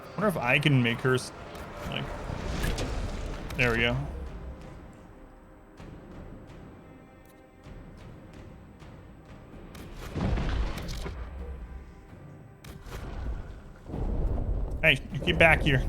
I wonder if I can make her, like... There we go. Hey, you get back here.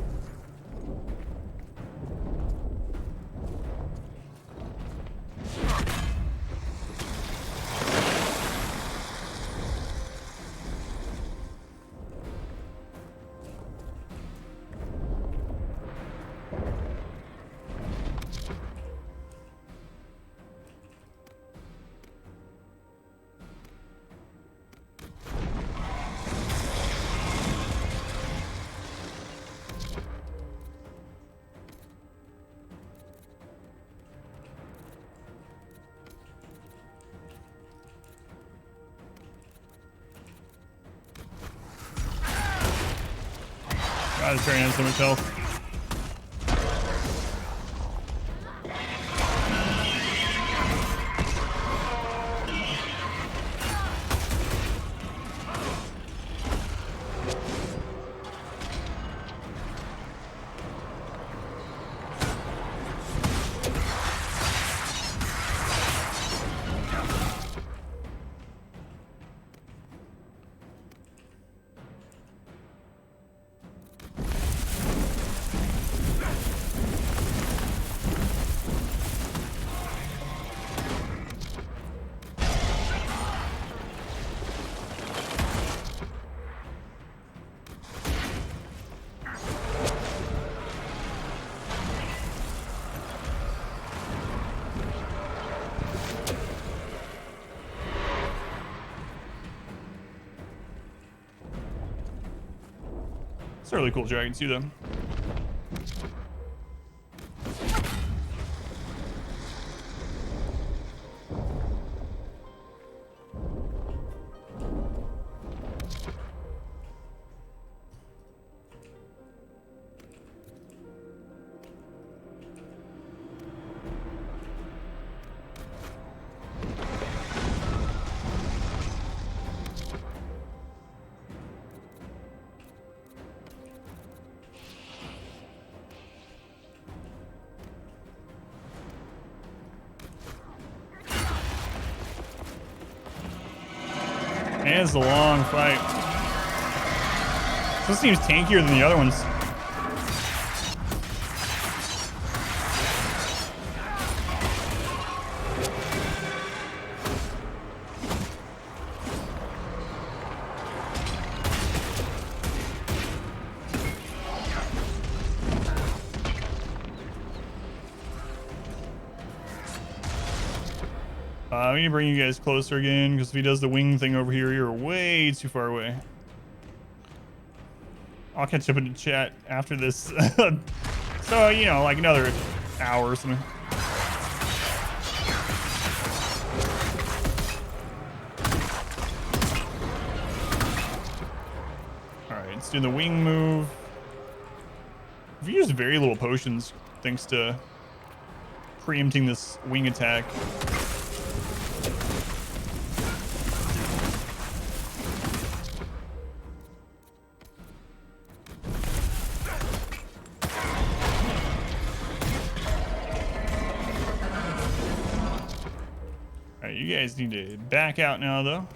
God, this dragon has so much health. It's a really cool dragon too, though. Man, it's a long fight. This seems tankier than the other ones. We need to bring you guys closer again, because if he does the wing thing over here, you're way too far away. I'll catch up in the chat after this. So, you know, like another hour or something. Alright, let's do the wing move. We've used very little potions thanks to preempting this wing attack. You guys need to back out now, though.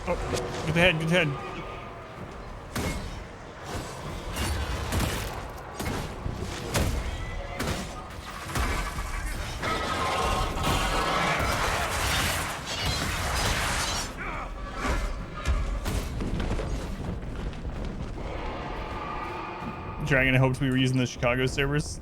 Oh, get the head, get the head. Dragon hoped we were using the Chicago servers.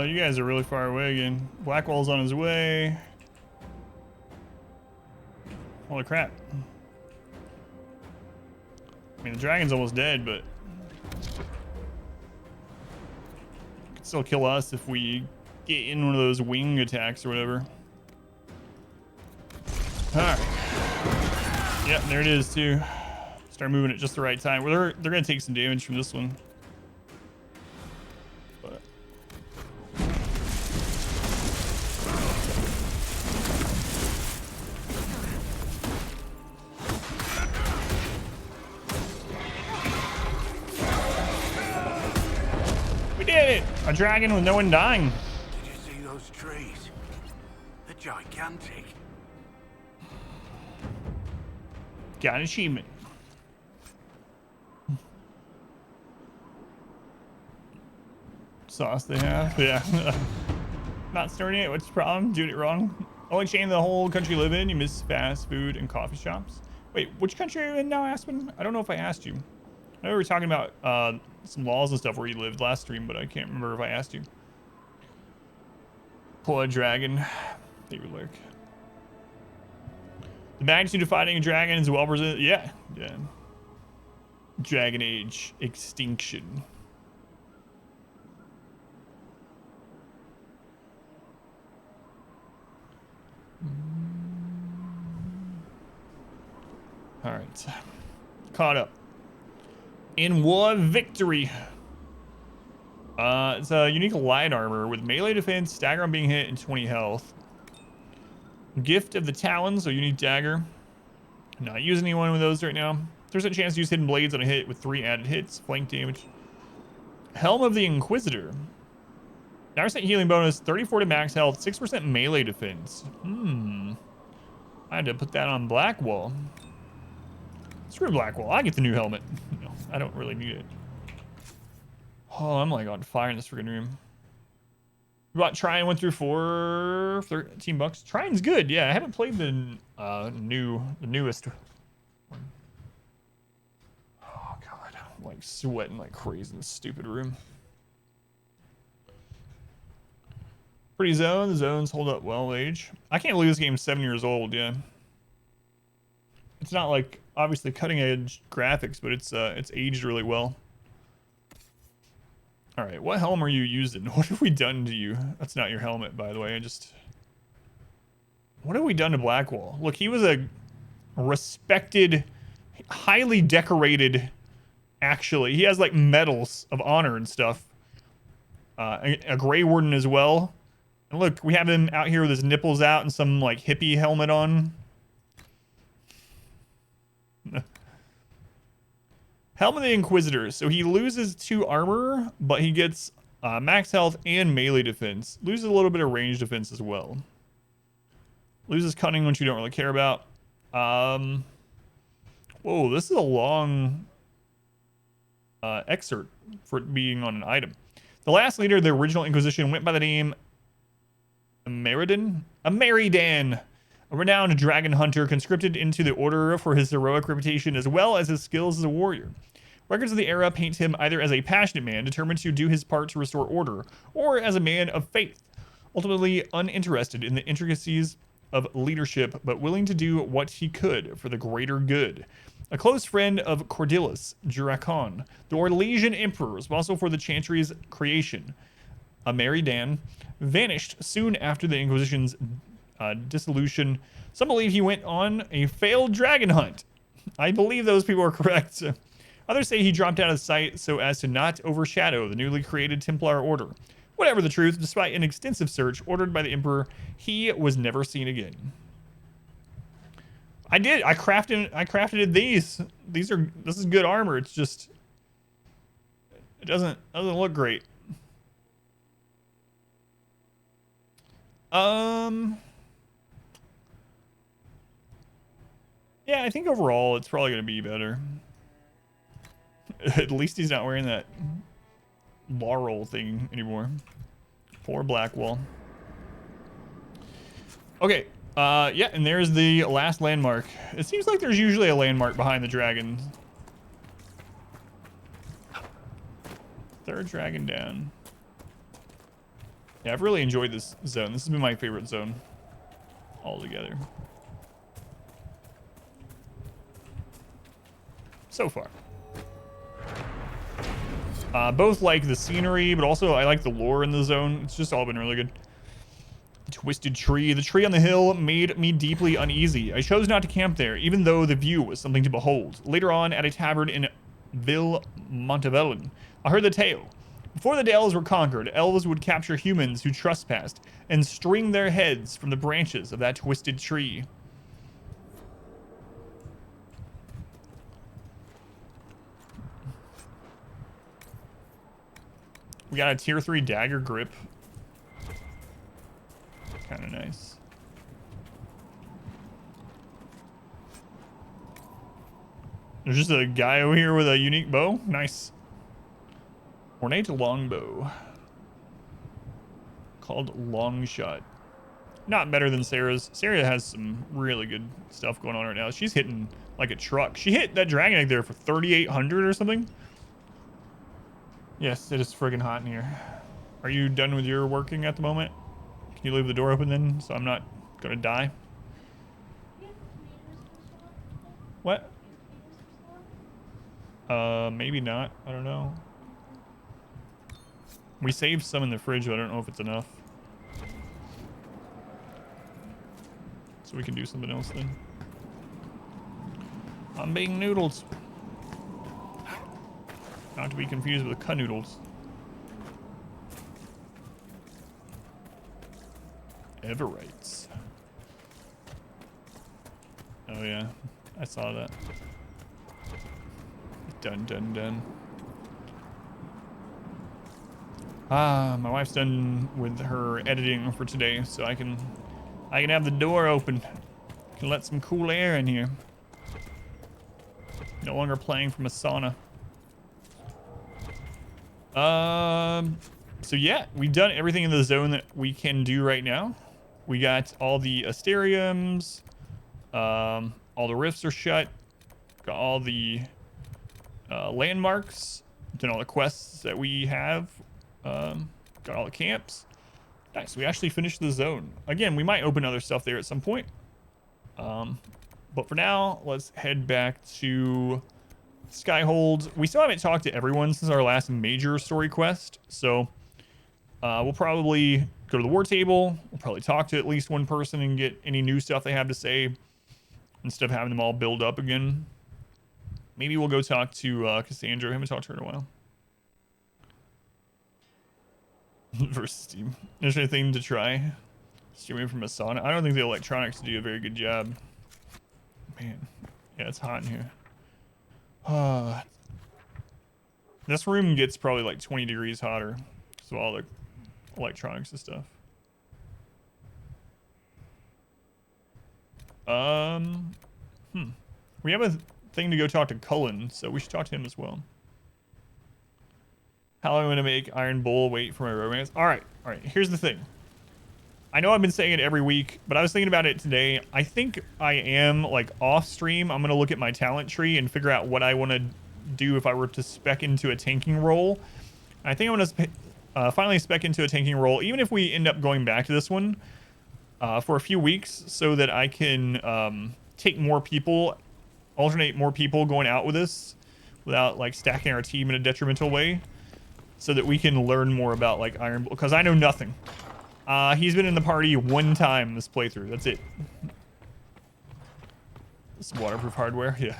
You guys are really far away again. Blackwall's on his way. Holy crap. I mean, the dragon's almost dead, but could still kill us if we get in one of those wing attacks or whatever. Alright. Yep, there it is too. Start moving at just the right time. Well, they're gonna take some damage from this one. But we did it! A dragon with no one dying. Did you see those trees? They're gigantic. Got an achievement. Sauce they have, yeah. Not starting it. What's the problem? Doing it wrong. Only chain the whole country live in. You miss fast food and coffee shops. Wait, which country are you in now, Aspen? I don't know if I asked you. I know we were talking about some laws and stuff where you lived last stream, but I can't remember if I asked you. Pull a dragon. They would lurk. The magnitude of fighting a dragon is well presented. Yeah, yeah. Dragon Age Extinction. All right, caught up. In War Victory. It's a unique light armor with melee defense, stagger on being hit, and 20 health. Gift of the Talons, so unique dagger. Not using any one of those right now. There's a chance to use hidden blades on a hit with 3 added hits, flank damage. Helm of the Inquisitor. 9% healing bonus, 34 to max health, 6% melee defense. I had to put that on Blackwall. Screw Blackwall, I get the new helmet. No, I don't really need it. Oh, I'm like on fire in this freaking room. Bought Trine 1 through 4, $13. Trine's good, yeah. I haven't played the newest one. Oh god, I'm like sweating like crazy in this stupid room. Pretty zone. The zones hold up well age. I can't believe this game's 7 years old, yeah. It's not like obviously cutting edge graphics, but it's aged really well. All right, what helm are you using? What have we done to you? That's not your helmet, by the way. What have we done to Blackwall? Look, he was a respected, highly decorated, actually. He has like medals of honor and stuff. A Grey Warden as well. And look, we have him out here with his nipples out and some like hippie helmet on. Helm of the Inquisitor. So he loses 2 armor, but he gets max health and melee defense. Loses a little bit of range defense as well. Loses cunning, which you don't really care about. Whoa, this is a long excerpt for it being on an item. The last leader of the original Inquisition went by the name Meridan? Meridan. A renowned dragon hunter conscripted into the order for his heroic reputation as well as his skills as a warrior. Records of the era paint him either as a passionate man determined to do his part to restore order, or as a man of faith, ultimately uninterested in the intricacies of leadership, but willing to do what he could for the greater good. A close friend of Cordelis Dracon, the Orlesian Emperor, responsible for the Chantry's creation. Meridan vanished soon after the Inquisition's dissolution. Some believe he went on a failed dragon hunt. I believe those people are correct. Others say he dropped out of sight so as to not overshadow the newly created Templar Order. Whatever the truth, despite an extensive search ordered by the Emperor, he was never seen again. I crafted these. This is good armor. It's just it doesn't look great. Yeah, I think overall it's probably gonna be better. At least he's not wearing that laurel thing anymore. Poor Blackwall. Okay. Yeah, and there's the last landmark. It seems like there's usually a landmark behind the dragon. Third dragon down. Yeah, I've really enjoyed this zone. This has been my favorite zone altogether. So far. Both like the scenery, but also I like the lore in the zone. It's just all been really good. Twisted Tree. The tree on the hill made me deeply uneasy. I chose not to camp there, even though the view was something to behold. Later on, at a tavern in Ville Montevellin, I heard the tale. Before the Dales were conquered, elves would capture humans who trespassed and string their heads from the branches of that twisted tree. We got a tier 3 dagger grip. Kind of nice. There's just a guy over here with a unique bow. Nice. Ornate longbow. Called Longshot. Not better than Sarah's. Sarah has some really good stuff going on right now. She's hitting like a truck. She hit that dragon egg there for 3,800 or something. Yes, it is friggin' hot in here. Are you done with your working at the moment? Can you leave the door open then, so I'm not gonna die? What? Maybe not. I don't know. We saved some in the fridge, but I don't know if it's enough. So we can do something else then. I'm being noodles. Not to be confused with the canoodles. Everrites. Oh yeah, I saw that. Done, done, done. Ah, my wife's done with her editing for today, so I can have the door open. Can let some cool air in here. No longer playing from a sauna. So yeah, we've done everything in the zone that we can do right now. We got all the Asteriums, all the rifts are shut, got all the landmarks, done all the quests that we have, got all the camps. Nice, we actually finished the zone. Again, we might open other stuff there at some point. But for now, let's head back to Skyhold. We still haven't talked to everyone since our last major story quest, so we'll probably go to the war table. We'll probably talk to at least one person and get any new stuff they have to say instead of having them all build up again. Maybe we'll go talk to Cassandra. I haven't talked to her in a while. Versus Steam. Is there anything to try? Streaming from a sauna. I don't think the electronics do a very good job. Man, yeah, it's hot in here. This room gets probably like 20 degrees hotter because of all the electronics and stuff. We have a thing to go talk to Cullen, so we should talk to him as well. How am I going to make Iron Bull wait for my romance? All right. Here's the thing. I know I've been saying it every week, but I was thinking about it today. I think I am, like, off stream. I'm going to look at my talent tree and figure out what I want to do if I were to spec into a tanking role. I think I'm going to finally spec into a tanking role, even if we end up going back to this one for a few weeks, so that I can take more people, alternate more people going out with us without, like, stacking our team in a detrimental way, so that we can learn more about, like, Iron Bull, because I know nothing. He's been in the party one time this playthrough. That's it. This waterproof hardware. Yeah.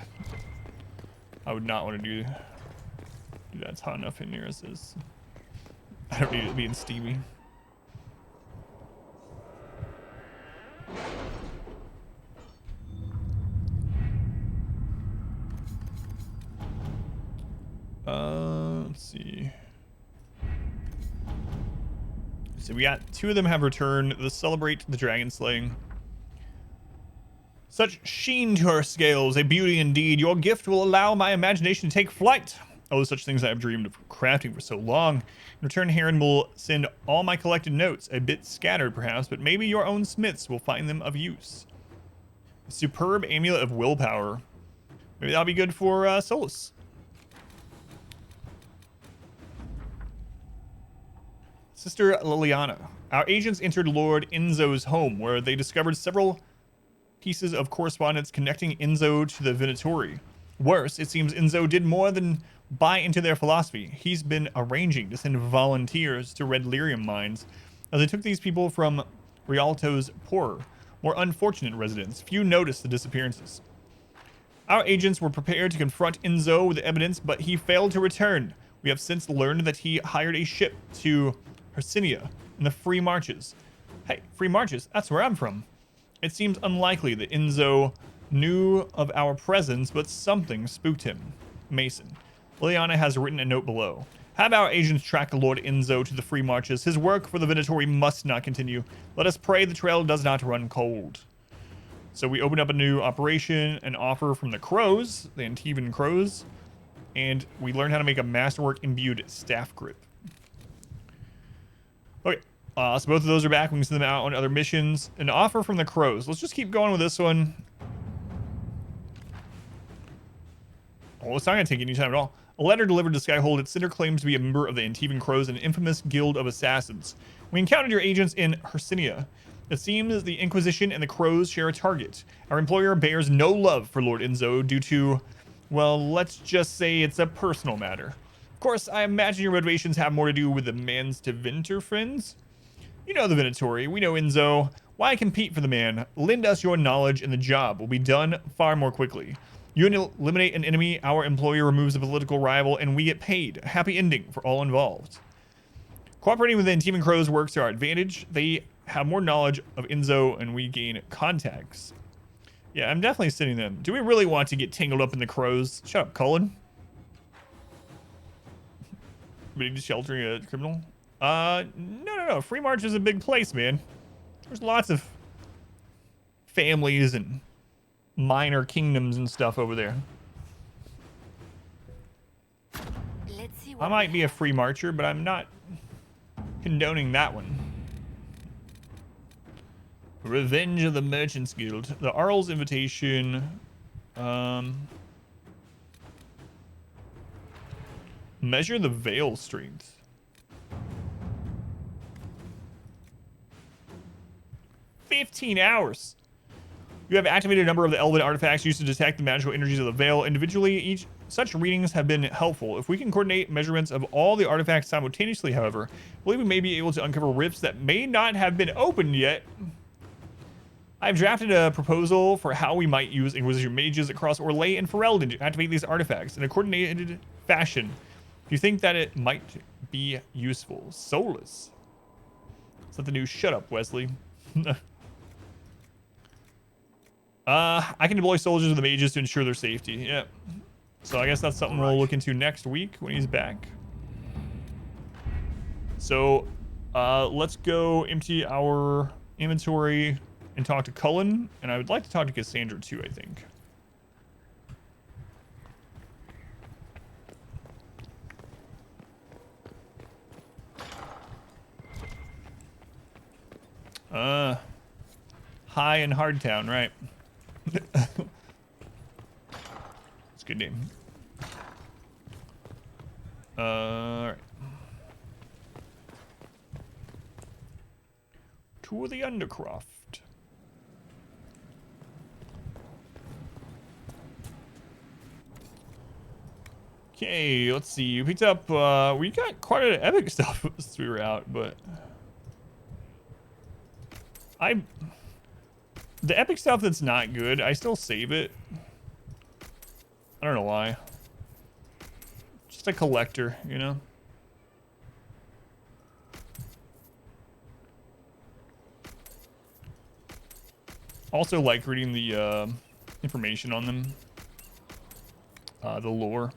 I would not want to do that. It's hot enough in here as is. I don't need it being steamy. Let's see. So we got 2 of them have returned to celebrate the dragon slaying. Such sheen to our scales, a beauty indeed. Your gift will allow my imagination to take flight. Oh, such things I have dreamed of crafting for so long. In return, Heron will send all my collected notes, a bit scattered perhaps, but maybe your own smiths will find them of use. A superb amulet of willpower. Maybe that'll be good for Solus. Sister Liliana. Our agents entered Lord Enzo's home, where they discovered several pieces of correspondence connecting Enzo to the Venatori. Worse, it seems Enzo did more than buy into their philosophy. He's been arranging to send volunteers to Red Lyrium mines, as they took these people from Rialto's poorer, more unfortunate residents. Few noticed the disappearances. Our agents were prepared to confront Enzo with evidence, but he failed to return. We have since learned that he hired a ship to Hercynia in the Free Marches. Hey, Free Marches, that's where I'm from. It seems unlikely that Enzo knew of our presence, but something spooked him. Mason. Liliana has written a note below. Have our agents track Lord Enzo to the Free Marches. His work for the Venatori must not continue. Let us pray the trail does not run cold. So we open up a new operation, an offer from the Crows, the Antivan Crows, and we learn how to make a Masterwork imbued staff grip. Okay, so both of those are back. We can send them out on other missions. An offer from the Crows. Let's just keep going with this one. Oh, it's not going to take any time at all. A letter delivered to Skyhold. Its sender claims to be a member of the Antivan Crows, an infamous guild of assassins. We encountered your agents in Hercynia. It seems the Inquisition and the Crows share a target. Our employer bears no love for Lord Enzo due to, well, let's just say it's a personal matter. Of course, I imagine your motivations have more to do with the Mans to Venter friends. You know the Venatori. We know Enzo. Why compete for the man? Lend us your knowledge and the job will be done far more quickly. You eliminate an enemy, our employer removes a political rival, and we get paid. A happy ending for all involved. Cooperating with the Antivan Crows works to our advantage. They have more knowledge of Enzo, and we gain contacts. Yeah, I'm definitely sending them. Do we really want to get tangled up in the Crows? Shut up, Cullen. We need to shelter a criminal? No. Free March is a big place, man. There's lots of families and minor kingdoms and stuff over there. Let's see I what might be a free marcher, but I'm not condoning that one. Revenge of the Merchants Guild. The Arl's Invitation. Measure the Veil strength. $15 hours. You have activated a number of the Elven artifacts used to detect the magical energies of the Veil. Individually, such readings have been helpful. If we can coordinate measurements of all the artifacts simultaneously, however, I believe we may be able to uncover rifts that may not have been opened yet. I've drafted a proposal for how we might use Inquisition mages across Orlais and Ferelden to activate these artifacts in a coordinated fashion. Do you think that it might be useful? Solus. Is that the new shut up, Wesley? I can deploy soldiers to the mages to ensure their safety. Yeah. So I guess that's something we'll look into next week when he's back. So let's go empty our inventory and talk to Cullen. And I would like to talk to Cassandra too, I think. High in Hardtown, right? It's a good name. All right. To the Undercroft. Okay, let's see. You picked up, we got quite a bit of epic stuff as we were out, but The epic stuff that's not good, I still save it. I don't know why. Just a collector, you know? Also like reading the information on them. The lore.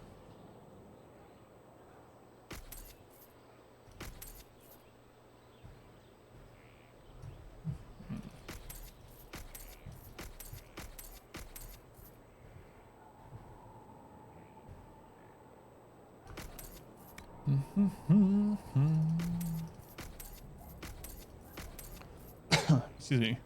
Excuse me.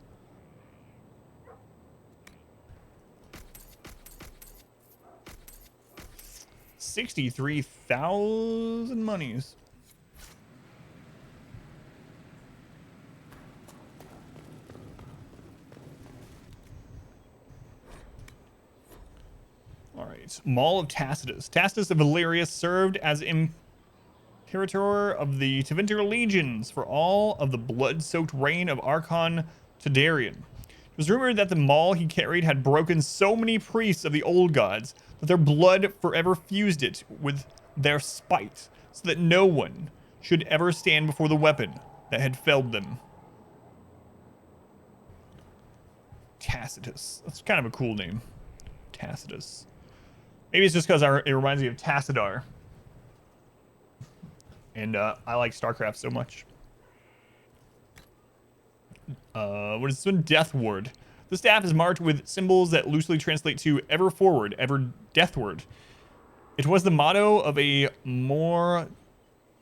$63,000 monies. All right, Maul of Tacitus. Tacitus of Valerius served as Imperator of the Tevinter legions for all of the blood-soaked reign of Archon Todarian. It was rumored that the maul he carried had broken so many priests of the old gods that their blood forever fused it with their spite, so that no one should ever stand before the weapon that had felled them. Tacitus. That's kind of a cool name. Tacitus. Maybe it's just because it reminds me of Tassadar. And I like StarCraft so much. What is this one? Death Ward. The staff is marked with symbols that loosely translate to ever forward, ever deathward. It was the motto of a more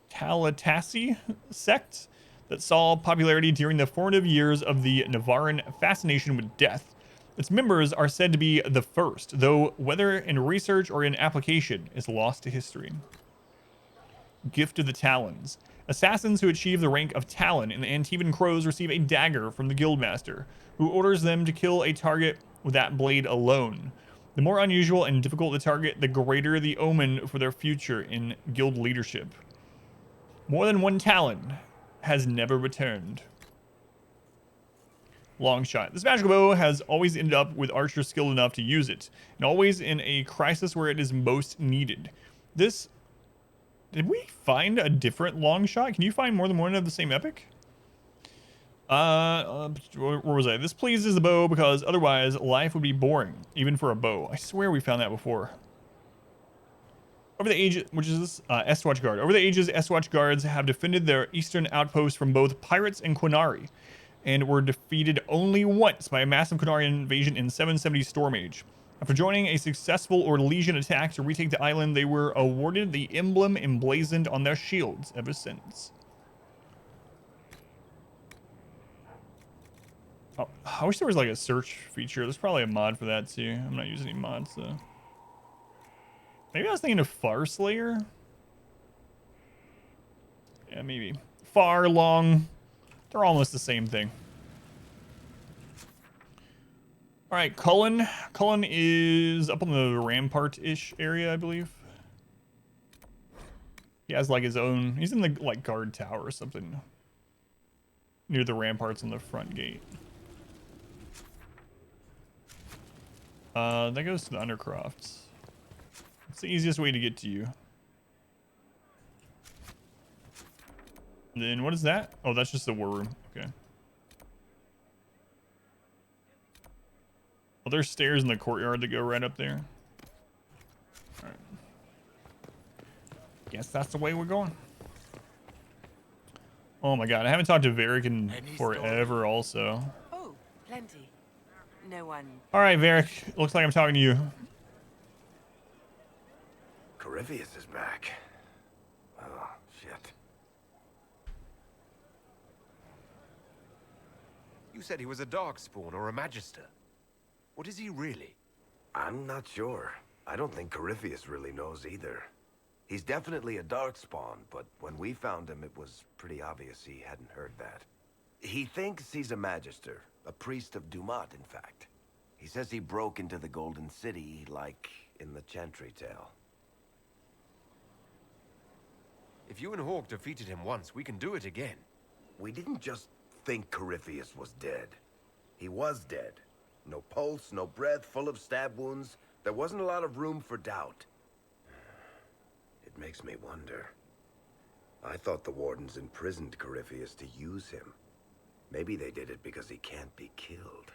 Talatasi sect that saw popularity during the formative years of the Navaran fascination with death. Its members are said to be the first, though whether in research or in application is lost to history. Gift of the Talons. Assassins who achieve the rank of Talon in the Antivan Crows receive a dagger from the Guildmaster, who orders them to kill a target with that blade alone. The more unusual and difficult the target, the greater the omen for their future in guild leadership. More than one Talon has never returned. Long shot. This magical bow has always ended up with archers skilled enough to use it, and always in a crisis where it is most needed. This... Did we find a different long shot? Can you find more than one of the same epic? Where was I? This pleases the bow because otherwise life would be boring, even for a bow. I swear we found that before. Over the ages, which is this? Estwatch Guard. Over the ages, Estwatch Guards have defended their eastern outposts from both pirates and Qunari, and were defeated only once by a massive Qunari invasion in 770 Storm Age. After joining a successful Orlesian attack to retake the island, they were awarded the emblem emblazoned on their shields ever since. Oh, I wish there was like a search feature. There's probably a mod for that too. I'm not using any mods though. Maybe I was thinking of Farslayer. Yeah, maybe. Far, long. They're almost the same thing. All right, Cullen. Cullen is up on the Rampart-ish area, I believe. He has like his own. He's in the like guard tower or something near the ramparts on the front gate. That goes to the Undercrofts. It's the easiest way to get to you. And then what is that? Oh, that's just the war room. Okay. Well, there's stairs in the courtyard that go right up there. All right. Guess that's the way we're going. Oh my god, I haven't talked to Varric in forever also. Oh, plenty. No one. All right, Varric. Looks like I'm talking to you. Corypheus is back. Oh, shit. You said he was a Darkspawn or a Magister. What is he really? I'm not sure. I don't think Corypheus really knows either. He's definitely a Darkspawn, but when we found him, it was pretty obvious he hadn't heard that. He thinks he's a Magister, a priest of Dumat, in fact. He says he broke into the Golden City, like in the Chantry tale. If you and Hawke defeated him once, we can do it again. We didn't just think Corypheus was dead. He was dead. No pulse, no breath, full of stab wounds. There wasn't a lot of room for doubt. It makes me wonder. I thought the Wardens imprisoned Corypheus to use him. Maybe they did it because he can't be killed.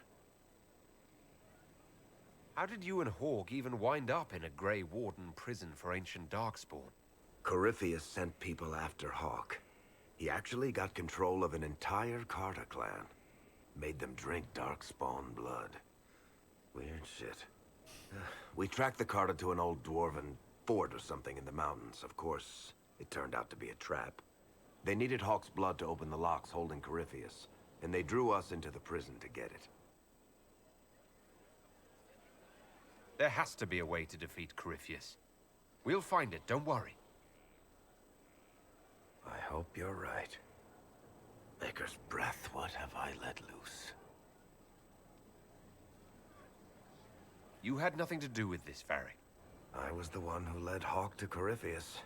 How did you and Hawk even wind up in a Grey Warden prison for ancient Darkspawn? Corypheus sent people after Hawk. He actually got control of an entire Carter clan. Made them drink Darkspawn blood. Weird shit. We tracked the Carter to an old dwarven fort or something in the mountains. Of course, it turned out to be a trap. They needed Hawk's blood to open the locks holding Corypheus, and they drew us into the prison to get it. There has to be a way to defeat Corypheus. We'll find it, don't worry. I hope you're right. Maker's breath, what have I let loose? You had nothing to do with this, Varric. I was the one who led Hawk to Corypheus.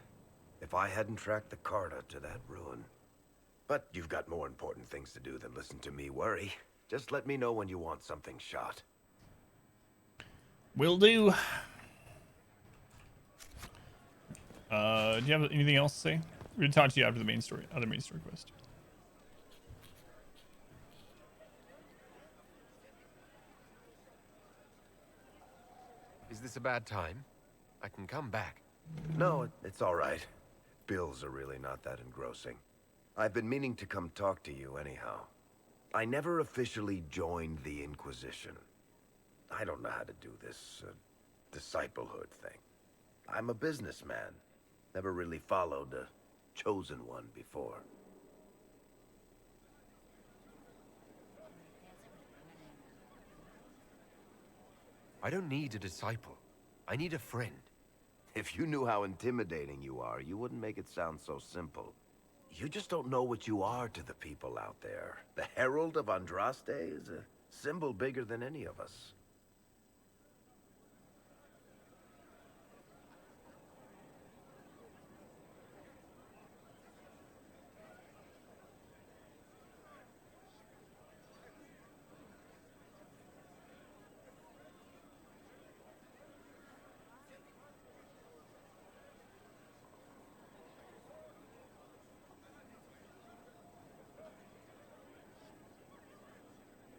If I hadn't tracked the Carter to that ruin. But you've got more important things to do than listen to me worry. Just let me know when you want something shot. Will do. Do you have anything else to say? We're gonna talk to you after the main story, other main story quest. Is this a bad time? I can come back. No, it's all right. Bills are really not that engrossing. I've been meaning to come talk to you anyhow. I never officially joined the Inquisition. I don't know how to do this disciplehood thing. I'm a businessman. Never really followed a chosen one before. I don't need a disciple. I need a friend. If you knew how intimidating you are, you wouldn't make it sound so simple. You just don't know what you are to the people out there. The Herald of Andraste is a symbol bigger than any of us.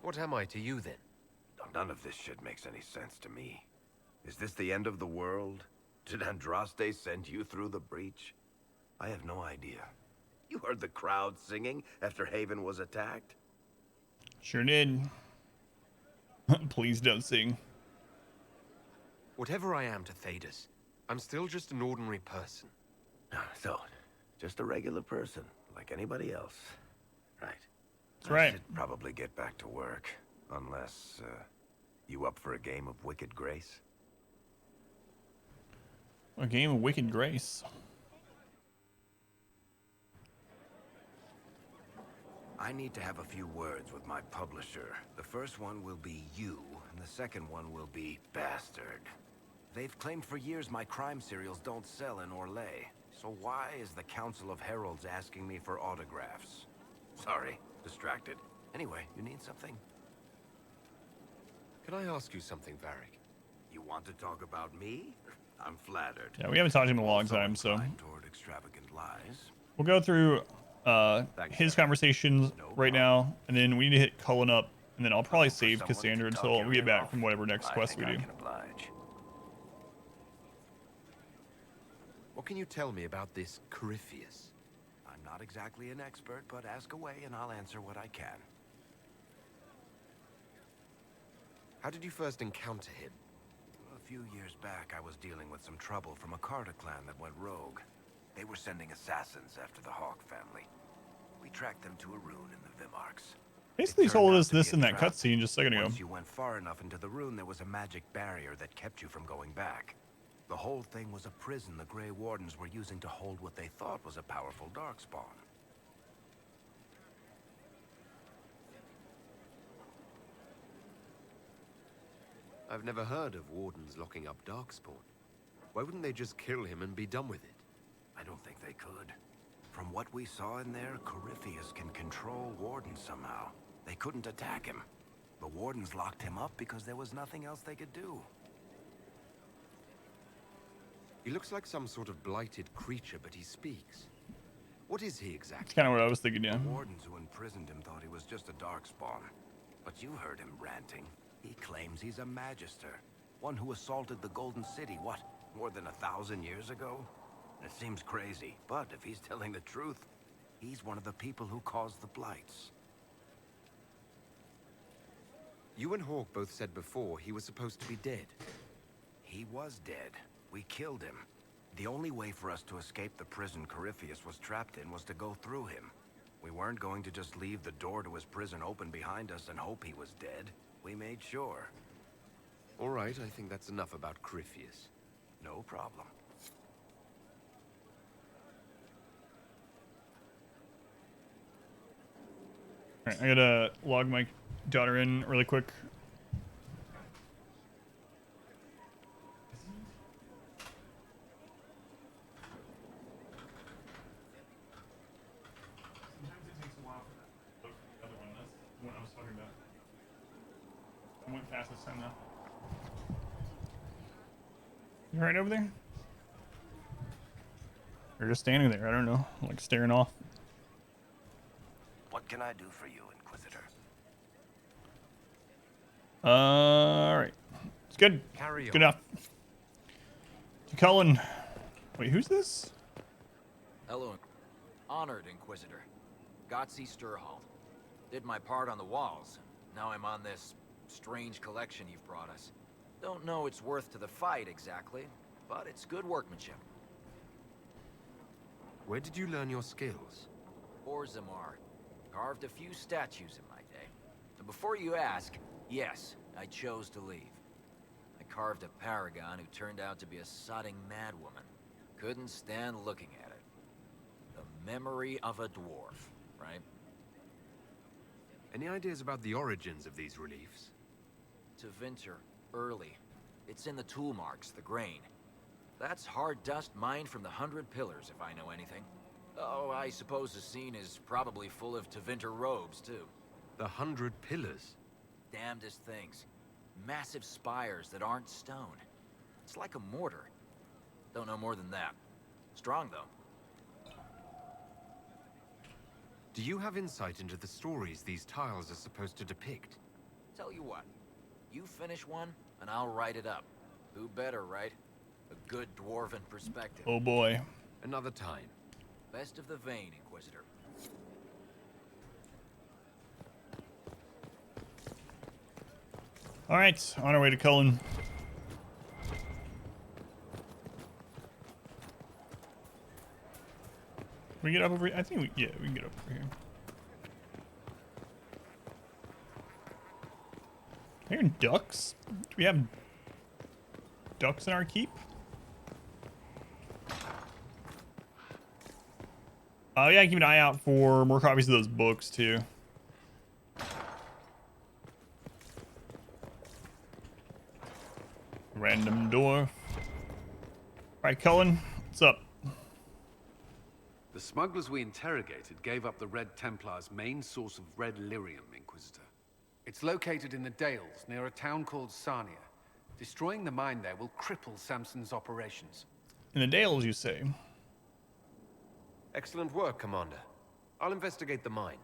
What am I to you, then? None of this shit makes any sense to me. Is this the end of the world? Did Andraste send you through the breach? I have no idea. You heard the crowd singing after Haven was attacked? Sure did. Please don't sing. Whatever I am to Thedas, I'm still just an ordinary person. So, just a regular person, like anybody else. Right. That's right. I should probably get back to work. Unless, you up for a game of Wicked Grace? A game of Wicked Grace. I need to have a few words with my publisher. The first one will be you, and the second one will be Bastard. They've claimed for years my crime serials don't sell in Orlais. So why is the Council of Heralds asking me for autographs? Sorry, distracted. Anyway, you need something? Can I ask you something, Varric? You want to talk about me? I'm flattered. Yeah, we haven't talked to him in a long Also time, so inclined toward extravagant lies. we'll go through his conversations right now, and then we need to hit Cullen up, and then I'll probably save Someone Cassandra to talk until your we get ear back off? from whatever next I quest we think do. I can oblige. What can you tell me about this Corypheus? I'm not exactly an expert, but ask away and I'll answer what I can. How did you first encounter him? A few years back, I was dealing with some trouble from a Carter clan that went rogue. They were sending assassins after the Hawk family. We tracked them to a ruin in the Vimarks. Basically, he It turned told out us to be this a in that trap. cutscene just a second ago. Once you went far enough into the ruin, there was a magic barrier that kept you from going back. The whole thing was a prison the Grey Wardens were using to hold what they thought was a powerful Darkspawn. I've never heard of Wardens locking up Darkspawn. Why wouldn't they just kill him and be done with it? I don't think they could. From what we saw in there, Corypheus can control Warden somehow. They couldn't attack him. The Wardens locked him up because there was nothing else they could do. He looks like some sort of blighted creature, but he speaks. What is he That's exactly? kind of what I was thinking, yeah. The Wardens who imprisoned him thought he was just a Darkspawn. But you heard him ranting. He claims he's a Magister. One who assaulted the Golden City, what, more than 1,000 years ago? It seems crazy, but if he's telling the truth, he's one of the people who caused the Blights. You and Hawke both said before he was supposed to be dead. He was dead. We killed him. The only way for us to escape the prison Corypheus was trapped in was to go through him. We weren't going to just leave the door to his prison open behind us and hope he was dead. We made sure. All right, I think that's enough about Corypheus. No problem. Alright, I gotta log my daughter in really quick. Sometimes it takes a while for that. Look, the other one, that's the one I was talking about. I went fast this time though. You right over there? You're just standing there, I don't know, like staring off. What can I do for you, Inquisitor? Alright. It's good. Carry Good on. enough. To Cullen. Wait, who's this? Hello, honored Inquisitor. Gotzi Sturhall. Did my part on the walls. Now I'm on this strange collection you've brought us. Don't know its worth to the fight exactly, but it's good workmanship. Where did you learn your skills? Orzammar. Carved a few statues in my day. And before you ask, yes, I chose to leave. I carved a paragon who turned out to be a sodding madwoman. Couldn't stand looking at it. The memory of a dwarf, right? Any ideas about the origins of these reliefs? To Vinter, early. It's in the tool marks, the grain. That's hard dust mined from the 100 Pillars, if I know anything. Oh, I suppose the scene is probably full of Tevinter robes, too. The 100 Pillars? Damnedest things. Massive spires that aren't stone. It's like a mortar. Don't know more than that. Strong, though. Do you have insight into the stories these tiles are supposed to depict? Tell you what. You finish one, and I'll write it up. Who better, right? A good dwarven perspective. Oh boy. Another time. Best of the vein, Inquisitor. Alright, on our way to Cullen. We get up over here? I think we can get up over here. Hearing ducks? Do we have ducks in our keep? Oh yeah, keep an eye out for more copies of those books too. Random door. Alright, Cullen, what's up? The smugglers we interrogated gave up the Red Templars' main source of red lyrium, Inquisitor. It's located in the Dales, near a town called Sarnia. Destroying the mine there will cripple Samson's operations. In the Dales, you say? Excellent work, Commander. I'll investigate the mine.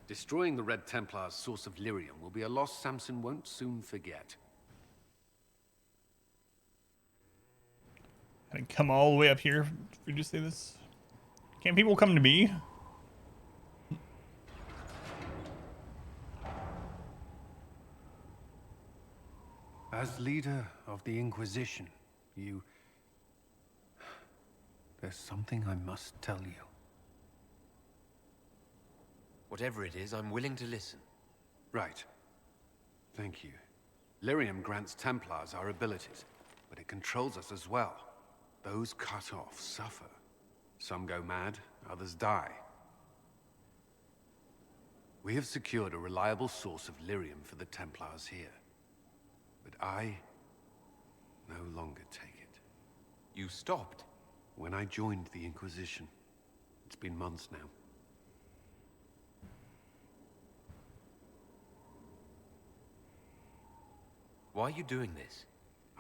Destroying the Red Templars' source of lyrium will be a loss Samson won't soon forget. I come all the way up here. Did you say this? Can't people come to me? As leader of the Inquisition, there's something I must tell you. Whatever it is, I'm willing to listen. Right. Thank you. Lyrium grants Templars our abilities, but it controls us as well. Those cut off suffer. Some go mad, others die. We have secured a reliable source of lyrium for the Templars here. But I no longer take it. You stopped? When I joined the Inquisition, It's been months now. Why are you doing this?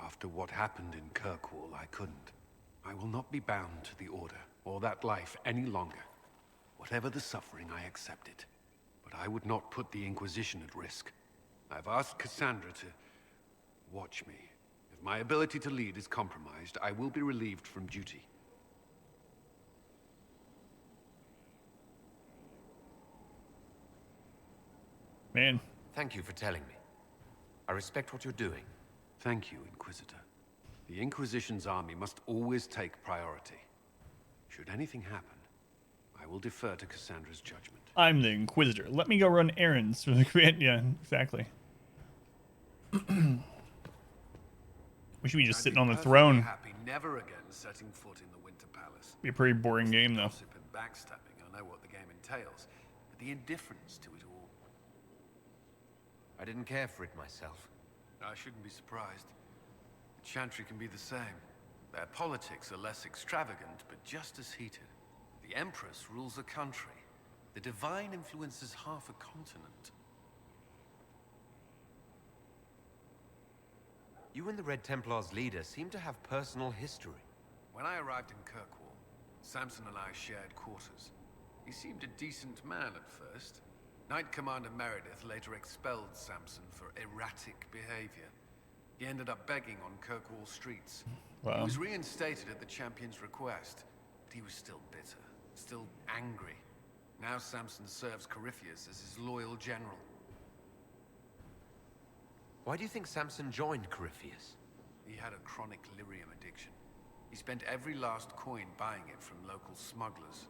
After what happened in Kirkwall, I couldn't. I will not be bound to the Order, or that life any longer. Whatever the suffering, I accept it. But I would not put the Inquisition at risk. I've asked Cassandra to watch me. If my ability to lead is compromised, I will be relieved from duty. Man. Thank you for telling me. I respect what you're doing. Thank you, Inquisitor. The Inquisition's army must always take priority. Should anything happen, I will defer to Cassandra's judgment. I'm the Inquisitor. Let me go run errands for the command. Yeah, exactly. We should be just sitting on the throne. Happy never again setting foot in the Winter Palace. Be a pretty boring game, though. Gossip and backstabbing, I know what the game entails, but the indifference to it all. I didn't care for it myself. I shouldn't be surprised. The Chantry can be the same. Their politics are less extravagant, but just as heated. The Empress rules a country. The Divine influences half a continent. You and the Red Templars' leader seem to have personal history. When I arrived in Kirkwall, Samson and I shared quarters. He seemed a decent man at first. Knight Commander Meredith later expelled Samson for erratic behavior. He ended up begging on Kirkwall streets. Wow. He was reinstated at the Champion's request, but he was still bitter, still angry. Now Samson serves Corypheus as his loyal general. Why do you think Samson joined Corypheus? He had a chronic lyrium addiction. He spent every last coin buying it from local smugglers.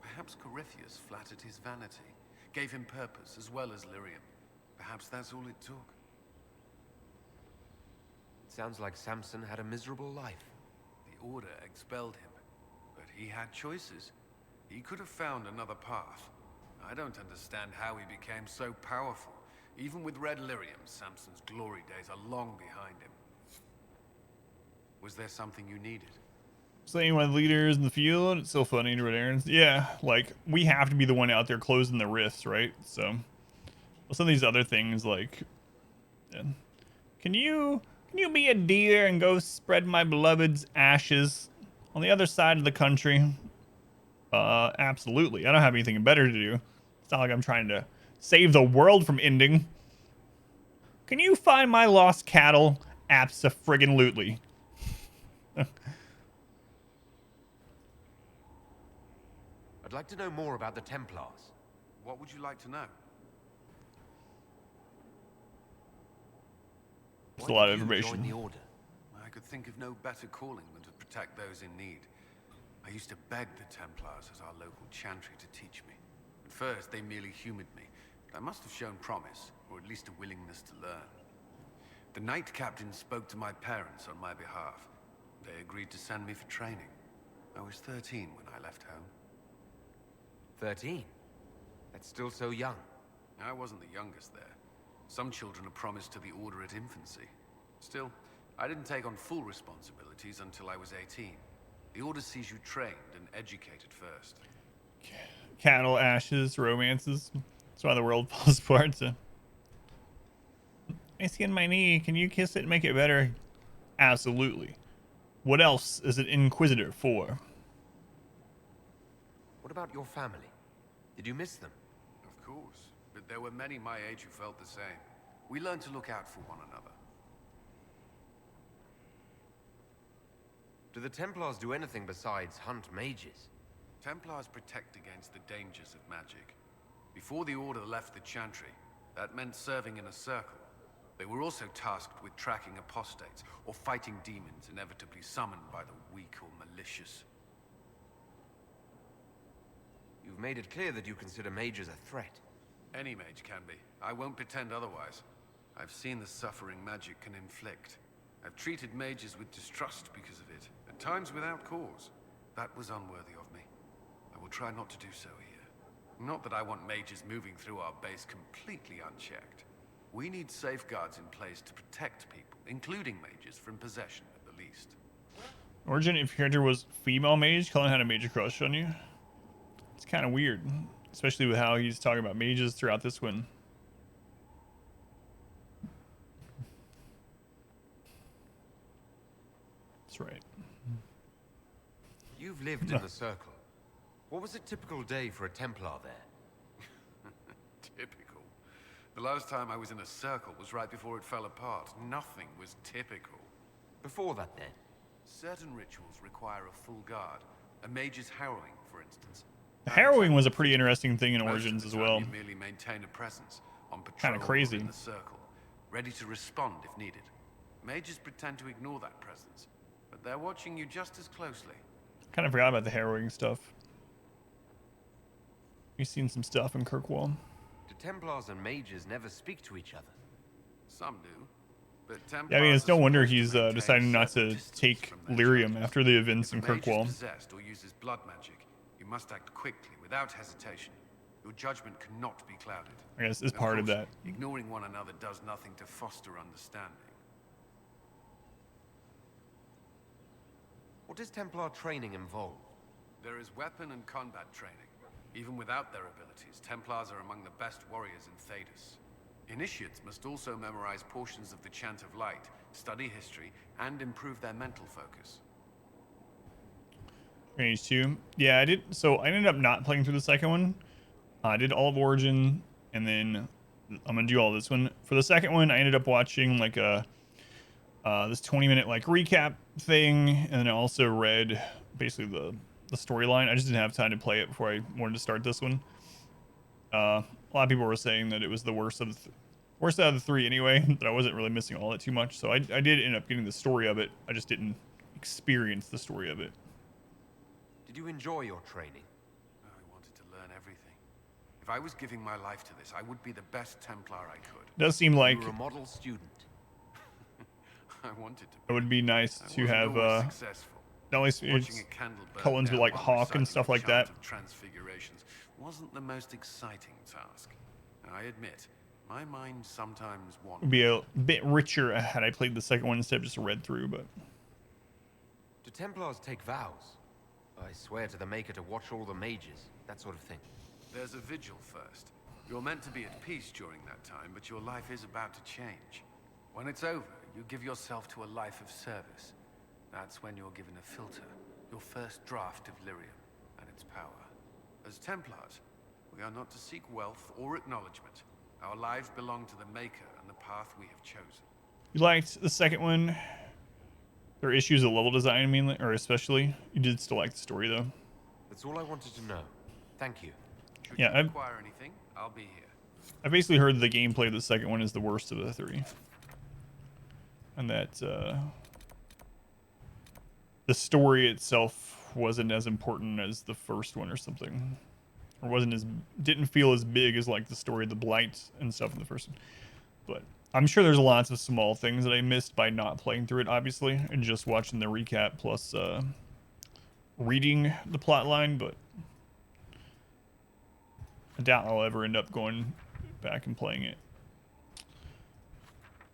Perhaps Corypheus flattered his vanity, gave him purpose as well as lyrium. Perhaps that's all it took. It sounds like Samson had a miserable life. The Order expelled him, but he had choices. He could have found another path. I don't understand how he became so powerful. Even with Red Lyrium, Samson's glory days are long behind him. Was there something you needed? Slaying one of the leaders in the field. It's so funny to run errands. Yeah, like, we have to be the one out there closing the rifts, right? So, well, some of these other things, like, yeah. Can you be a deer and go spread my beloved's ashes on the other side of the country? Absolutely. I don't have anything better to do. It's not like I'm trying to save the world from ending. Can you find my lost cattle? Abso-friggin-lutely. I'd like to know more about the Templars. What would you like to know? It's a lot of information. Join the Order? I could think of no better calling than to protect those in need. I used to beg the Templars as our local chantry to teach me. At first, they merely humored me. I must have shown promise, or at least a willingness to learn. The Knight Captain spoke to my parents on my behalf. They agreed to send me for training. I was 13 when I left home. 13? That's still so young. I wasn't the youngest there. Some children are promised to the Order at infancy. Still, I didn't take on full responsibilities until I was 18. The Order sees you trained and educated first. Cattle, ashes, romances. That's why the world falls apart. So. I skin my knee. Can you kiss it and make it better? Absolutely. What else is an Inquisitor for? What about your family? Did you miss them? Of course, but there were many my age who felt the same. We learned to look out for one another. Do the Templars do anything besides hunt mages? Templars protect against the dangers of magic. Before the Order left the Chantry, that meant serving in a circle. They were also tasked with tracking apostates, or fighting demons inevitably summoned by the weak or malicious. You've made it clear that you consider mages a threat. Any mage can be. I won't pretend otherwise. I've seen the suffering magic can inflict. I've treated mages with distrust because of it, at times without cause. That was unworthy of me. I will try not to do so here. Not that I want mages moving through our base completely unchecked. We need safeguards in place to protect people, including mages, from possession at the least. Origin, if your character was female mage, Cullen had a major crush on you. It's kind of weird, especially with how he's talking about mages throughout this one. That's right. You've lived in the Circle. What was a typical day for a Templar there? Typical. The last time I was in a circle was right before it fell apart. Nothing was typical. Before that, then? Certain rituals require a full guard. A mage's harrowing, for instance. The harrowing was a pretty interesting thing in Most Origins of as the time well. You merely maintain a presence on patrol Kinda crazy. or in the circle, ready to respond if needed. Mages pretend to ignore that presence, but they're watching you just as closely. Kind of forgot about the harrowing stuff. We've seen some stuff in Kirkwall. Do Templars and mages never speak to each other? Some do, but Yeah, I mean, it's no Templars are wonder supposed to he's maintain deciding not certain to distance take from their Lyrium shadows. after the events in If a mage is Kirkwall. possessed or uses blood magic, you must act quickly, without hesitation. Your judgment cannot be clouded. I guess it's Of part of course, that. Ignoring one another does nothing to foster understanding. What does Templar training involve? There is weapon and combat training. Even without their abilities, Templars are among the best warriors in Thedas. Initiates must also memorize portions of the Chant of Light, study history, and improve their mental focus. Range 2. Yeah, I did. So I ended up not playing through the second one. I did all of Origin, and then I'm gonna do all this one. For the second one, I ended up watching like a this 20-minute like recap thing, and then I also read basically the storyline. I just didn't have time to play it before I wanted to start this one. A lot of people were saying that it was the worst of the worst out of the three anyway. That I wasn't really missing all that too much. So I did end up getting the story of it. I just didn't experience the story of it. Did you enjoy your training? I wanted to learn everything. If I was giving my life to this, I would be the best Templar I could. It does seem like You were a model student. I wanted to. it would be nice to have successful. not only it's Cullens with like Hawk and stuff like that. Transfigurations wasn't the most exciting task. I admit, my mind sometimes wanders. Would be a bit richer had I played the second one instead of just read through, but Do Templars take vows? I swear to the Maker to watch all the mages, that sort of thing. There's a vigil first. You're meant to be at peace during that time, but your life is about to change. When it's over, you give yourself to a life of service. That's when you're given a filter, your first draft of Lyrium and its power. As Templars, we are not to seek wealth or acknowledgement. Our lives belong to the Maker and the path we have chosen. you liked the second one. There are issues of level design mainly, or especially. You did still like the story though. That's all I wanted to know. Thank you. Should Yeah, you require anything, I'll be here. I basically heard the gameplay of the second one is the worst of the three, and that the story itself wasn't as important as the first one or something, or didn't feel as big as like the story of the Blight and stuff in the first one. But I'm sure there's lots of small things that I missed by not playing through it, obviously, and just watching the recap plus reading the plot line, but I doubt I'll ever end up going back and playing it.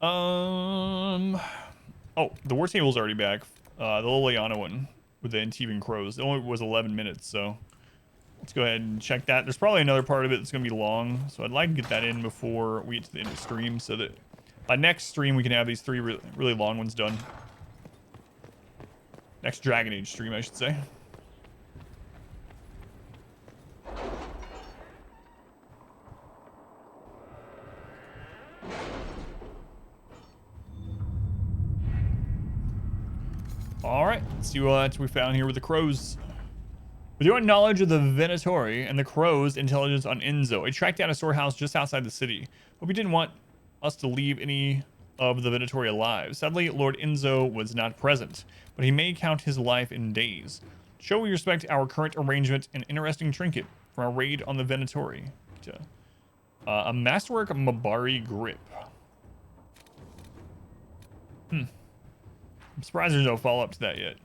Oh, the War Table's already back. The Liliana one with the Antivan Crows. It only was 11 minutes, so let's go ahead and check that. There's probably another part of it that's going to be long, so I'd like to get that in before we get to the end of the stream so that by next stream we can have these three really long ones done. Next Dragon Age stream, I should say. Alright, let's see what we found here with the Crows. With your knowledge of the Venatori and the Crows' intelligence on Enzo, I tracked down a storehouse just outside the city. Hope you didn't want us to leave any of the Venatori alive. Sadly, Lord Enzo was not present, but he may count his life in days. Show we respect our current arrangement, an interesting trinket from our raid on the Venatori. A masterwork Mabari grip. I'm surprised there's no follow-up to that yet.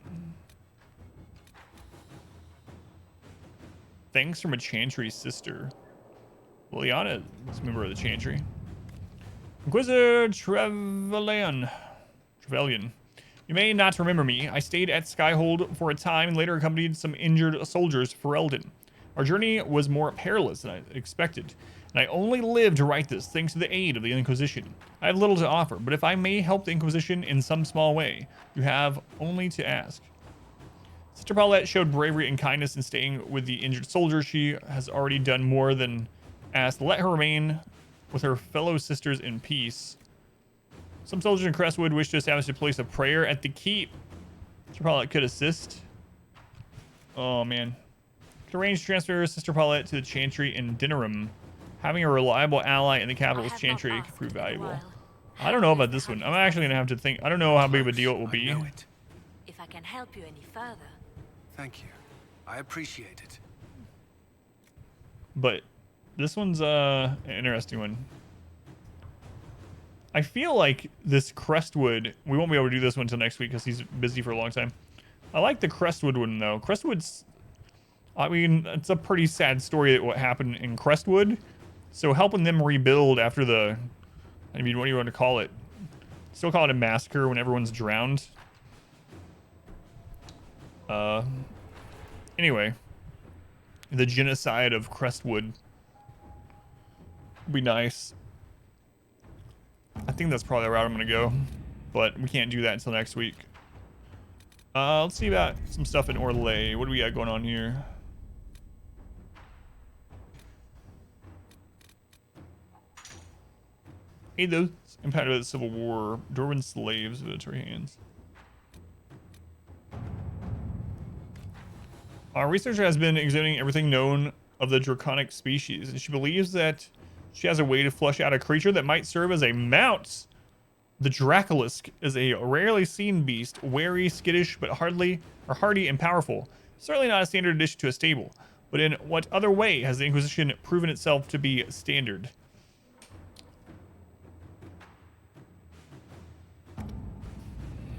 Thanks from a Chantry sister. Liliana is a member of the Chantry. Inquisitor Trevelyan. You may not remember me. I stayed at Skyhold for a time and later accompanied some injured soldiers for Eldon. Our journey was more perilous than I expected, and I only lived to write this thanks to the aid of the Inquisition. I have little to offer, but if I may help the Inquisition in some small way, you have only to ask. Sister Paulette showed bravery and kindness in staying with the injured soldier. She has already done more than ask. Let her remain with her fellow sisters in peace. Some soldiers in Crestwood wish to establish a place of prayer at the keep. Sister Paulette could assist. Oh, man. Could arrange transfer Sister Paulette to the Chantry in Dinnerum. Having a reliable ally in the capital's Chantry could prove valuable. I don't know about this one. I'm actually going to have to think. I don't know how big of a deal it will be. If I can help you any further. Thank you. I appreciate it. But this one's an interesting one. I feel like this Crestwood, we won't be able to do this one until next week because he's busy for a long time. I like the Crestwood one though. Crestwood's, I mean, it's a pretty sad story that what happened in Crestwood. So helping them rebuild after the, I mean, what do you want to call it? Still call it a massacre when everyone's drowned. Anyway, the genocide of Crestwood would be nice. I think that's probably the route I'm going to go, but we can't do that until next week. Let's see about some stuff in Orlais. What do we got going on here? Aid those impacted by the Civil War. Dorman slaves of military hands. Our researcher has been examining everything known of the draconic species, and she believes that she has a way to flush out a creature that might serve as a mount. The Dracolisk is a rarely seen beast, wary, skittish, but hardy and powerful. Certainly not a standard addition to a stable, but in what other way has the Inquisition proven itself to be standard?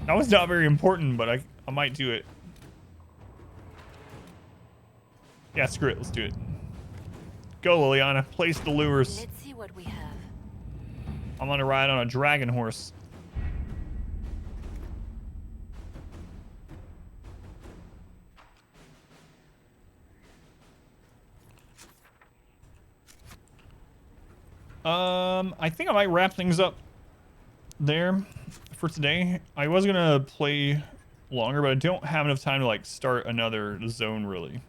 That was not very important, but I might do it. Yeah, screw it. Let's do it. Go, Liliana. Place the lures. Let's see what we have. I'm gonna ride on a dragon horse. I think I might wrap things up there for today. I was gonna play longer, but I don't have enough time to like start another zone really.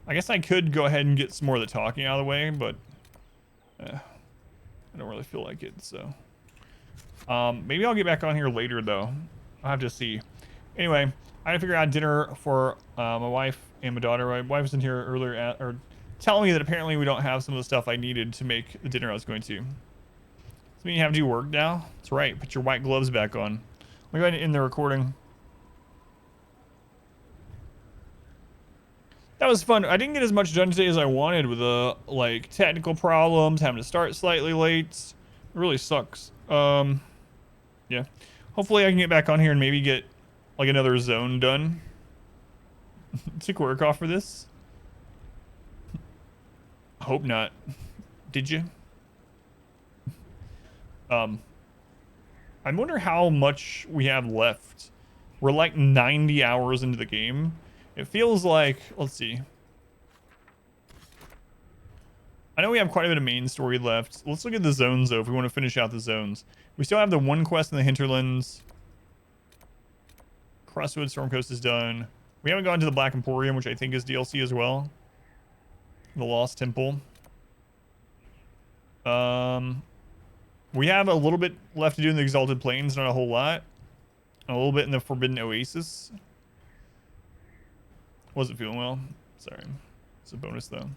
I guess I could go ahead and get some more of the talking out of the way, but I don't really feel like it, so. Maybe I'll get back on here later, though. I'll have to see. Anyway, I had to figure out dinner for my wife and my daughter. My wife was in here earlier, or telling me that apparently we don't have some of the stuff I needed to make the dinner I was going to. So you have to do work now? That's right. Put your white gloves back on. Let me go ahead and end the recording. That was fun. I didn't get as much done today as I wanted with the like technical problems, having to start slightly late. It really sucks. Yeah. Hopefully I can get back on here and maybe get like another zone done. Took work off for this. Hope not. Did you? I wonder how much we have left. We're like 90 hours into the game. It feels like, let's see. I know we have quite a bit of main story left. Let's look at the zones though if we want to finish out the zones. We still have the one quest in the hinterlands. Crestwood Stormcoast is done. We haven't gone to the Black Emporium, which I think is DLC as well. The Lost Temple. We have a little bit left to do in the Exalted Plains, not a whole lot. A little bit in the Forbidden Oasis. Wasn't feeling well. Sorry. It's a bonus though.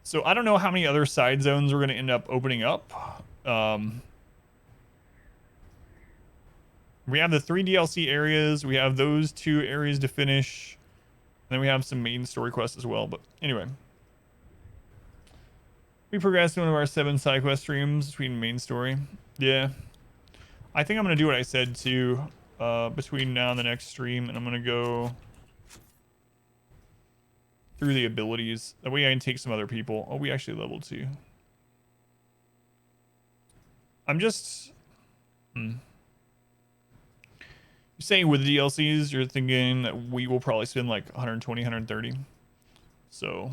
So I don't know how many other side zones we're going to end up opening up. We have the 3 DLC areas. We have those 2 areas to finish. And then we have some main story quests as well. But anyway. We progressed in one of our 7 side quest streams between main story. Yeah. I think I'm going to do what I said too. Between now and the next stream, and I'm gonna go through the abilities. That way I can take some other people. Oh, we actually leveled 2. I'm just You're saying with the DLCs, you're thinking that we will probably spend like 120, 130. So,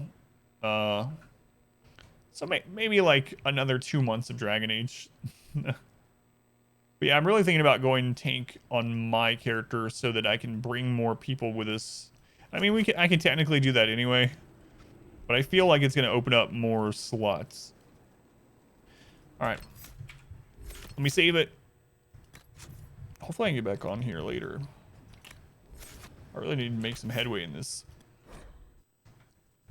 maybe like another 2 months of Dragon Age. But yeah, I'm really thinking about going tank on my character so that I can bring more people with us. I mean, I can technically do that anyway, but I feel like it's going to open up more slots. All right. Let me save it. Hopefully I can get back on here later. I really need to make some headway in this.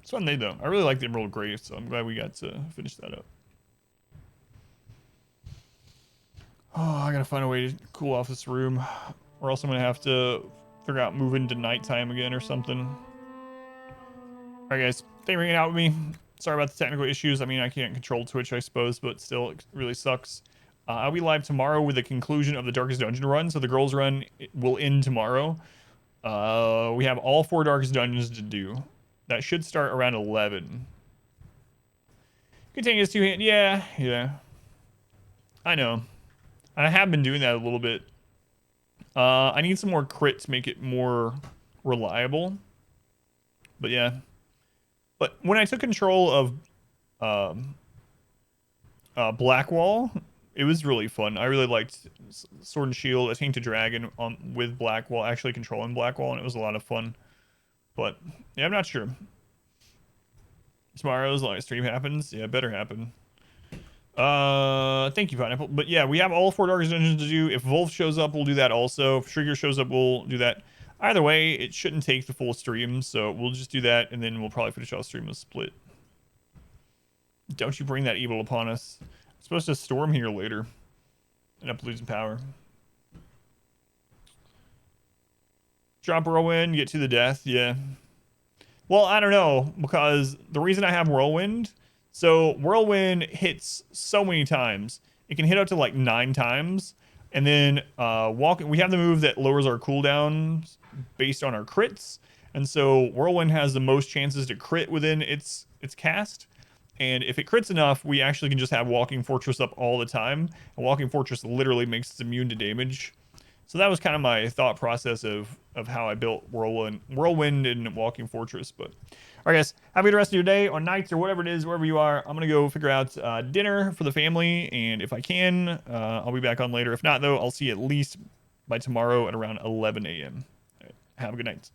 It's fun day though. I really like the Emerald Grave, so I'm glad we got to finish that up. Oh, I gotta find a way to cool off this room, or else I'm gonna have to figure out moving to nighttime again or something. All right, guys, thank you for hanging out with me. Sorry about the technical issues. I mean, I can't control Twitch, I suppose, but still, it really sucks. I'll be live tomorrow with the conclusion of the Darkest Dungeon run. So the girls' run will end tomorrow. We have all 4 Darkest Dungeons to do. That should start around 11. Continuous 2-hand. Yeah. I know. I have been doing that a little bit. I need some more crit to make it more reliable. But yeah. But when I took control of Blackwall, it was really fun. I really liked Sword and Shield. I tanked a dragon with Blackwall, actually controlling Blackwall, and it was a lot of fun. But yeah, I'm not sure. Tomorrow, as long as stream happens, yeah, it better happen. Thank you, Pineapple. But yeah, we have all 4 Darkest Dungeons to do. If Wolf shows up, we'll do that also. If Trigger shows up, we'll do that. Either way, it shouldn't take the full stream, so we'll just do that, and then we'll probably finish off stream with Split. Don't you bring that evil upon us. I'm supposed to storm here later. End up losing power. Drop Whirlwind, get to the death, yeah. Well, I don't know, because the reason I have Whirlwind, so Whirlwind hits so many times. It can hit up to like 9 times, and then we have the move that lowers our cooldowns based on our crits, and so Whirlwind has the most chances to crit within its cast. And if it crits enough, we actually can just have Walking Fortress up all the time. And Walking Fortress literally makes it immune to damage. So that was kind of my thought process of how I built Whirlwind and Walking Fortress. But all right, guys, have a good rest of your day or nights or whatever it is, wherever you are. I'm going to go figure out dinner for the family. And if I can, I'll be back on later. If not, though, I'll see you at least by tomorrow at around 11 a.m. All right, have a good night.